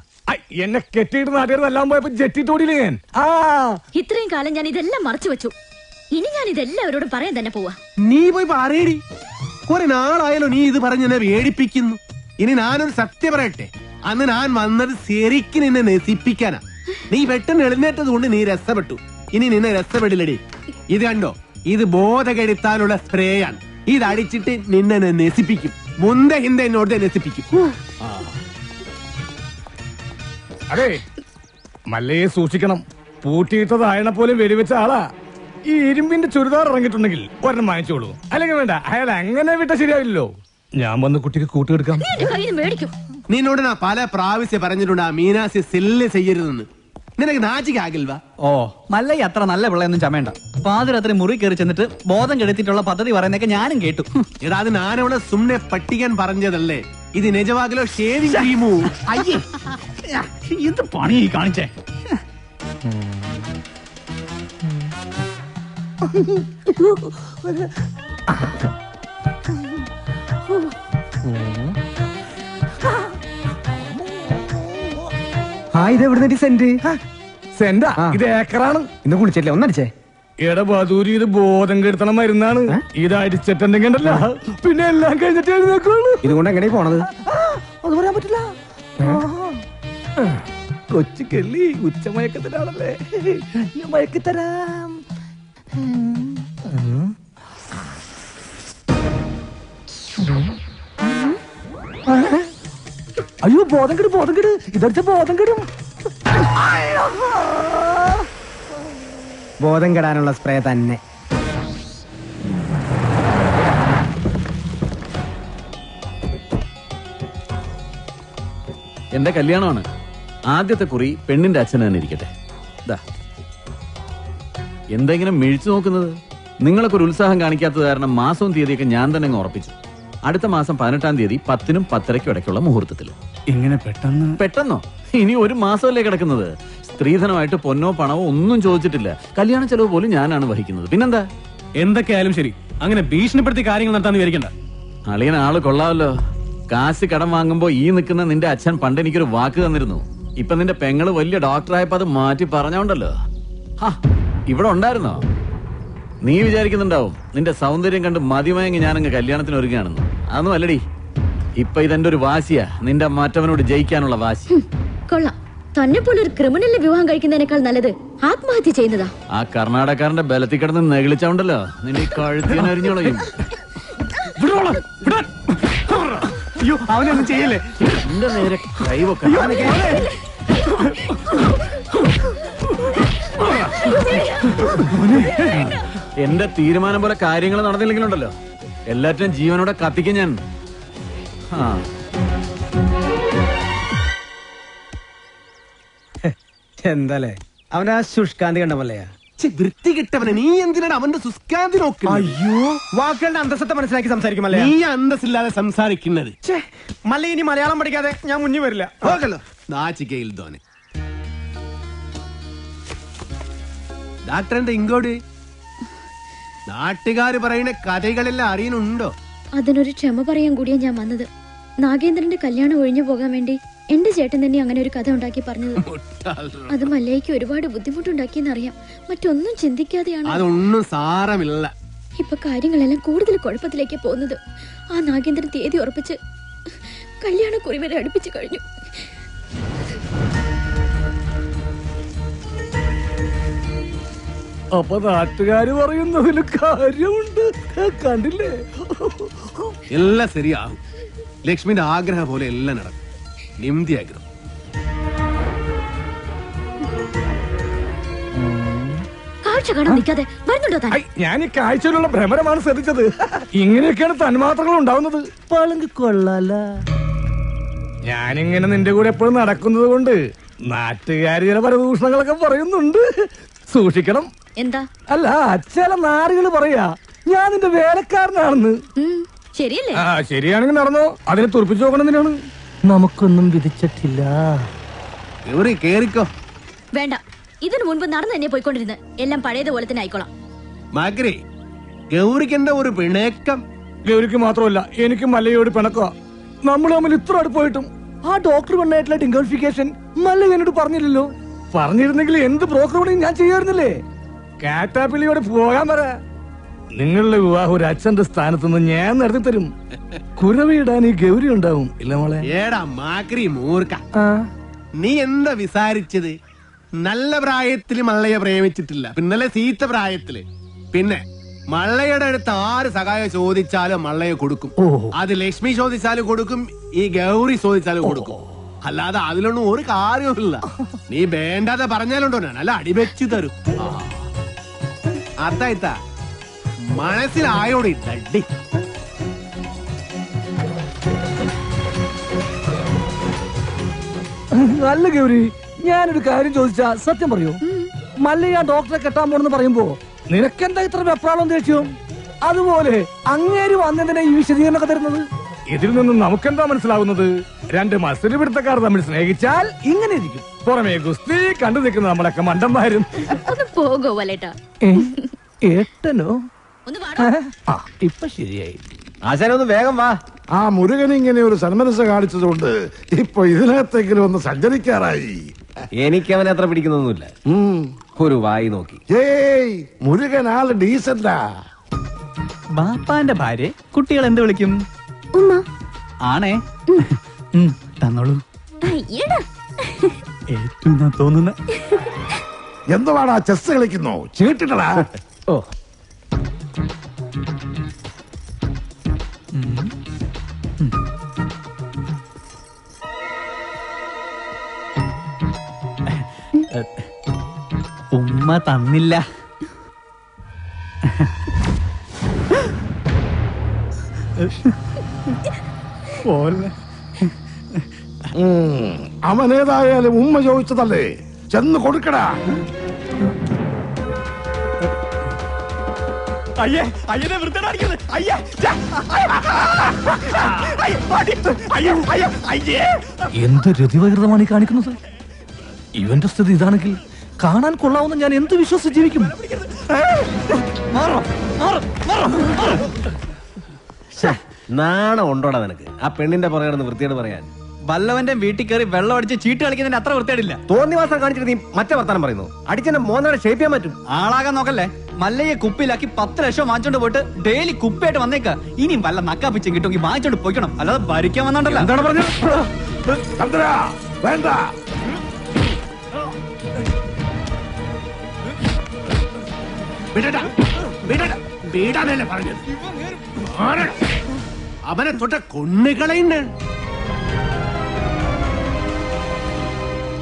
എന്നെ കെട്ടിയിട്ട് നാട്ടുകാരെല്ലാം പോയപ്പോ ജെറ്റിത്തോടിയില്ലേ ഞാൻ. ഇത്രയും കാലം ഞാൻ ഇതെല്ലാം മറച്ചു വെച്ചു. ഇനി ഞാൻ ഇതെല്ലാവരോടും പറയാൻ തന്നെ പോവാ. നീ പോയി പറയടി. കുറെ നാളായാലോ നീ ഇത് പറഞ്ഞ് എന്നെ വേടിപ്പിക്കുന്നു. ഇനി ഞാനൊരു സത്യം പറയട്ടെ, അന്ന് ഞാൻ വന്നത് ശരിക്കും നിന്നെ നശിപ്പിക്കാനാ. നീ പെട്ടെന്ന് എഴുന്നേറ്റത് കൊണ്ട് നീ രസപ്പെട്ടു. ഇനി നിന്നെ രസപ്പെടില്ലടി. ഇത് കണ്ടോ, ഇത് ബോധകെടുത്താനുള്ള സ്പ്രേയാണ്. ഇത് അടിച്ചിട്ട് നിന്നെ നശിപ്പിക്കും. മുന്ത ഹിന്ദ എന്നോട് നശിപ്പിക്കും. അതെ, മല്ലയെ സൂക്ഷിക്കണം. പൂട്ടിയിട്ടതായണ പോലെ വെടിവെച്ച ആളാ. ഈ ഇരുമ്പിന്റെ ചുരിദാർ ഇറങ്ങിയിട്ടുണ്ടെങ്കിൽ ഒരെണ്ണം വാങ്ങിച്ചോളൂ. അല്ലെങ്കിൽ വേണ്ട, അയാൾ അങ്ങനെ വിട്ട ശരിയാവില്ലല്ലോ. ഞാൻ വന്ന് കുട്ടിക്ക് കൂട്ടുകൊടുക്കാം. നിന്നോട് ഞാൻ പല പ്രാവശ്യം പറഞ്ഞിട്ടുണ്ട് ആ മീനാസി സെല്ല് ചെയ്യരുതെന്ന്. നിനക്ക് നാച്ചിക്കാകിൽവാ? ഓ, മല്ലയ്യ അത്ര നല്ല പിള്ളയൊന്നും ചമയണ്ട. പാതിരാത്രി മുറി കയറി ചെന്നിട്ട് ബോധം കെടുത്തിട്ടുള്ള പദ്ധതി പറയുന്നൊക്കെ ഞാനും കേട്ടു. എടാ, അത് ഞാനവിടെ സുമ്നെ പട്ടിക്കാൻ പറഞ്ഞതല്ലേ. ഇത് നിജവാകലോ ഷേവിംഗ് ക്രീമോ? അയ്യേ, എന്ത് പണി കാണിച്ചേ. ഇത് എവിടെ സെന്റ്? സെന്റാ? ഇത് ഏക്കറാണ്. ഇന്ന് കുളിച്ചില്ലേ? ഒന്നടിച്ചേ. എടാ ബദൂരി, ഇത് ബോധം കെടുത്തണ മരുന്നാണ്. ഇത് അടിച്ചിട്ടുണ്ടെങ്കിൽ ഉണ്ടല്ലോ, പിന്നെ എല്ലാം കഴിഞ്ഞിട്ട് എഴുന്നേക്കുള്ളൂ. ഇതുകൊണ്ട് എങ്ങനെ പോണത്? അത് പറയാൻ പറ്റില്ല. കൊച്ചു കെള്ളി ഉച്ചമയക്കത്തിലാണല്ലേ, ഞാൻ മയക്കിത്തരാം. അയ്യോ, ബോധം കെടും, ബോധം കെട്. ഇതടിച്ച ബോധം കെടും. ബോധം കെടാനുള്ള സ്പ്രേ തന്നെ. എന്റെ കല്യാണമാണ്. ആദ്യത്തെ കുറി പെണ്ണിന്റെ അച്ഛൻ തന്നെ ഇരിക്കട്ടെ. എന്തെങ്കിലും മിഴിച്ചു നോക്കുന്നത്? നിങ്ങളൊക്കെ ഒരു ഉത്സാഹം കാണിക്കാത്തത് കാരണം മാസവും തീയതിയൊക്കെ ഞാൻ തന്നെ അങ്ങ് ഉറപ്പിച്ചു. അടുത്ത മാസം 18-ാം തീയതി 10-നും 10:30-ക്കും ഇടയ്ക്കുള്ള മുഹൂർത്തത്തിൽ. ഇങ്ങനെ പെട്ടെന്നോ? ഇനി ഒരു മാസമല്ലേ കിടക്കുന്നത്. സ്ത്രീധനമായിട്ട് പൊന്നോ പണമോ ഒന്നും ചോദിച്ചിട്ടില്ല. കല്യാണ ചെലവ് പോലും ഞാനാണ് വഹിക്കുന്നത്. പിന്നെന്താ? എന്തൊക്കെയായാലും ശരി, അങ്ങനെ ഭീഷണിപ്പെടുത്തി കാര്യങ്ങൾ നടത്താന്ന് വിചാരിക്കണ്ട. അളിയൻ ആള് കൊള്ളാമല്ലോ. കാശ് കടം വാങ്ങുമ്പോ ഈ നിൽക്കുന്ന നിന്റെ അച്ഛൻ പണ്ട് എനിക്കൊരു വാക്ക് തന്നിരുന്നു. ഇപ്പൊ നിന്റെ പെങ്ങള് വലിയ ഡോക്ടറായപ്പോ അത് മാറ്റി പറഞ്ഞോണ്ടല്ലോ. ഇവിടെ ഉണ്ടായിരുന്നോ? നീ വിചാരിക്കുന്നുണ്ടാവും നിന്റെ സൗന്ദര്യം കണ്ട് മതിമയങ്ങി ഞാനങ്ങ് കല്യാണത്തിന് ഒരുങ്ങാണെന്ന്. അതൊന്നും അല്ലടി. ഇപ്പൊ ഇതെന്റെ ഒരു വാശിയാ, നിന്റെ മറ്റവനോട് ജയിക്കാനുള്ള വാശി. കൊള്ളാം. തന്നെ പോലെ ഒരു ക്രിമിനലിനെ വിവാഹം കഴിക്കുന്നതിനേക്കാൾ നല്ലത് ആത്മഹത്യ ചെയ്യുന്നതാ. ആ കർണാടകക്കാരന്റെ ബലത്തിൽ കിടന്ന് നെകിളിച്ചോണ്ടല്ലോ നിന്റെ കഴുത്തിനരിഞ്ഞോളയും. അയ്യോ, അവനൊന്നും ചെയ്യല്ലേ. എന്റെ നേരെ കൈവൊക്കെ. എന്റെ തീരുമാനം പോലെ കാര്യങ്ങൾ നടന്നില്ലെങ്കിലുണ്ടല്ലോ, എല്ലാറ്റിനും ജീവനോടെ കത്തിക്കും ഞാൻ. എന്താലേ അവനാ ശുഷ്കാന്തി കണ്ടമല്ലയാ. വൃത്തി കിട്ടവനെ, നീ എന്തിനാണ് അവന്റെ സുസ്കാന്തി നോക്കുന്നത്? അയ്യോ, വാക്കുകളുടെ അന്തസ്സത്തെ മനസ്സിലാക്കി സംസാരിക്കുമല്ലേ. നീ അന്തസ്സില്ലാതെ സംസാരിക്കുന്നത്. മല്ല, ഇനി മലയാളം പഠിക്കാതെ ഞാൻ മുന്നിൽ വരില്ല. നാച്ചിക്കയിൽ തോനെ ഡാക്ടർ എന്താ ഇങ്ങോട്ട്? നാട്ടുകാര് പറയുന്ന കഥകളെല്ലാം അറിയുന്നുണ്ടോ? അതിനൊരു ക്ഷമ പറയാൻ കൂടിയാ ഞാൻ വന്നത്. നാഗേന്ദ്രന്റെ കല്യാണം ഒഴിഞ്ഞു പോകാൻ വേണ്ടി എന്റെ ചേട്ടൻ തന്നെ അങ്ങനെ ഒരു കഥ ഉണ്ടാക്കി പറഞ്ഞത്. അത് മല്ലയ്ക്ക് ഒരുപാട് ബുദ്ധിമുട്ടുണ്ടാക്കിയെന്നറിയാം. മറ്റൊന്നും ചിന്തിക്കാതെയാണ്. അതൊന്നും സാരമില്ല. ഇപ്പൊ കാര്യങ്ങളെല്ലാം കൂടുതൽ കുഴപ്പത്തിലേക്ക് പോകുന്നത്. ആ നാഗേന്ദ്രൻ തീയതി ഉറപ്പിച്ച് കല്യാണക്കുറി വരെ അടുപ്പിച്ചു കഴിഞ്ഞു. അപ്പൊ നാട്ടുകാര് പറയുന്നതിൽ കാര്യമുണ്ട്. കണ്ടില്ലേ? എല്ലാം ശരിയാകും. ലക്ഷ്മിന്റെ ആഗ്രഹം പോലെ എല്ലാം നടക്കും. നിംതി ആഗ്രഹം. ഞാൻ ഈ കാഴ്ചയിലുള്ള ഭ്രമരമാണ് ശ്രദ്ധിച്ചത്. ഇങ്ങനെയൊക്കെയാണ് തന്മാത്രകൾ ഉണ്ടാവുന്നത്. പളങ്ക് കൊള്ളാല. ഞാനിങ്ങനെ നിന്റെ കൂടെ എപ്പോഴും നടക്കുന്നത് കൊണ്ട് നാട്ടുകാര് ചില പരദൂഷണങ്ങളൊക്കെ പറയുന്നുണ്ട്. സൂക്ഷിക്കണം. എന്താ? അല്ല, ചില നാറുകൾ പറയാ ഞാൻ നിന്റെ വേലക്കാരനാണെന്ന്. ശരിയല്ലേ? ശരിയാണെങ്കിൽ നടന്നോ. അതിനെ തുറപ്പിച്ചു നോക്കണമെന്നാണ്. നമുക്കൊന്നും വിധിച്ചിട്ടില്ല. കേറിക്കോ. വേണ്ട, ഇതിനു മുൻപ് നടന്നു തന്നെ പോയിക്കൊണ്ടിരുന്ന് എല്ലാം പഴയതുപോലെ തന്നെ ആയിക്കോളാം. ഗൗരിക്ക് എന്താ ഒരു പിണക്കം? ഗൗരിക്ക് മാത്രമല്ല, എനിക്ക് മല്ലയോട് പിണക്കുക. നമ്മൾ തമ്മിൽ ഇത്ര അടുപ്പായിട്ടും ആ ഡോക്ടർ പെണ്ണായിട്ടുള്ള ഡിംഗോളിഫിക്കേഷൻ മല്ല എന്നോട് പറഞ്ഞില്ലല്ലോ. പറഞ്ഞിരുന്നെങ്കിൽ എന്ത് ബ്രോക്കർ പണിയും ഞാൻ ചെയ്യാറുന്നില്ലേ. കാറ്റാപ്പിള്ളിയോട് പോകാൻ പറ. നിങ്ങളുടെ വിവാഹം ഒരു അച്ഛന്റെ സ്ഥാനത്തുനിന്ന് ഞാൻ നടത്തി തരും. കുരവിടാൻ ഈ ഗൗരി ഉണ്ടാവും. ഇല്ല മോളെ? ഏടാ മാക്രി മൂർക്ക, നീ എന്താ വിചാരിച്ചത്? നല്ല പ്രായത്തില് മള്ളയെ പ്രേമിച്ചിട്ടില്ല, പിന്നല്ലേ സീത്ത പ്രായത്തില്. പിന്നെ മള്ളയുടെ അടുത്ത് ആര് സഹായം ചോദിച്ചാലും മള്ളയെ കൊടുക്കും. അത് ലക്ഷ്മി ചോദിച്ചാലും കൊടുക്കും, ഈ ഗൗരി ചോദിച്ചാലും കൊടുക്കും. അല്ലാതെ അതിലൊന്നും ഒരു കാര്യവുമില്ല. നീ വേണ്ടാതെ പറഞ്ഞാലുണ്ടോ ഞാൻ അല്ല അടിവെച്ചു തരും. അതായിത്താ മനസ്സിലായോടി ഡഡി. നല്ല ഗൗരി, ഞാനൊരു കാര്യം ചോദിച്ചാ സത്യം പറയൂ. മല്ലയ്യ ഡോക്ടറെ കെട്ടാൻ പോണെന്ന് പറയുമ്പോ നിനക്കെന്താ ഇത്ര വെപ്രാളം ദേഷ്യം? അതുപോലെ അങ്ങേര് വന്നതിനെ ഈ വിശദീകരണമൊക്കെ തരുന്നത്? ഇതിൽ നിന്നും നമുക്കെന്താ മനസ്സിലാവുന്നത്? രണ്ട് മത്സര പിടുത്തക്കാർ തമ്മിൽ സ്നേഹിച്ചാൽ ഇങ്ങനെ ഇരിക്കും. പുറമേ ഗുസ്തി കണ്ടു നിൽക്കുന്ന നമ്മളൊക്കെ മണ്ടന്മാരും. ഒന്ന് പോകോ വലേട്ടാ. ഏട്ടനോ? ഇപ്പൊ ശരിയായി. ആശാനൊന്ന് വേഗം വാ. ആ മുരുകൻ ഇങ്ങനെ ഒരു സന്മനസ് കാണിച്ചതുകൊണ്ട് ഇപ്പൊ ഇതിനകത്തെങ്കിലും ഒന്ന് സഞ്ചരിക്കാറായി. എനിക്ക് അവനെ അത്ര പിടിക്കുന്നൊന്നുമില്ല. ഒരു വായി നോക്കി. ഏയ് മുരുകൻ ആള് ഡീസന്റാ. ബാപ്പാന്റെ ഭാര്യ കുട്ടികൾ എന്ത് വിളിക്കും? ആണേ തന്നോളൂ. ഏറ്റവും തോന്നുന്ന എന്തുവാടാ ചെസ് കളിക്കുന്നോ? ചീട്ടിട്ടടാ. ഓ ഉമ്മ തന്നില്ല. അവനേതായാലും ഉമ്മ ചോദിച്ചതല്ലേ, ചെന്ന് കൊടുക്കടാ. അയ്യേ അയ്യനെ വൃത്തിയാക്കുന്നത്. എന്ത് രതിവകൃതമാണ് ഈ കാണിക്കുന്നത്? ഇവന്റെ സ്ഥിതി ഇതാണെങ്കിൽ കാണാൻ കൊള്ളാവുന്ന ഞാൻ എന്ത് വിശ്വസിച്ച് ജീവിക്കും? നാണം ഉണ്ടോടാ നിനക്ക്? ആ പെണ്ണിന്റെ പുറകെ വൃത്തിയോട് പറയാൻ. വല്ലവന്റെ വീട്ടിൽ കയറി വെള്ളം അടിച്ച് ചീട്ട് കളിക്കുന്നതിന് അത്ര വൃത്തിയായിട്ടില്ല. തോന്നിവാസം കാണിച്ചിട്ട് നീ മറ്റേ വർത്താനം പറയുന്നു. അടിച്ചെന്നെ മോനാടെ ഷേപ്പ് ചെയ്യാൻ പറ്റും. ആളാകാൻ നോക്കല്ലേ. മല്ലയെ കുപ്പിയിലാക്കി 10 ലക്ഷം വാങ്ങിച്ചോണ്ട് പോയിട്ട് ഡെയിലി കുപ്പിയായിട്ട് വന്നേക്ക. ഇനിയും വല്ല നക്കാപ്പിച്ചും കിട്ടുമെങ്കിൽ വാങ്ങിച്ചോണ്ട് പോയിക്കണം, അല്ലാതെ ഭരിക്കാൻ വന്നോണ്ടല്ലോ. എന്താണ് പറഞ്ഞത്? വേണ്ട. വീടാനല്ലേ പറഞ്ഞത്? അവനെ തൊട്ട കൊണ്ണുകളയുണ്ട്.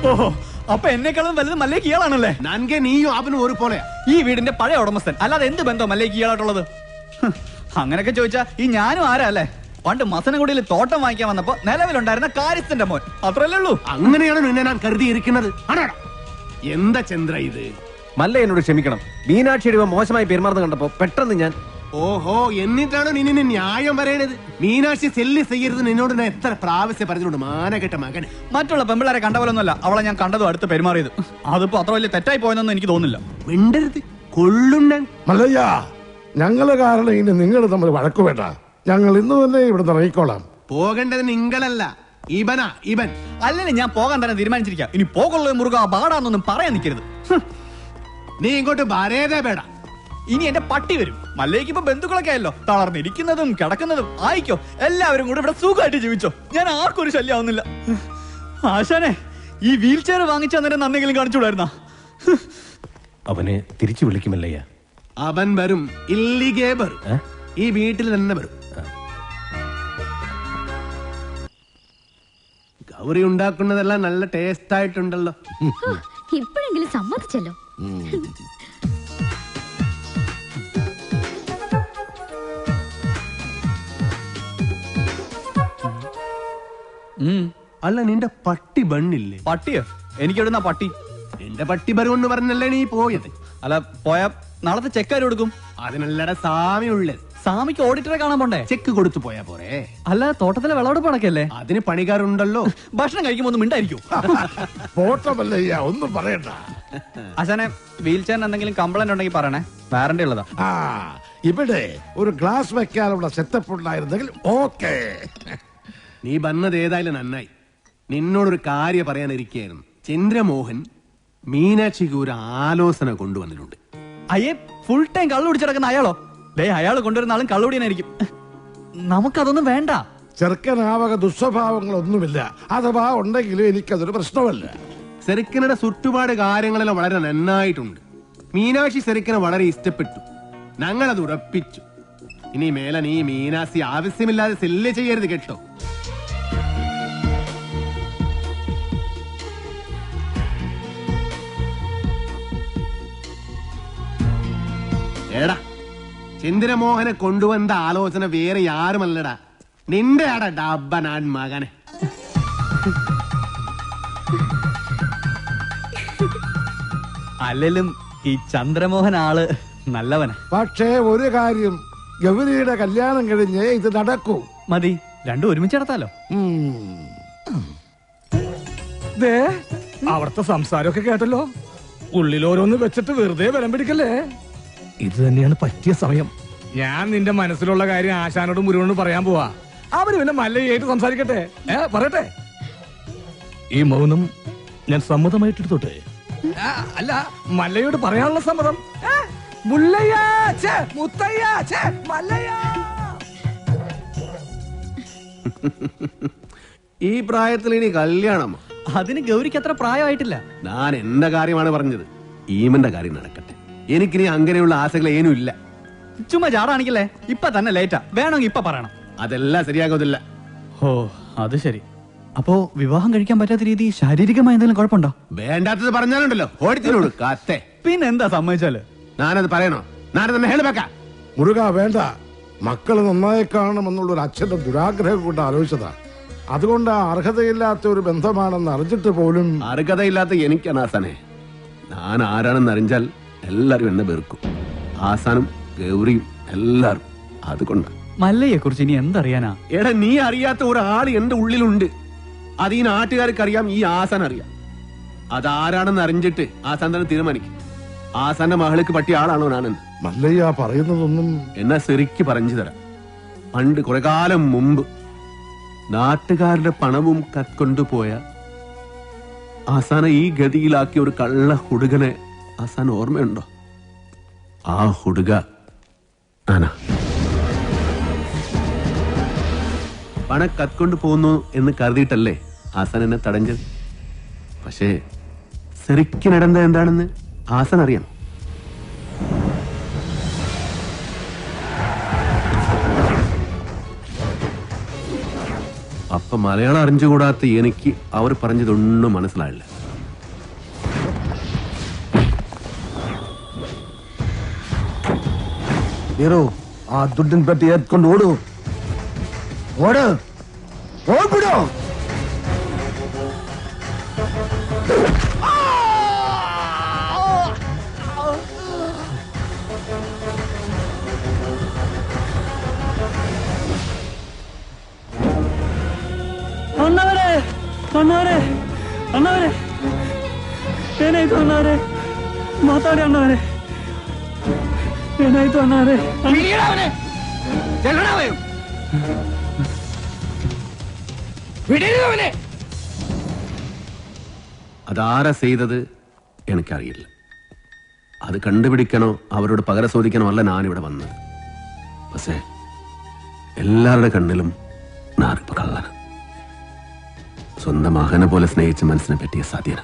ഓഹോ, അപ്പൊ എന്നെക്കാളും വലുത് മല്ലേക്ക് ഇയാളാണല്ലേ? നൻകെ നീയും അവനും ഒരു പോലെയാ. ഈ വീടിന്റെ പഴയ ഉടമസ്ഥൻ, അല്ലാതെ എന്ത് ബന്ധം മല്ലേക്ക് ഇയാളായിട്ടുള്ളത്? അങ്ങനെയൊക്കെ ചോദിച്ചാ ഈ ഞാനും ആരാ അല്ലേ? പണ്ട് മസനഗുഡിയിൽ തോട്ടം വാങ്ങിക്കാൻ വന്നപ്പോ നിലവിലുണ്ടായിരുന്ന കാര്യസ്ഥന്റെ മോൻ, അത്രല്ലേ ഉള്ളൂ. അങ്ങനെയാണ് നിന്നെ ഞാൻ കരുതിയിരിക്കുന്നത്. എന്താ ചന്ദ്ര ഇത്? മല്ല എന്നോട് ക്ഷമിക്കണം. മീനാക്ഷിയുടെ മോശമായി പെരുമാറുന്നത് കണ്ടപ്പോ പെട്ടെന്ന് ഞാൻ. ഓഹോ, എന്നിട്ടാണ് നിന്നെ ന്യായം പറയണത്? മീനാക്ഷി സെല്ല് ചെയ്യരുത് നിന്നോട് ഞാൻ എത്ര പ്രാവശ്യം പറഞ്ഞോണ്ട് മാനകെട്ട മകൻ. മറ്റുള്ള പെമ്പിളാരെ കണ്ട പോലൊന്നുമല്ല അവളെ ഞാൻ കണ്ടതും അടുത്ത് പെരുമാറിയത്. അതിപ്പോ അത്ര വലിയ തെറ്റായി പോയെന്നൊന്നും എനിക്ക് തോന്നുന്നില്ല. മിണ്ടരുത്, കൊള്ളുണ്ടൻ. മല്ലയ്യ, ഞങ്ങള് കാരണം ഇനി നിങ്ങൾ തമ്മിൽ വഴക്കു വേണ്ട. ഞങ്ങൾ ഇന്ന് തന്നെ ഇവിടെ ഇറങ്ങിക്കോളാം. പോകേണ്ടത് നിങ്ങളല്ല, ഇവനാ. ഇവൻ അല്ലെങ്കിൽ ഞാൻ പോകാൻ തന്നെ തീരുമാനിച്ചിരിക്കാം. ഇനി പോകുള്ള മുറുക പാടാന്നൊന്നും പറയാൻ നിൽക്കരുത്. നീ ഇങ്ങോട്ട് വരേതേ പേട. ഇനി എന്റെ പട്ടി വരും. മല്ലേക്ക് ഇപ്പൊ ബന്ധുക്കളൊക്കെ ആയല്ലോ. തളർന്നിരിക്കുന്നതും കിടക്കുന്നതും ആയിക്കോ. എല്ലാവരും കൂടെ ഇവിടെ സുഖമായിട്ട് ജീവിച്ചോ. ഞാൻ ആർക്കും ഒരു ശല്യം ആവുന്നില്ല. ആശാനെ, ഈ വീൽ ചെയർ വാങ്ങിച്ചു അന്നേരം നന്നെങ്കിലും കാണിച്ചുകൂടായിരുന്ന? അവനെ തിരിച്ചു വിളിക്കുമല്ലയ്യ. അവൻ വരും, ഇല്ലിഗേ വരും. ഈ വീട്ടിൽ തന്നെ വരും. ഗൗരി ഉണ്ടാക്കുന്നതെല്ലാം നല്ല ടേസ്റ്റ് ആയിട്ടുണ്ടല്ലോ. ഇപ്പോഴെങ്കിലും സമ്മതിച്ചല്ലോ. അല്ല, നിന്റെ പട്ടി ബണ്ണില്ലേ? പട്ടിയോ? എനിക്കെവിടുന്ന പട്ടി? നിന്റെ പട്ടി ബരുമെന്ന് പറഞ്ഞല്ലേ നീ പോയത്? അല്ല, പോയാ നാളത്തെ ചെക്ക് ആര് കൊടുക്കും? അതിനല്ലട സാമി ഉള്ളത്. സാമിക്ക് ഓഡിറ്ററെ കാണാൻ പോണ്ടേ? ചെക്ക് കൊടുത്തു പോയാ പോരെ? അല്ല, തോട്ടത്തിലെ വിളവെടുപ്പ് നടക്കല്ലേ? അതിന് പണിക്കാരുണ്ടല്ലോ. ഭക്ഷണം കഴിക്കുമ്പോ ഒന്നും മിണ്ടായിരിക്കും. പോട്ടമല്ലയ്യ, ഒന്നും പറയണ്ട. അച്ഛനെ വീൽ ചെയറിന് എന്തെങ്കിലും കംപ്ലൈന്റ് ഉണ്ടെങ്കിൽ പറയണേ, വാറന്റി ഉള്ളതാ. ഇവിടെ ഒരു ഗ്ലാസ് വെക്കാനുള്ള സെറ്റപ്പ് ഉണ്ടായിരുന്നെങ്കിൽ ഓക്കേ. നീ വന്നത് ഏതായാലും നന്നായി. നിന്നോടൊരു കാര്യം പറയാനിരിക്കുകയായിരുന്നു. ചന്ദ്രമോഹൻ മീനാക്ഷിക്ക് ഒരു ആലോചന കൊണ്ടുവന്നിട്ടുണ്ട്. അയ്യേ, ഫുൾ ടൈം കള്ളു കുടിച്ചിടക്കുന്ന അയാളോ? ദേ, അയാൾ കൊണ്ടുവരുന്ന ആളും കള്ളുടിയനായിരിക്കും. നമുക്കതൊന്നും വേണ്ട. ചെറുക്കനാവക ദുസ്വഭാവങ്ങളൊന്നുമില്ല. അഥവാ ഉണ്ടെങ്കിലും എനിക്കതൊരു പ്രശ്നമല്ല. സെറിക്കനുടെ ചുറ്റുപാട് കാര്യങ്ങളെല്ലാം വളരെ നന്നായിട്ടുണ്ട്. മീനാക്ഷി സെറിക്കനെ വളരെ ഇഷ്ടപ്പെട്ടു. ഞങ്ങളത് ഉറപ്പിച്ചു. ഇനി മേലെ നീ മീനാക്ഷി ആവശ്യമില്ലാതെ സെല്ല് ചെയ്യരുത് കേട്ടോ. ഏടാ, ചന്ദ്രമോഹനെ കൊണ്ടുവന്ന ആലോചന വേറെ ആരുമല്ലടാ, നിന്റെ ആടാ ഡബ്ബനാൻ മകനെ. അല്ലെങ്കിലും ഈ ചന്ദ്രമോഹൻ ആള് നല്ലവനാ. പക്ഷേ ഒരു കാര്യം, ഗൗരിയുടെ കല്യാണം കഴിഞ്ഞ് ഇത് നടക്കൂ. മതി, രണ്ടും ഒരുമിച്ച് നടത്താലോ. ദേ, അവിടുത്തെ സംസാരമൊക്കെ കേട്ടല്ലോ. ഉള്ളിലോരോന്ന് വെച്ചിട്ട് വെറുതെ ബലം പിടിക്കല്ലേ. ഇത് തന്നെയാണ് പറ്റിയ സമയം. ഞാൻ നിന്റെ മനസ്സിലുള്ള കാര്യം ആശാനോടും മുരുകനോടും പറയാൻ പോവാ. അവര് പിന്നെ മല്ലയായിട്ട് സംസാരിക്കട്ടെ. പറയട്ടെ. ഈ മൗനം ഞാൻ സമ്മതമായിട്ടെടുത്തോട്ടെ. അല്ല, മല്ലയോട് പറയാനുള്ള സമ്മതം. മുല്ലയ്യ, ഛേ, മുത്തയ്യ, ഛേ, മല്ലയ്യ. ഈ പ്രായത്തിൽ ഇനി കല്യാണം? അതിന് ഗൗരിക്ക് അത്ര പ്രായമായിട്ടില്ല. ഞാൻ എന്റെ കാര്യമാണ് പറഞ്ഞത്. ഈമന്റെ കാര്യം നടക്കട്ടെ. എനിക്കിനി അങ്ങനെയുള്ള ആശകൾ ഏനും ഇല്ല. ചുമ്മാ ചാടാണിക്കല്ലേ. ഇപ്പൊ തന്നെ ലേറ്റാ. വേണമെങ്കിൽ ഇപ്പൊ പറയണം. അതെല്ലാം ശരിയാകുന്നില്ല. ഓ, അത് ശരി. അപ്പോ വിവാഹം കഴിക്കാൻ പറ്റാത്ത രീതി ശാരീരികമായ എന്തെങ്കിലും കുഴപ്പമുണ്ടോ? വേണ്ടാത്തത് പറഞ്ഞാലുണ്ടല്ലോ ഓടിത്തിനോട് കാത്തേ. പിന്നെന്താ സമ്മതിച്ചാല്? ഞാനത് പറയണോ? ഞാനത് ഹേളുവെക്കാം. മുരുക വേണ്ട. മക്കള് നന്നായി കാണണമെന്നുള്ളൊരു അച്ഛന്റെ ദുരാഗ്രഹം കൊണ്ട് ആലോചിച്ചതാ. അതുകൊണ്ട് അർഹതയില്ലാത്ത ഒരു ബന്ധമാണെന്ന് അറിഞ്ഞിട്ട് പോലും. അർഹതയില്ലാത്ത എനിക്കാണ് ആസാനെ. ഞാൻ ആരാണെന്ന് അറിഞ്ഞാൽ എല്ലാരും എന്നെ വെറുക്കും. ആസാനും ഗൗരിയും എല്ലാരും. അതുകൊണ്ട് മല്ലയെ കുറിച്ച് ഇനി എന്തറിയാനാ? എടാ, നീ അറിയാത്ത ഒരാൾ എന്റെ ഉള്ളിലുണ്ട്. അത് ഈ നാട്ടുകാർക്ക് അറിയാം, ഈ ആസാൻ അറിയാം. അതാരാണെന്ന് അറിഞ്ഞിട്ട് ആസാൻ തന്നെ തീരുമാനിക്കും. ആസാന്റെ മകൾക്ക് പറ്റിയ ആളാണോ ഞാനെന്ന്. മല്ലയ്യ പറയുന്നതൊന്നും എന്നാ ശരിക്ക് പറഞ്ഞു തരാം. പണ്ട് കുറെ കാലം മുമ്പ് നാട്ടുകാരുടെ പണവും കത്കൊണ്ടുപോയ ആസാനെ ഈ ഗതിയിലാക്കിയ ഒരു കള്ള ഹുടുകനെ ആസാൻ ഓർമ്മയുണ്ടോ? ആ ഹുടുക ആന പണം കത്കൊണ്ടു പോകുന്നു എന്ന് കരുതിയിട്ടല്ലേ ആസാൻ എന്നെ തടഞ്ഞത്. പക്ഷേ ശരിക്കും നടന്നത് എന്താണെന്ന് ആസാൻ അറിയാം. അപ്പൊ മലയാളം അറിഞ്ഞുകൂടാത്ത എനിക്ക് അവർ പറഞ്ഞതൊന്നും മനസ്സിലായില്ല. ആ ദുഡ്ഡിൻ പെട്ടി ഏത്കൊണ്ട് ഓടൂ. ഓട്, ഓടിപ്പിടോ. ಅಣ್ಣವರೇ, ಅಣ್ಣವರೇ, ಅಣ್ಣವರೇ, ಏನಾಯ್ತು ಅಣ್ಣವರೇ? ಮಾತಾಡಿ ಅಣ್ಣವರೇ, ಏನಾಯ್ತು ಅಣ್ಣವರೇ? അതാരാ ചെയ്തത് എനിക്കറിയില്ല. അത് കണ്ടുപിടിക്കണോ അവരോട് പകരം ചോദിക്കണോ അല്ല ഞാനിവിടെ വന്നത്. പക്ഷേ എല്ലാവരുടെ കണ്ണിലും ഞാനിപ്പോ കള്ളന. സ്വന്തം മകനെ പോലെ സ്നേഹിച്ച മനസ്സിനെ പറ്റിയ സാധ്യത.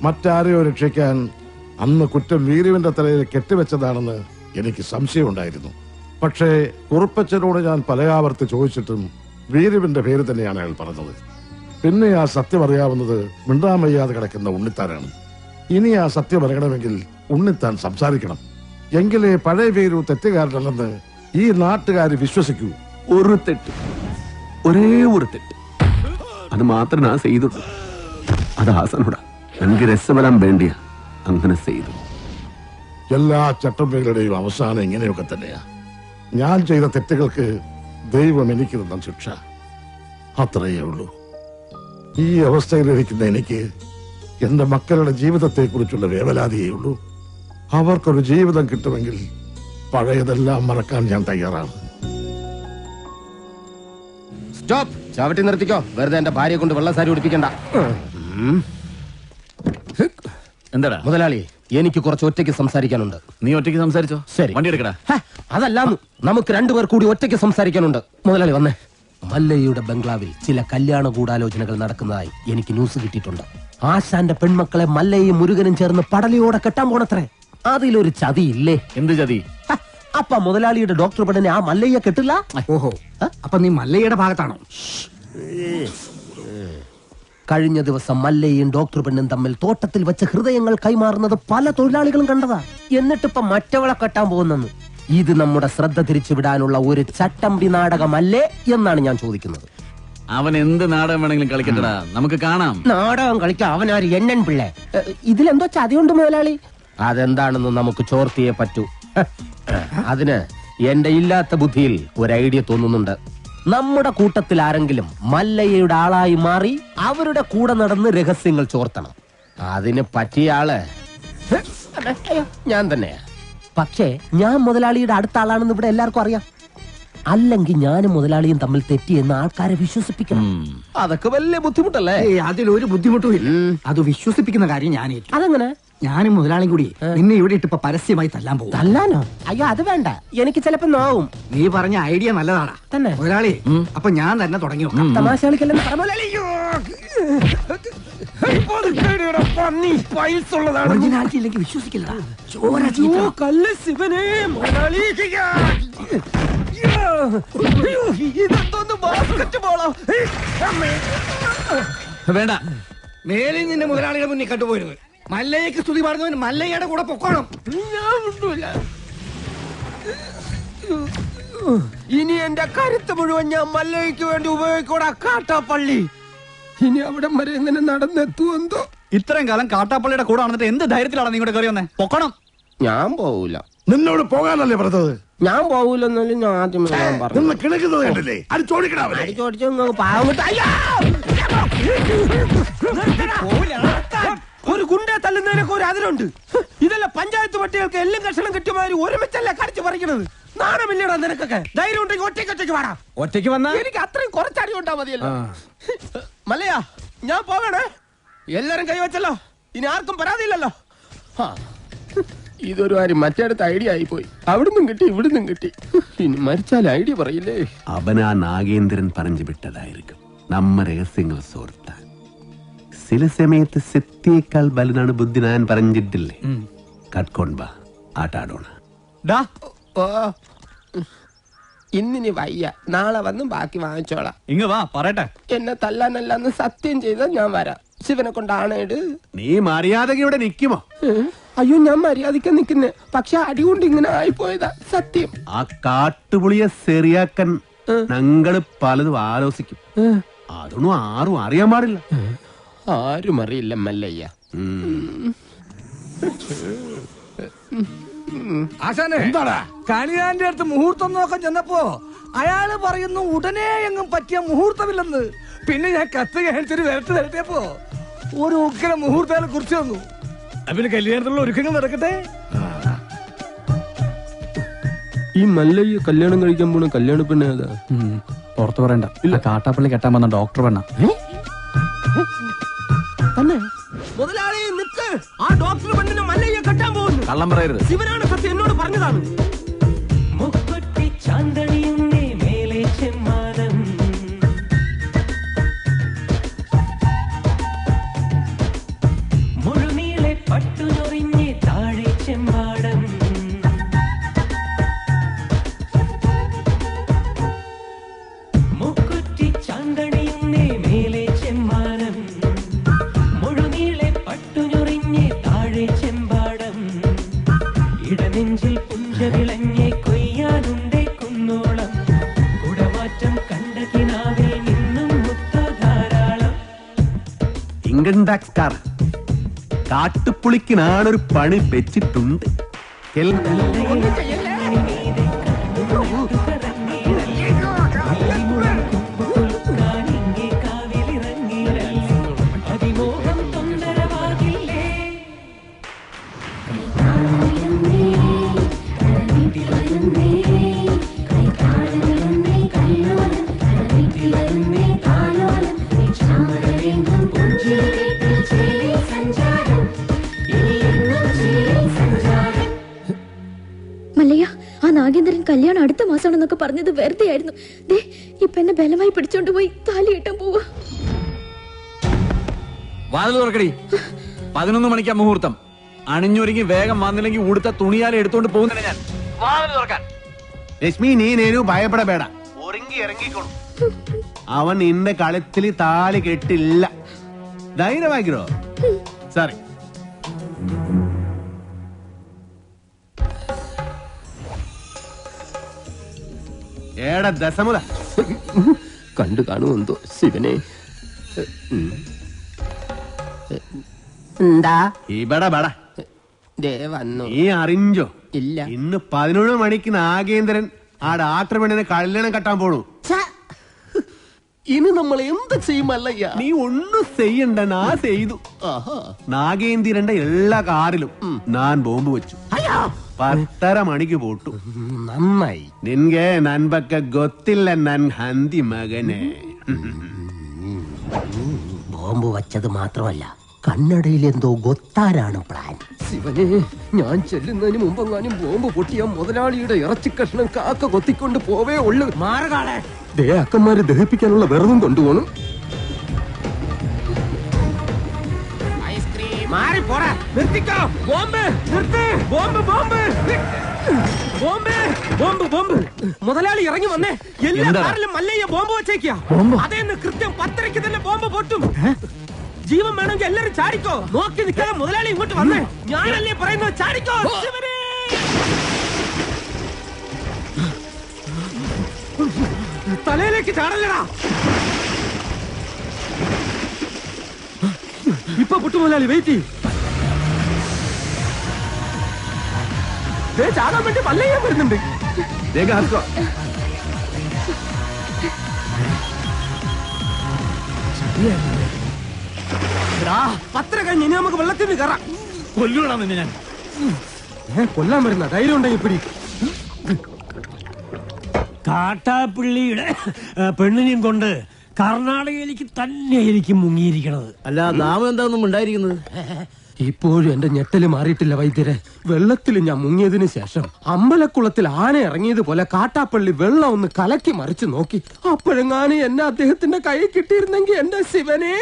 മറ്റാരെയോ രക്ഷിക്കാൻ അന്ന് കുറ്റം വീരുവിന്റെ തലയിൽ കെട്ടിവെച്ചതാണെന്ന് എനിക്ക് സംശയമുണ്ടായിരുന്നു. പക്ഷേ കുറുപ്പച്ചനോട് ഞാൻ പലയാവർത്തി ചോദിച്ചിട്ടും വീരുവിന്റെ പേര് തന്നെയാണ് അയാൾ പറഞ്ഞത്. പിന്നെ ആ സത്യം അറിയാവുന്നത് മിണ്ടാമയ്യാതെ കിടക്കുന്ന ഉണ്ണിത്താനാണ്. ഇനി ആ സത്യം അറിയണമെങ്കിൽ ഉണ്ണിത്താൻ സംസാരിക്കണം. എങ്കിലേ പഴയ വീരു തെറ്റുകാരനല്ലെന്ന് ഈ നാട്ടുകാർ വിശ്വസിക്കൂ. ഒരു തെറ്റ്, ഒരേ ഒരു തെറ്റ്, അത് മാത്രം ഞാൻ ചെയ്തിട്ടു. അത് ആസനോടാ. എനിക്ക് രസവരാൻ വേണ്ടിയ അങ്ങനെ ചെയ്തു. എല്ലാ ചട്ടമ്പകളുടെയും അവസാനം ഇങ്ങനെയൊക്കെ തന്നെയാ. ഞാൻ ചെയ്ത തെറ്റുകൾക്ക് ദൈവം എനിക്ക് തന്ന ശിക്ഷ അത്രയേ ഉള്ളൂ. ഈ അവസ്ഥയിലിരിക്കുന്ന എനിക്ക് എന്റെ മക്കളുടെ ജീവിതത്തെ കുറിച്ചുള്ള വേവലാതിയേ ഉള്ളൂ. അവർക്കൊരു ജീവിതം കിട്ടുമെങ്കിൽ പഴയതെല്ലാം മറക്കാൻ ഞാൻ തയ്യാറാണ്. സ്റ്റോപ്പ്. ചവിട്ടി നിർത്തിക്കോ. വെറുതെ എന്റെ ഭാര്യയെ കൊണ്ട് വെള്ള സാരി ഉടുപ്പിക്കണ്ട. എന്താടാ മുതലാളി, എനിക്ക് കുറച്ച് ഒറ്റയ്ക്ക് സംസാരിക്കാനുണ്ട്. നീ ഒറ്റയ്ക്ക് സംസാരിച്ചോ? ശരി, വണ്ടി എടുക്കടാ. അതല്ല, നമുക്ക് രണ്ടുപേർ കൂടി ഒറ്റയ്ക്ക് സംസാരിക്കാനുണ്ട്. മുതലാളി വന്നേ. മല്ലയ്യയുടെ ബംഗ്ലാവിൽ ചില കല്യാണ ഗൂഢാലോചനകൾ നടക്കുന്നതായി എനിക്ക് ന്യൂസ് കിട്ടിയിട്ടുണ്ട്. ആശാന്റെ പെൺമക്കളെ മല്ലയും മുരുകനും ചേർന്ന് പടലയോടെ കെട്ടാൻ പോണത്രേ. അതിലൊരു ചതിയില്ലേ? എന്ത് ചതി? അപ്പ മുതലാളിയുടെ ഡോക്ടർ പെണ്ണിനെ ആ മല്ലയ്യ കെട്ടില്ല. ഓഹോ, അപ്പൊ നീ മല്ലയ്യയുടെ ഭാഗത്താണോ? കഴിഞ്ഞ ദിവസം മല്ലയും ഡോക്ടർ പെണ്ണും തമ്മിൽ തോട്ടത്തിൽ വെച്ച് ഹൃദയങ്ങൾ കൈമാറുന്നത് പല തൊഴിലാളികളും കണ്ടതാ. എന്നിട്ടിപ്പ മറ്റവളെ കെട്ടാൻ പോകുന്നെന്ന്. ഇത് നമ്മുടെ ശ്രദ്ധ തിരിച്ചുവിടാനുള്ള ഒരു ചട്ടമ്പി നാടകമല്ലേ എന്നാണ് ഞാൻ ചോദിക്കുന്നത്. അവൻ എന്ത് നാടകം വേണമെങ്കിലും കളിക്കട്ടടാ, നമുക്ക് കാണാം. നാടകം കളിക്കാൻ അവനാര് എണ്ണൻ പിള്ളേ? ഇതിലെന്തോ ചതിയുണ്ട് മുതലാളി. അതെന്താണെന്ന് നമുക്ക് ചോർത്തിയേ പറ്റൂ. അതിന് എന്റെ ഇല്ലാത്ത ബുദ്ധിയിൽ ഒരു ഐഡിയ തോന്നുന്നുണ്ട്. നമ്മുടെ കൂട്ടത്തിൽ ആരെങ്കിലും മല്ലയ്യയുടെ ആളായി മാറി അവരുടെ കൂടെ നടന്ന് രഹസ്യങ്ങൾ ചോർത്തണം. അതിന് പറ്റിയ ആള് ഞാൻ തന്നെയാ. പക്ഷേ ഞാൻ മുതലാളിയുടെ അടുത്ത ആളാണെന്ന് ഇവിടെ എല്ലാവർക്കും അറിയാം. അല്ലെങ്കിൽ ഞാനും മുതലാളിയും തമ്മിൽ തെറ്റിയെന്ന് ആൾക്കാരെ വിശ്വസിപ്പിക്കണം. അതൊക്കെ വലിയ ബുദ്ധിമുട്ടല്ലേ? അതിലൊരു ബുദ്ധിമുട്ടും ഇല്ല. അത് വിശ്വസിപ്പിക്കുന്ന കാര്യം ഞാൻ ഏറ്റു. അതെങ്ങനെ? ഞാനും മുതലാളിയും കൂടി നിന്നെ ഇവിടെ ഇട്ട് പരസ്യമായി തല്ലാൻ പോകും. തല്ലാനോ? അയ്യോ, അത് വേണ്ട. എനിക്ക് ചിലപ്പോ നോവും. നീ പറഞ്ഞ ഐഡിയ നല്ലതാടാ തന്നെ മുതലാളി. അപ്പൊ ഞാൻ തന്നെ തുടങ്ങി നോക്കാം. തമാശ കളിക്കല്ലെന്ന് ഒറിജിനാലിറ്റി ഇല്ലെങ്കിൽ വിശ്വസിക്കില്ല. വേണ്ട, മേലിൽ നിന്റെ മുതലാളിയുടെ മുന്നിൽ കണ്ടുപോയിരുന്നത്. മല്ലയ്യക്ക് സ്തുതി പറഞ്ഞവൻ മല്ലയ്യയുടെ കൂടെ പൊക്കോണം. ഇനി എന്റെ കരുത്ത് മുഴുവൻ ഞാൻ മല്ലയ്ക്ക് വേണ്ടി ഉപയോഗിക്കൂടാ. കാട്ടാപ്പള്ളി ഇനി അവിടെ വരെ എങ്ങനെ നടന്നെത്തുമെന്തോ. ഇത്രയും കാലം കാട്ടാപ്പള്ളിയുടെ കൂടെ വന്നിട്ട് എന്ത് ധൈര്യത്തിലാണ് നീ കൂടെ കയറി വന്നേ? പൊക്കണം. ഞാൻ പോവൂല. നിന്നോട് പോകാനല്ലേ പറഞ്ഞത്? ഞാൻ പോവൂലെന്നാലും ഞാൻ ആദ്യം നിന്ന് കിണക്കുന്നത് കണ്ടില്ലേ? അത് ചോദിക്കണേ. ഒരു ഗുണ്ടെ തല്ലുന്നതിനൊക്കെ ഒരു അതിലുണ്ട്. ഇതല്ല പഞ്ചായത്ത് പട്ടികൾക്ക് എല്ലാം കഷണം കിട്ടിയമാതിരി ഒരുമിച്ചല്ലേ കടിച്ചു പറിക്കണത്. നാണമില്ലടാ നിനക്കൊക്കെ? ധൈര്യം ഉണ്ടെങ്കിൽ ഒറ്റയ്ക്ക് വാടാ. ഒറ്റയ്ക്ക് വന്നാ എനിക്ക് അത്രയും കുറച്ചടി ഉണ്ടാ മതിയല്ലോ. മല്ലയ്യ, ഞാൻ പോകണേ. എല്ലാരും കൈവച്ചല്ലോ, ഇനി ആർക്കും പരാതിയില്ലല്ലോ. ഇതൊരു കാര്യം മറ്റേടത്ത് ഐഡിയ ആയിപ്പോയി. അവിടുന്നും കിട്ടി ഇവിടുന്നും കിട്ടി. ഇനി മരിച്ചാൽ ഐഡിയ പറയില്ലേ? അവനാ നാഗേന്ദ്രൻ പറഞ്ഞു വിട്ടതായിരിക്കും നമ്മ രഹസ്യങ്ങൾ സോർത്താൻ. ചില സമയത്ത് സത്യേക്കാൾ ബലനാണ് ബുദ്ധി. ഞാൻ പറഞ്ഞിട്ടില്ലേ? കട്ട്കൊണ്ടാ ആട്ടാടോണ. ഇന്നിനി വയ്യ, നാളെ വന്നും ബാക്കി വാങ്ങിച്ചോളാം. ഇങ്ങ് വാ പറയട്ടെ. എന്നെ തല്ലാനല്ലെന്ന് സത്യം ചെയ്താൽ ഞാൻ വരാം. ശിവനെ കൊണ്ടാണേട്. നീ മര്യാദയോടെ നിക്കുമോ? അയ്യോ, ഞാൻ മര്യാദയ്ക്ക് നിക്കുന്നേ. പക്ഷെ അടികൊണ്ട് ഇങ്ങനെ ആയിപ്പോയതാ സത്യം. ആ കാട്ടുപുളിയെ ശരിയാക്കാൻ ഞങ്ങള് പലതും ആലോചിക്കും. അതൊന്നും ആരും അറിയാൻ പാടില്ല. ആരും അറിയില്ല മല്ലയ്യ. ആശാനെ, എന്താടാ കണിയാന്റെ അടുത്ത് മുഹൂർത്തം നോക്കാൻ ചെന്നപ്പോ അയാള് പറയുന്നു ഉടനെ എങ്ങും പറ്റിയ മുഹൂർത്തമില്ലെന്ന്. പിന്നെ ഞാൻ കത്ത് കാണിച്ചൊരു വരട്ട് തരട്ടിയപ്പോ ഒരു ഉഗ്ര മുഹൂർത്തം കുറിച്ച് വന്നു. അതിന് കല്യാണത്തിലുള്ള ഒരുക്കങ്ങൾ നടക്കട്ടെ. ഈ മല്ലയ്യ കല്യാണം കഴിക്കാൻ പോണ കല്യാണ പെണ്ണ ഏതാ? പുറത്തു പറയണ്ട. ഇല്ല, കാട്ടാപ്പള്ളി കെട്ടാൻ വന്ന ഡോക്ടർ പെണ്ണ. മുതലാളി നിക്ക്. ആ ഡോക്ടർ പെണ്ണിനെ മല്ലയ്യ കെട്ടാൻ പോകുന്നു. കള്ളം പറയരുത്. ശിവനാണ് സത്യം എന്നോട് പറഞ്ഞതാണ്. മുക്കുറ്റി ചാന്തണിയുന്നേ മേലെ ചെമ്മാനം, മുഴുനീളെ പട്ടുനൊറിഞ്ഞ് താഴെ ചെമ്മാടം, മുക്കുറ്റി ചാന്തണിയുന്നേ മേലെ ചെമ്മാനം, മുഴുനീളെ പട്ടുനൊറിഞ്ഞ് താഴെ ചെമ്പാടം, ഇടനെഞ്ചിൽ പുഞ്ചവിളഞ്ഞെ കൊയ്യാനുണ്ടേ കുന്നോളം, കുടമാറ്റം കണ്ട കിനാവേ നിന്നും മുത്ത ധാരാളം. ഇൻകം ടാക്സ് കാർ കാട്ടുപുളിക്ക് നാടൊരു പണി വെച്ചിട്ടുണ്ട്. അതിമോഹം തൊന്തരവാകില്ലേ? സഞ്ചാരം ഇനിയെങ്ങും വിശ്വാസമാണെന്നൊക്കെ പറഞ്ഞത് വെറുതെ ആയിരുന്നു. ദേ ഇപ്പൊ എന്നെ ബലമായി പിടിച്ചോണ്ട് പോയി താലി കെട്ടാൻ പോവാ. വാതിൽ തുറക്കടി. 11 മണിക്കാ മുഹൂർത്തം. അണിഞ്ഞൊരുങ്ങി വേഗം വന്നില്ലെങ്കിൽ ഉടുത്ത തുണിയാലെ എടുത്തോണ്ട് പോകുന്നില്ല ഞാൻ. വാതിൽ തുറക്കാൻ. ലക്ഷ്മി നീ നേരു ഭയപ്പെടಬೇಡ. ഒരുങ്ങി ഇറങ്ങിക്കോളൂ. അവൻ നിന്റെ കളത്തിൽ താലി കെട്ടില്ല. ധൈര്യമാക്കിരോ. സോറി. ഏടാ ദശമുല കണ്ടു കാണുമെന്തോ ശിവനെ. എന്താ ഇവിടെ ബട വന്നു നീ അറിഞ്ഞോ? ഇല്ല. ഇന്ന് 11 മണിക്ക് നാഗേന്ദ്രൻ ആ ഡാക്ടർ പെണ്ണിനെ കല്യാണം കെട്ടാൻ പോണു. ഇനി നമ്മൾ എന്ത് ചെയ്യുമല്ലയ്യ? നീ ഒന്നും ചെയ്യണ്ട, ഞാൻ ചെയ്തു. നാഗേന്ദ്രന്റെ എല്ലാ കാറിലും ഞാൻ ബോംബ് വെച്ചു. 10:30 മണിക്ക് പോട്ടു. നന്നായി. നിൻಗೆ ನನ್ ಬಗ್ಗೆ ಗೊತ್ತಿಲ್ಲ ನನ್ ಹಂದಿ ಮಗನೇ. ബോംബ് വച്ചത് മാത്രമല്ല, കണ്ണടയിൽ എന്തോ ഗൊത്താരാണ് പ്ലാൻ. ശിവനെ, ഞാൻ ചെല്ലുന്നതിന് മുമ്പെങ്ങാനും ബോംബ് പൊട്ടിയ മുതലാളിയുടെ ഇറച്ചി കഷ്ണം കാക്ക കൊത്തിക്കൊണ്ട് പോവേ ഉള്ളു. മാറുകാളെ അക്കന്മാര് ദഹിപ്പിക്കാനുള്ള വെറുതും കൊണ്ടുപോകണം. മുതലാളി ഇറങ്ങി വന്നേ. എല്ലാ കാറിലും മല്ലയ്യ ബോംബ് വെച്ചേക്കാ. അതേന്ന് കൃത്യം 10:30 തന്നെ ബോംബ് പൊട്ടും. ജീവൻ വേണമെങ്കിൽ എല്ലാരും ചാടിക്കോ. നോക്കി നിൽക്കാതെ മുതലാളി ഇങ്ങോട്ട് വന്നേ. ഞാനല്ലേ പറയുന്നത്, ചാടിക്കോ. തലയിലേക്ക് ചാടല്ലടാ. ഇപ്പൊ പൊട്ടു മുതലാളി, വെയിറ്റ് ചാടാൻ വേണ്ടി മല്ലയ്യ വരുന്നുണ്ട്. പത്ര കഴിഞ്ഞ് ഇനി നമുക്ക് വെള്ളത്തിൽ നിന്ന് കയറാം. കൊല്ലൂടാ നിന്നെ ഞാൻ. കൊല്ലാൻ വരുന്ന ധൈര്യം ഉണ്ടെങ്കിൽ പിടി. കാട്ടാപ്പിള്ളിയുടെ പെണ്ണിനെയും കൊണ്ട് കർണാടകയിലേക്ക് തന്നെ എനിക്ക് മുങ്ങിയിരിക്കണത്. അല്ല, നാമം എന്താണെന്നും ഉണ്ടായിരിക്കുന്നത്. ഇപ്പോഴും എന്റെ ഞെട്ടല് മാറിയിട്ടില്ല വൈദ്യരെ. വെള്ളത്തിൽ ഞാൻ മുങ്ങിയതിനു ശേഷം അമ്പലക്കുളത്തിൽ ആന ഇറങ്ങിയതുപോലെ കാട്ടാപ്പള്ളി വെള്ളം ഒന്ന് കലക്കി മറിച്ചു നോക്കി. അപ്പോഴെങ്ങാനും എന്നെ അദ്ദേഹത്തിന്റെ കൈ കിട്ടിയിരുന്നെങ്കിൽ എന്റെ ശിവനെ,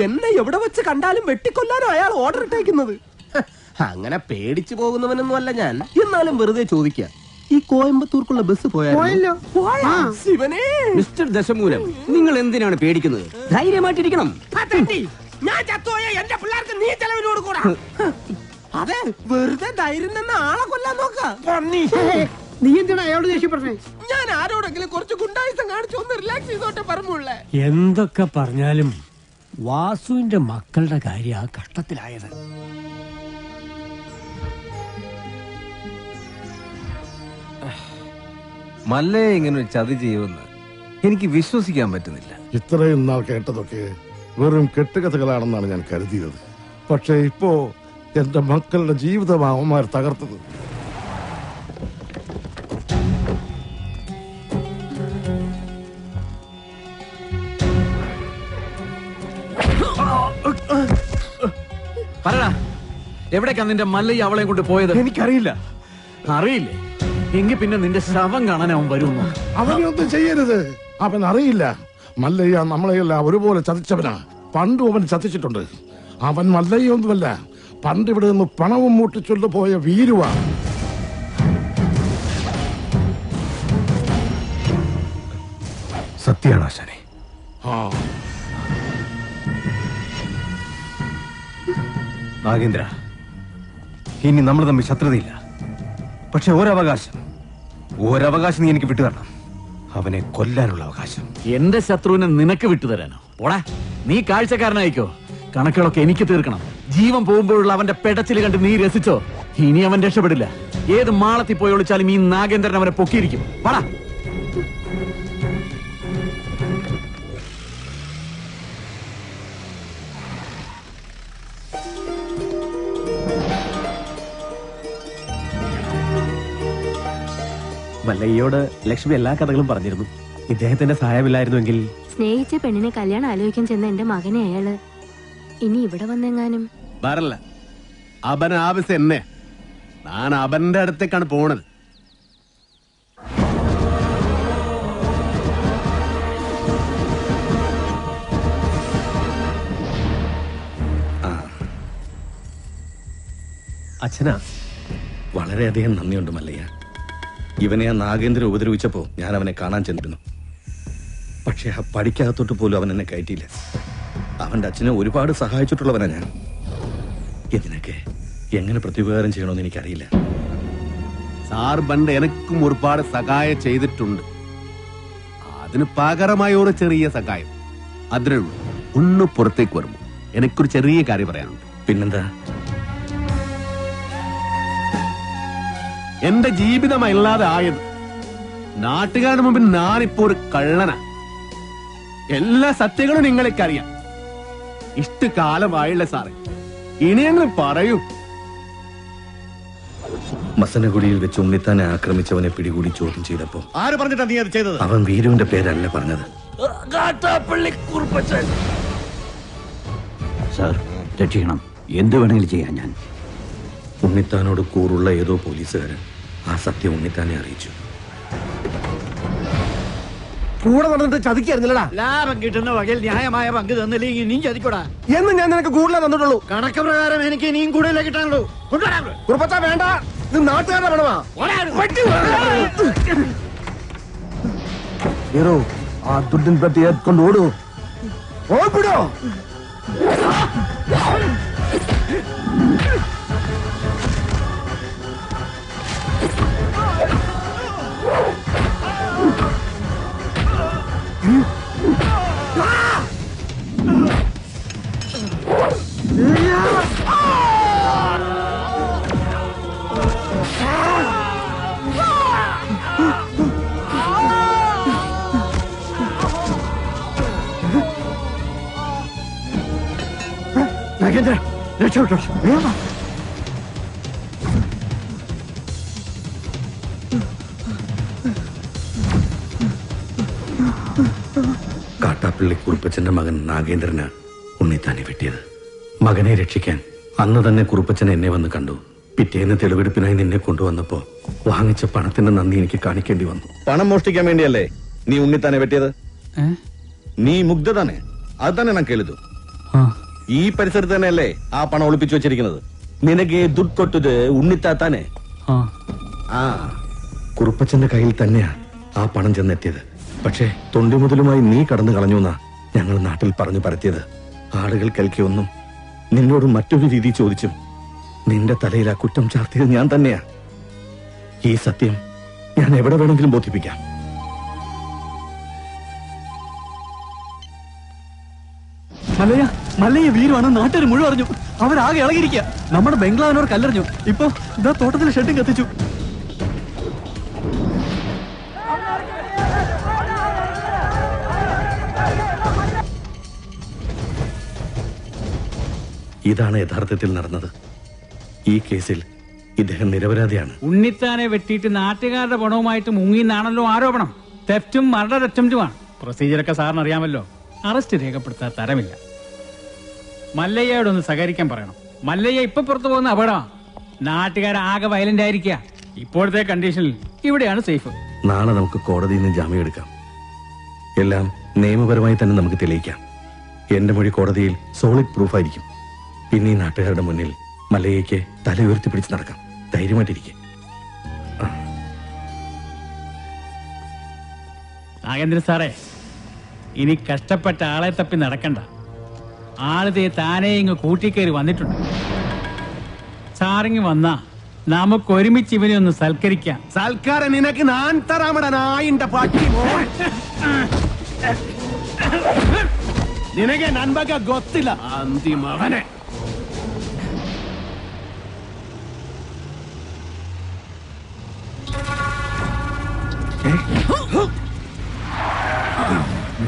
എന്നെ എവിടെ വെച്ച് കണ്ടാലും വെട്ടിക്കൊല്ലാനോ അയാൾ ഓർഡർ ഇട്ടേക്കുന്നത്. അങ്ങനെ പേടിച്ചു പോകുന്നവനൊന്നും അല്ല ഞാൻ. എന്നാലും വെറുതെ ചോദിക്കാം, ഈ കോയമ്പത്തൂർക്കുള്ള ബസ് പോയാലോ? ശിവനെ, മിസ്റ്റർ ദശമൂലം, നിങ്ങൾ എന്തിനാണ് പേടിക്കുന്നത്? ധൈര്യമായിട്ടിരിക്കണം. ഞാൻ ചത്തുപോയ എന്റെ പിള്ളേർക്ക് നീ ചെലവിനോട് കൂടാ. അതെ, വെറുതെ ധൈര്യം തന്നെ ആളെ കൊല്ലാൻ നോക്കാം. നീ എന്തിനാ അയാളോട് ദേഷ്യപ്പെട്ടേ? ഞാൻ ആരോടെങ്കിലും കുറച്ച് ഗുണ്ടായുസം കാണിച്ചു ഒന്ന് റിലാക്സ് ചെയ്തോട്ടെ പറഞ്ഞുള്ളേ. എന്തൊക്കെ പറഞ്ഞാലും വാസുവിന്റെ മക്കളുടെ കാര്യം ആ കഷ്ടത്തിലായത്. മല്ലയെ ഇങ്ങനെ ഒരു ചതി ചെയ്യുമെന്ന് എനിക്ക് വിശ്വസിക്കാൻ പറ്റുന്നില്ല. ഇത്രയും നാൾ കേട്ടതൊക്കെ വെറും കെട്ടുകഥകളാണെന്നാണ് ഞാൻ കരുതിയത്. പക്ഷേ ഇപ്പോ എന്റെ മക്കളുടെ ജീവിതം അവന്മാർ തകർത്തത്. പറടാ, എവിടേക്കാ നിന്റെ മല്ലയ്യ അവളെ കൊണ്ട് പോയത്? എനിക്കറിയില്ല. അറിയില്ലേ? എങ്കിൽ പിന്നെ നിന്റെ ശവം കാണാൻ അവൻ വരുന്നു. അവനൊന്നും ചെയ്യരുത്. അവൻ അറിയില്ല. മല്ലയ്യ നമ്മളെയെല്ലാം ഒരുപോലെ ചതിച്ചവനാ. പണ്ടും അവൻ ചതിച്ചിട്ടുണ്ട്. അവൻ മല്ലയ്യൊന്നുമല്ല, പണ്ട് ഇവിടെ നിന്ന് പണവും മൂട്ടിച്ചൊല്ലു പോയ വീരുവാ. സത്യാണ് ആശാനെ. നാഗേന്ദ്ര, ഇനി നമ്മൾ തമ്മിൽ ശത്രുതയില്ല. പക്ഷെ ഒരവകാശം നീ എനിക്ക് വിട്ടുതരണം. അവനെ കൊല്ലാനുള്ള അവകാശം. എന്റെ ശത്രുവിനെ നിനക്ക് വിട്ടുതരാനോ? ഓടാ, നീ കാഴ്ചക്കാരനായിക്കോ. കണക്കുകളൊക്കെ എനിക്ക് തീർക്കണം. ജീവൻ പോകുമ്പോഴുള്ള അവന്റെ പെടച്ചിൽ കണ്ട് നീ രസിച്ചോ? ഇനി അവൻ രക്ഷപ്പെടില്ല. ഏത് മാളത്തിൽ പോയി ഒളിച്ചാലും ഈ നാഗേന്ദ്രൻ അവനെ പൊക്കിയിരിക്കും. വാടാ. മല്ലയ്യോട് ലക്ഷ്മി എല്ലാ കഥകളും പറഞ്ഞിരുന്നു. ഇദ്ദേഹത്തിന്റെ സഹായമില്ലായിരുന്നുവെങ്കിൽ. സ്നേഹിച്ച പെണ്ണിനെ കല്യാണം ആലോചിക്കാൻ ചെന്ന എന്റെ മകനെ അയാള് ഇനി ഇവിടെ വന്നെങ്ങാനും വരല്ല. അവൻ ആവശ്യം എന്നെ. ഞാൻ അവന്റെ അടുത്തേക്കാണ് പോണത്. അച്ഛനാ വളരെയധികം നന്ദിയുണ്ട് മല്ലയ്യ. ഇവനെ ആ നാഗേന്ദ്രൻ ഉപദ്രവിച്ചപ്പോ ഞാൻ അവനെ കാണാൻ ചെന്നിരുന്നു. പക്ഷെ ആ പടിക്കകത്തോട്ട് പോലും അവൻ എന്നെ കയറ്റിയില്ല. അവന്റെ അച്ഛനെ ഒരുപാട് സഹായിച്ചിട്ടുള്ളവനാ ഞാൻ. ഇതിനൊക്കെ എങ്ങനെ പ്രത്യുപകാരം ചെയ്യണമെന്ന് എനിക്കറിയില്ല. സാർ പണ്ട് എനക്കും ഒരുപാട് സഹായം ചെയ്തിട്ടുണ്ട്. അതിന് പകരമായ ഒരു ചെറിയ സഹായം അതിനേ ഉള്ളൂ. ഒന്ന് പുറത്തേക്ക് വരുമ്പോ എനിക്കൊരു ചെറിയ കാര്യം പറയാനുണ്ട്. പിന്നെന്താ? എന്റെ ജീവിതമല്ലാതെ ആയത് നാട്ടുകാരുടെ മുമ്പിൽ ഞാനിപ്പോ ഒരു കള്ളനാ. എല്ലാ സത്യങ്ങളും നിങ്ങൾക്കറിയാം. ഇഷ്ടകാലമായില്ല സാറേ, ഇനിയെങ്കിലും പറയൂ. മസനഗുഡിയിൽ വെച്ച് ഉണ്ണിത്താനെ ആക്രമിച്ചവനെ പിടികൂടി ചോദ്യം ചെയ്തപ്പോ ആര് പറഞ്ഞിട്ടാ നീ അത് ചെയ്തത്? അവൻ വീരുവിന്റെ പേരല്ല പറഞ്ഞത്. സാർ രക്ഷിക്കണം, എന്ത് വേണമെങ്കിലും ചെയ്യാൻ ഞാൻ. ഉണ്ണിത്താനോട് കൂറുള്ള ഏതോ പോലീസുകാരൻ ആ സത്യം ഉണ്ണിത്താനെ അറിയിച്ചു. കൂടെ നടന്നിട്ട് ചതിക്കായിരുന്നില്ലടാ. ലാഭം കിട്ടുന്ന വകയിൽ ന്യായമായ പങ്ക് തന്നില്ലെങ്കിൽ ഇനിയും ചതിക്കൂടാ. എന്ന് ഞാൻ നിനക്ക് കൂടുതലേ തന്നിട്ടുള്ളൂ. കണക്ക് പ്രകാരം എനിക്ക് ഇനിയും കൂടുതലേ കിട്ടാനുള്ളൂ. കുറുപ്പച്ച വേണ്ട, ഇത് നാട്ടുകാരുടെ പണമാ. ഹീറോ ആ ദുഡിൻ പറ്റി ഏത്കൊണ്ട് ഓടൂ. ഓടിപ്പിടോ. രക്ഷപ്പെട്ടോ. കാട്ടാപ്പള്ളി കുറുപ്പച്ചന്റെ മകൻ നാഗേന്ദ്രന് ഉണ്ണിത്താനെ വെട്ടിയത്. മകനെ രക്ഷിക്കാൻ അന്ന് തന്നെ കുറുപ്പച്ചൻ എന്നെ വന്ന് കണ്ടു. പിറ്റേന്ന് തെളിവെടുപ്പിനായി നിന്നെ കൊണ്ടുവന്നപ്പോ വാങ്ങിച്ച പണത്തിന്റെ നന്ദി എനിക്ക് കാണിക്കേണ്ടി വന്നു. പണം മോഷ്ടിക്കാൻ വേണ്ടിയല്ലേ നീ ഉണ്ണിത്താനെ വെട്ടിയത്? നീ മുഗ്ധ തന്നെ, അത് തന്നെ ഞാൻ കേളിതു. ഈ പരിസരത്ത് തന്നെയല്ലേ ആ പണം ഒളിപ്പിച്ചു വെച്ചിരിക്കുന്നത്? നിനക്ക് ദുഡ് കൊട്ടത് ഉണ്ണിത്താത്താനെ. ആ കുറുപ്പച്ചന്റെ കയ്യിൽ തന്നെയാ ആ പണം ചെന്നെത്തിയത്. പക്ഷേ തൊണ്ടി മുതലുമായി നീ കടന്നു കളഞ്ഞു എന്നാ ഞങ്ങൾ നാട്ടിൽ പറഞ്ഞു പരത്തിയത്. ആളുകൾ കേൾക്കിയൊന്നും നിന്നോട് മറ്റൊരു രീതി ചോദിച്ചും നിന്റെ തലയിൽ ആ കുറ്റം ചാർത്തിയത് ഞാൻ തന്നെയാ. ഈ സത്യം ഞാൻ എവിടെ വേണമെങ്കിലും ബോധിപ്പിക്കാം. മല്ലയ്യ വീരുവാണ് നാട്ടുകാർ മുഴുവൻ അറിഞ്ഞു. അവരാകെ ഇളകിയിരിക്കുക. നമ്മുടെ ബംഗ്ലാവിനോട് കല്ലെറിഞ്ഞു. ഇപ്പൊ ഇതാ തോട്ടത്തിലെ ഷെഡും കത്തിച്ചു. ഇതാണ് യഥാർത്ഥത്തിൽ നടന്നത്. ഈ കേസിൽ ഇദ്ദേഹം നിരപരാധിയാണ്. ഉണ്ണിത്താനെ വെട്ടിയിട്ട് നാട്ടുകാരുടെ പണവുമായിട്ട് മുങ്ങിന്നാണല്ലോ ആരോപണം. തെഫ്റ്റും മർഡർ അറ്റംപ്റ്റുമാണ്. പ്രൊസീജിയറൊക്കെ സാറിന് അറിയാമല്ലോ. അറസ്റ്റ് രേഖപ്പെടുത്താൻ തരമില്ല. മല്ലയ്യയോടൊന്ന് സഹകരിക്കാൻ പറയണം. മല്ലയ്യ ഇപ്പൊ പുറത്തു പോകുന്ന അപകടമാണ്. നാട്ടുകാരാകെ വയലന്റ് ആയിരിക്കുക. ഇപ്പോഴത്തെ കണ്ടീഷനിൽ ഇവിടെയാണ് സേഫ്. നാളെ നമുക്ക് കോടതിയിൽ നിന്ന് ജാമ്യം എടുക്കാം. എല്ലാം നിയമപരമായി തന്നെ നമുക്ക് തെളിയിക്കാം. എന്റെ മൊഴി കോടതിയിൽ സോളിഡ് പ്രൂഫായിരിക്കും. പിന്നെ ഈ നാട്ടുകാരുടെ മുന്നിൽ മല്ലയ്യയ്ക്ക് തല ഉയർത്തി പിടിച്ച് നടക്കാം. ധൈര്യമായിട്ടിരിക്കും. നാഗേന്ദ്രൻ സാറേ, ഇനി കഷ്ടപ്പെട്ട ആളെ തപ്പി നടക്കണ്ട. ആളിതേ താനേ ഇങ്ങ് കൂട്ടിക്കയറി വന്നിട്ടുണ്ട്. സാറിങ് വന്നാ നമുക്ക് ഒരുമിച്ച് ഇവനെ ഒന്ന് സൽക്കരിക്കാം. സൽക്കാരം നിനക്ക് ഞാൻ തരാമട നായിന്റെ പാട്ടി. നിനക്ക് നൻപക ಗೊತ್ತಿಲ್ಲ അന്തിമവനെ.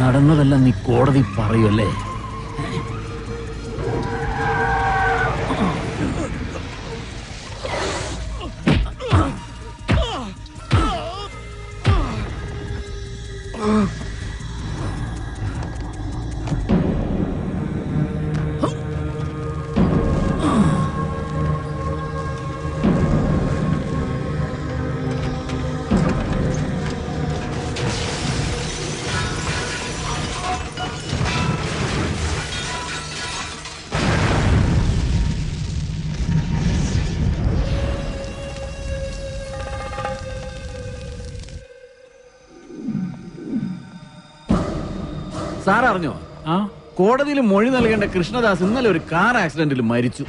നടന്നതെല്ലാം നീ കോടതി പറയല്ലേ? സാർ അറിഞ്ഞോ? കോടതിയിൽ മൊഴി നൽകേണ്ട കൃഷ്ണദാസ് ഇന്നലെ ഒരു കാർ ആക്സിഡന്റിൽ മരിച്ചു.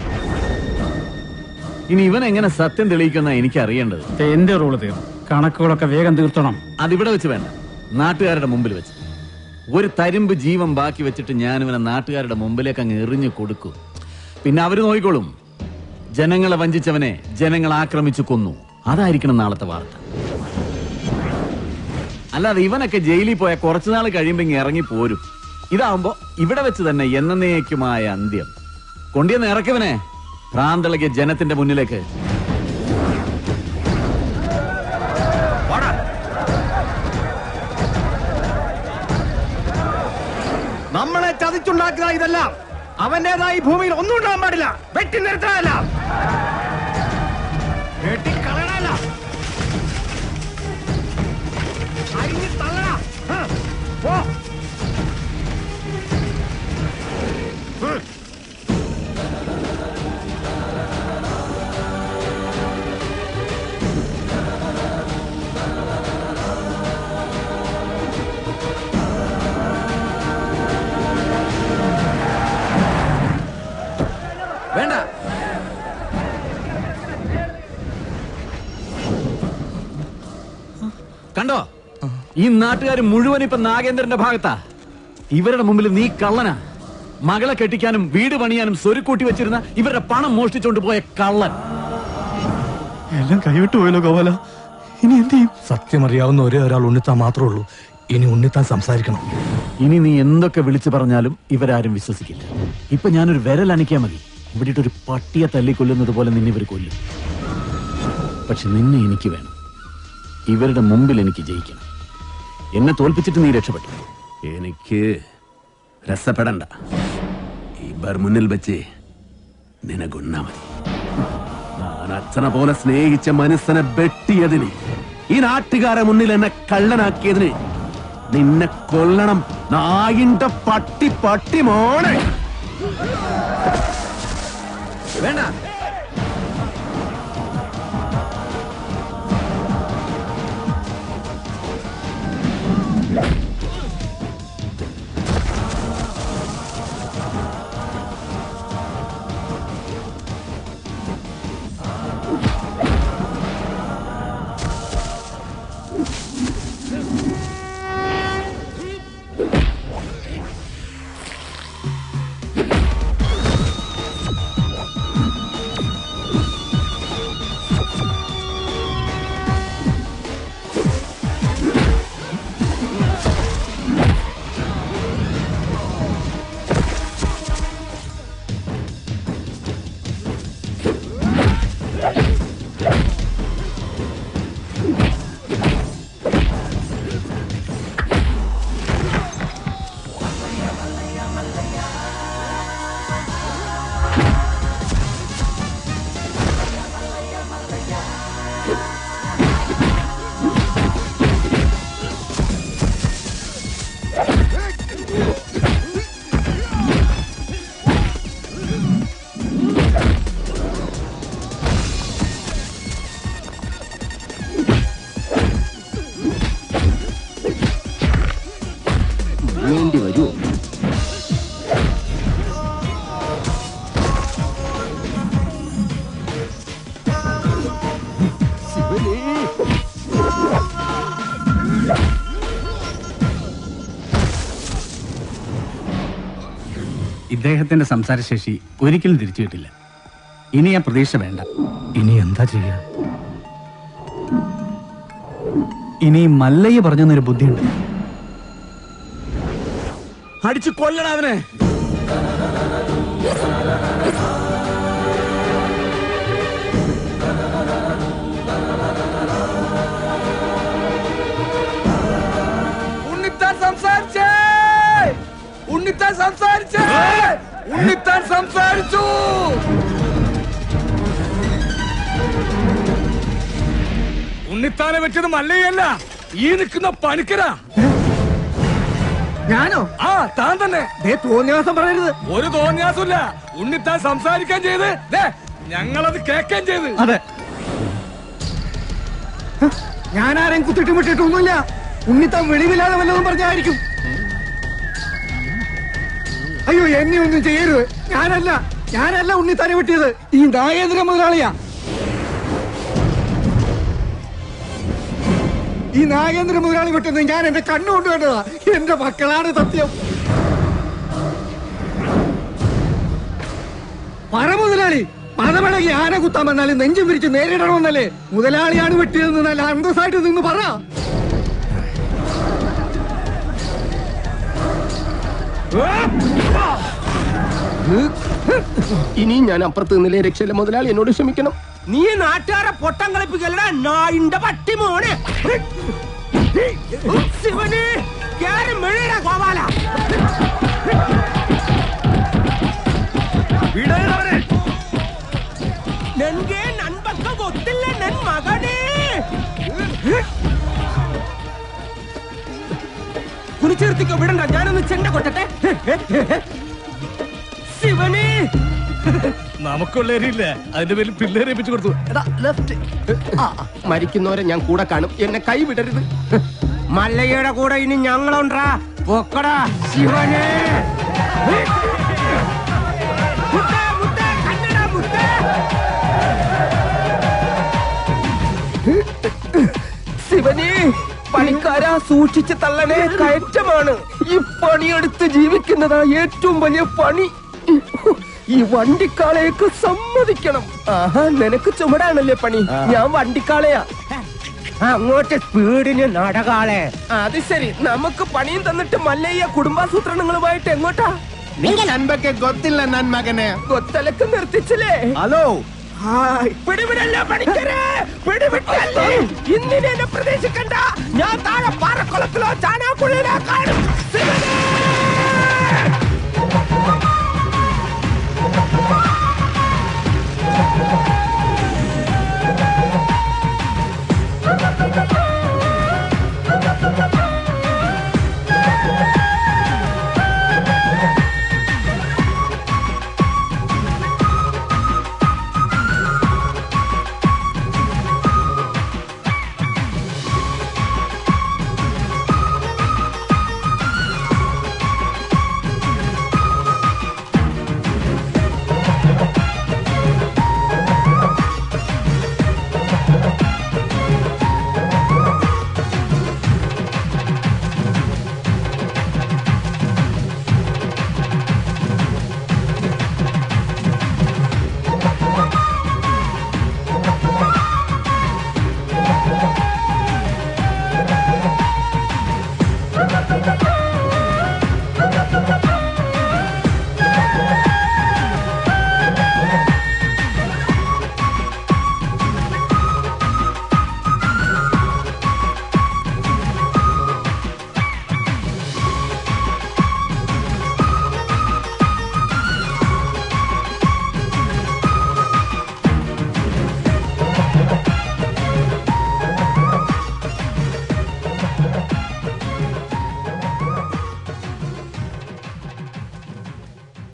ഇനി ഇവൻ എങ്ങനെ സത്യം തെളിയിക്കുന്ന എനിക്ക് അറിയേണ്ടത്. എന്റെ റോള് തീർന്നു. കണക്കുകളൊക്കെ വേഗം തീർത്തണം. അതിവിടെ വെച്ച് വേണ്ട, നാട്ടുകാരുടെ മുമ്പിൽ വെച്ച്. ഒരു തരിമ്പ് ജീവൻ ബാക്കി വെച്ചിട്ട് ഞാൻ ഇവനെ നാട്ടുകാരുടെ മുമ്പിലേക്ക് അങ്ങ് എറിഞ്ഞു കൊടുക്കും. പിന്നെ അവര് നോക്കിക്കോളും. ജനങ്ങളെ വഞ്ചിച്ചവനെ ജനങ്ങൾ ആക്രമിച്ചു കൊന്നു. അതായിരിക്കണം നാളത്തെ വാർത്ത. അല്ലാതെ ഇവനൊക്കെ ജയിലിൽ പോയ കുറച്ചുനാൾ കഴിയുമ്പോ ഇങ്ങ് ഇറങ്ങി പോരും. ഇതാവുമ്പോ ഇവിടെ വെച്ച് തന്നെ എന്നേക്കുമായ അന്ത്യം. കൊണ്ടിയെന്ന് ഇറക്കിവനെ ഭ്രാന്തളകിയ ജനത്തിന്റെ മുന്നിലേക്ക്. നമ്മളെ ചതിച്ചുണ്ടാക്കുക ഇതെല്ലാം അവന്റേതായി ഭൂമിയിൽ ഒന്നും ഉണ്ടാകാൻ പാടില്ല. വെട്ടി നിർത്താനല്ല, വെട്ടിക്കളയണല്ല, അരിഞ്ഞ് തള്ളടാ. പോ. വേണ്ട, കണ്ടോ? ഈ നാട്ടുകാർ മുഴുവൻ ഇപ്പൊ നാഗേന്ദ്രന്റെ ഭാഗത്താ. ഇവരുടെ മുമ്പിൽ നീ കള്ളനാ. മകളെ കെട്ടിക്കാനും വീട് പണിയാനും സ്വരുക്കൂട്ടി വെച്ചിരുന്ന ഇവരുടെ പണം മോഷ്ടിച്ചോണ്ട് പോയ കള്ളൻ. എല്ലാം കൈവിട്ടു പോയല്ലോ ഗോപാല. ഇനി എന്ത് ചെയ്യും? സത്യം അറിയാവുന്ന ഒരേ ഒരാൾ ഉണ്ണിത്താൻ മാത്രമേ ഉള്ളൂ. ഇനി ഉണ്ണിത്താൻ സംസാരിക്കണം. ഇനി നീ എന്തൊക്കെ വിളിച്ചു പറഞ്ഞാലും ഇവരാരും വിശ്വസിക്കില്ല. ഇപ്പൊ ഞാനൊരു വിരൽ അനക്കിയാ മതി, ഇവിടെ ഒരു പട്ടിയെ തല്ലിക്കൊല്ലുന്നത് പോലെ നിന്നെ ഇവർ കൊല്ലും. പക്ഷെ നിന്നെ എനിക്ക് വേണം. ഇവരുടെ മുമ്പിൽ എനിക്ക് ജയിക്കണം. എന്നെ തോൽപ്പിച്ചിട്ട് നീ രക്ഷപ്പെട്ടു. എനിക്ക് രസപ്പെടണ്ട. ഇവർ മുന്നിൽ വെച്ച് നിനക്കൊന്നാ മതി. ഞാൻ അച്ഛനെ പോലെ സ്നേഹിച്ച മനസ്സിനെ വെട്ടിയതിന്, ഈ നാട്ടുകാരെ മുന്നിൽ എന്നെ കള്ളനാക്കിയതിന് നിന്നെ കൊല്ലണം. നായിന്റെ പട്ടി പട്ടി മോനെ. വേണ്ട, വേണ്ടി വരൂ. ഇദ്ദേഹത്തിന്റെ സംസാരശേഷി ഒരിക്കലും തിരിച്ചു കിട്ടില്ല. ഇനി ആ പ്രതീക്ഷ വേണ്ട. ഇനി എന്താ ചെയ്യാ? ഇനി മല്ലയ്യ പറഞ്ഞൊരു ബുദ്ധിയുണ്ട്. അടിച്ചു കൊല്ലണം അവനെ. ഉണ്ണിത്താൻ സംസാരിച്ചേ, ഉണ്ണിത്താൻ സംസാരിച്ചേ, ഉണ്ണിത്താൻ സംസാരിച്ചു. ഉണ്ണിത്താനെ വെച്ചത് മല്ലയല്ല, ഈ നിൽക്കുന്ന പണിക്കരാ. ഞാനോ? ആ, താൻ തന്നെ. തോന്നിയാസം പറയരുത്. ഒരു തോന്നിയാസമില്ല. ഉണ്ണിത്താൻ സംസാരിക്കാൻ ചെയ്ത് ഞങ്ങളത് കേൾക്കാൻ ചെയ്ത്. അതെ, ഞാനാരെയും കുത്തിട്ടുമിട്ടിട്ടൊന്നുമില്ല. ഉണ്ണിത്താൻ വെളിവില്ലാതെ വല്ലതും പറഞ്ഞായിരിക്കും. അയ്യോ എന്നെ ഒന്നും ചെയ്യരുത്. ഞാനല്ല ഉണ്ണിത്താനെ വെട്ടിയത്, ഈ നാഗേന്ദ്ര മുതലാളിയാ. ഈ നാഗേന്ദ്ര മുതലാളി വെട്ടുന്നത് ഞാൻ എന്റെ കണ്ണുകൊണ്ട് കണ്ടതാ. എന്റെ മക്കളാണ് സത്യം. പറ മുതലാളി, പദമിളകി ആന കുത്താൻ വന്നാലും നെഞ്ചും വിരിച്ച് നേരിടണമെന്നല്ലേ? മുതലാളിയാണ് വെട്ടിയതെന്ന് നല്ല അന്തസ്സായിട്ട് നിന്ന് പറ. ഇനി ഞാൻ അപ്പുറത്ത് നിന്നില്ലേ രക്ഷയില്ല മുതലാളി, എന്നോട് ക്ഷമിക്കണം. നീ നാട്ടുകാരെ പൊട്ടം കളിപ്പിക്കലടാ നായിന്റെ പട്ടി മോനെ. ശിവന് കേറി മെഴുകടാ ഗോപാല. നൻകെ നൻപക്ക ಗೊತ್ತಿಲ್ಲ ನನ್ ಮಗನೇ. കുറിച്ചെടുത്തിക്കോ, വിടണ്ട, ഞാനൊന്ന് ചെണ്ട കൊട്ടട്ടെ. ശിവന് നമുക്കുള്ളേരില്ല, അതിന്റെ പേരിൽ പിള്ളേരെ ഏൽപ്പിച്ചു കൊടുത്തു. മരിക്കുന്നവരെ ഞാൻ കൂടെ കാണും, എന്നെ കൈ വിടരുത്. മല്ലയ്യയുടെ കൂടെ ഇനി ഞങ്ങളുണ്ടാ. പൊക്കടാ ശിവനെ. ശിവനെ, പണിക്കാരാ സൂക്ഷിച്ച് തള്ളനെ, കയറ്റമാണ്. ഈ പണിയെടുത്ത് ജീവിക്കുന്നതാ ഏറ്റവും വലിയ പണി. ഈ വണ്ടിക്കാളയൊക്കെ സമ്മതിക്കണം. ആഹാ, നിനക്ക് ചുമടാണല്ലേ പണി, ഞാൻ വണ്ടിക്കാളയാ. അങ്ങോട്ട് സ്പീഡിന് നടകാളെ. അത് ശരി, നമുക്ക് പണിയും തന്നിട്ട് മല്ലയ്യ കുടുംബാസൂത്രണങ്ങളുമായിട്ട് എങ്ങോട്ടാ? നൻപൊക്കെ ಗೊತ್ತಿಲ್ಲ ನನ್ ಮಗನೇ. കൊത്തലക്ക് നിർത്തിച്ചില്ലേ? ഹലോ, പിടിവിടല്ലോ പണിക്കരെ, പിടിവിട്ടല്ലേ. ഇന്നിനെ എന്നെ പ്രതീക്ഷിക്കണ്ട, ഞാൻ താഴെ പാറക്കുളത്തിലോ ചാണാക്കുള്ളിലോ കാണും.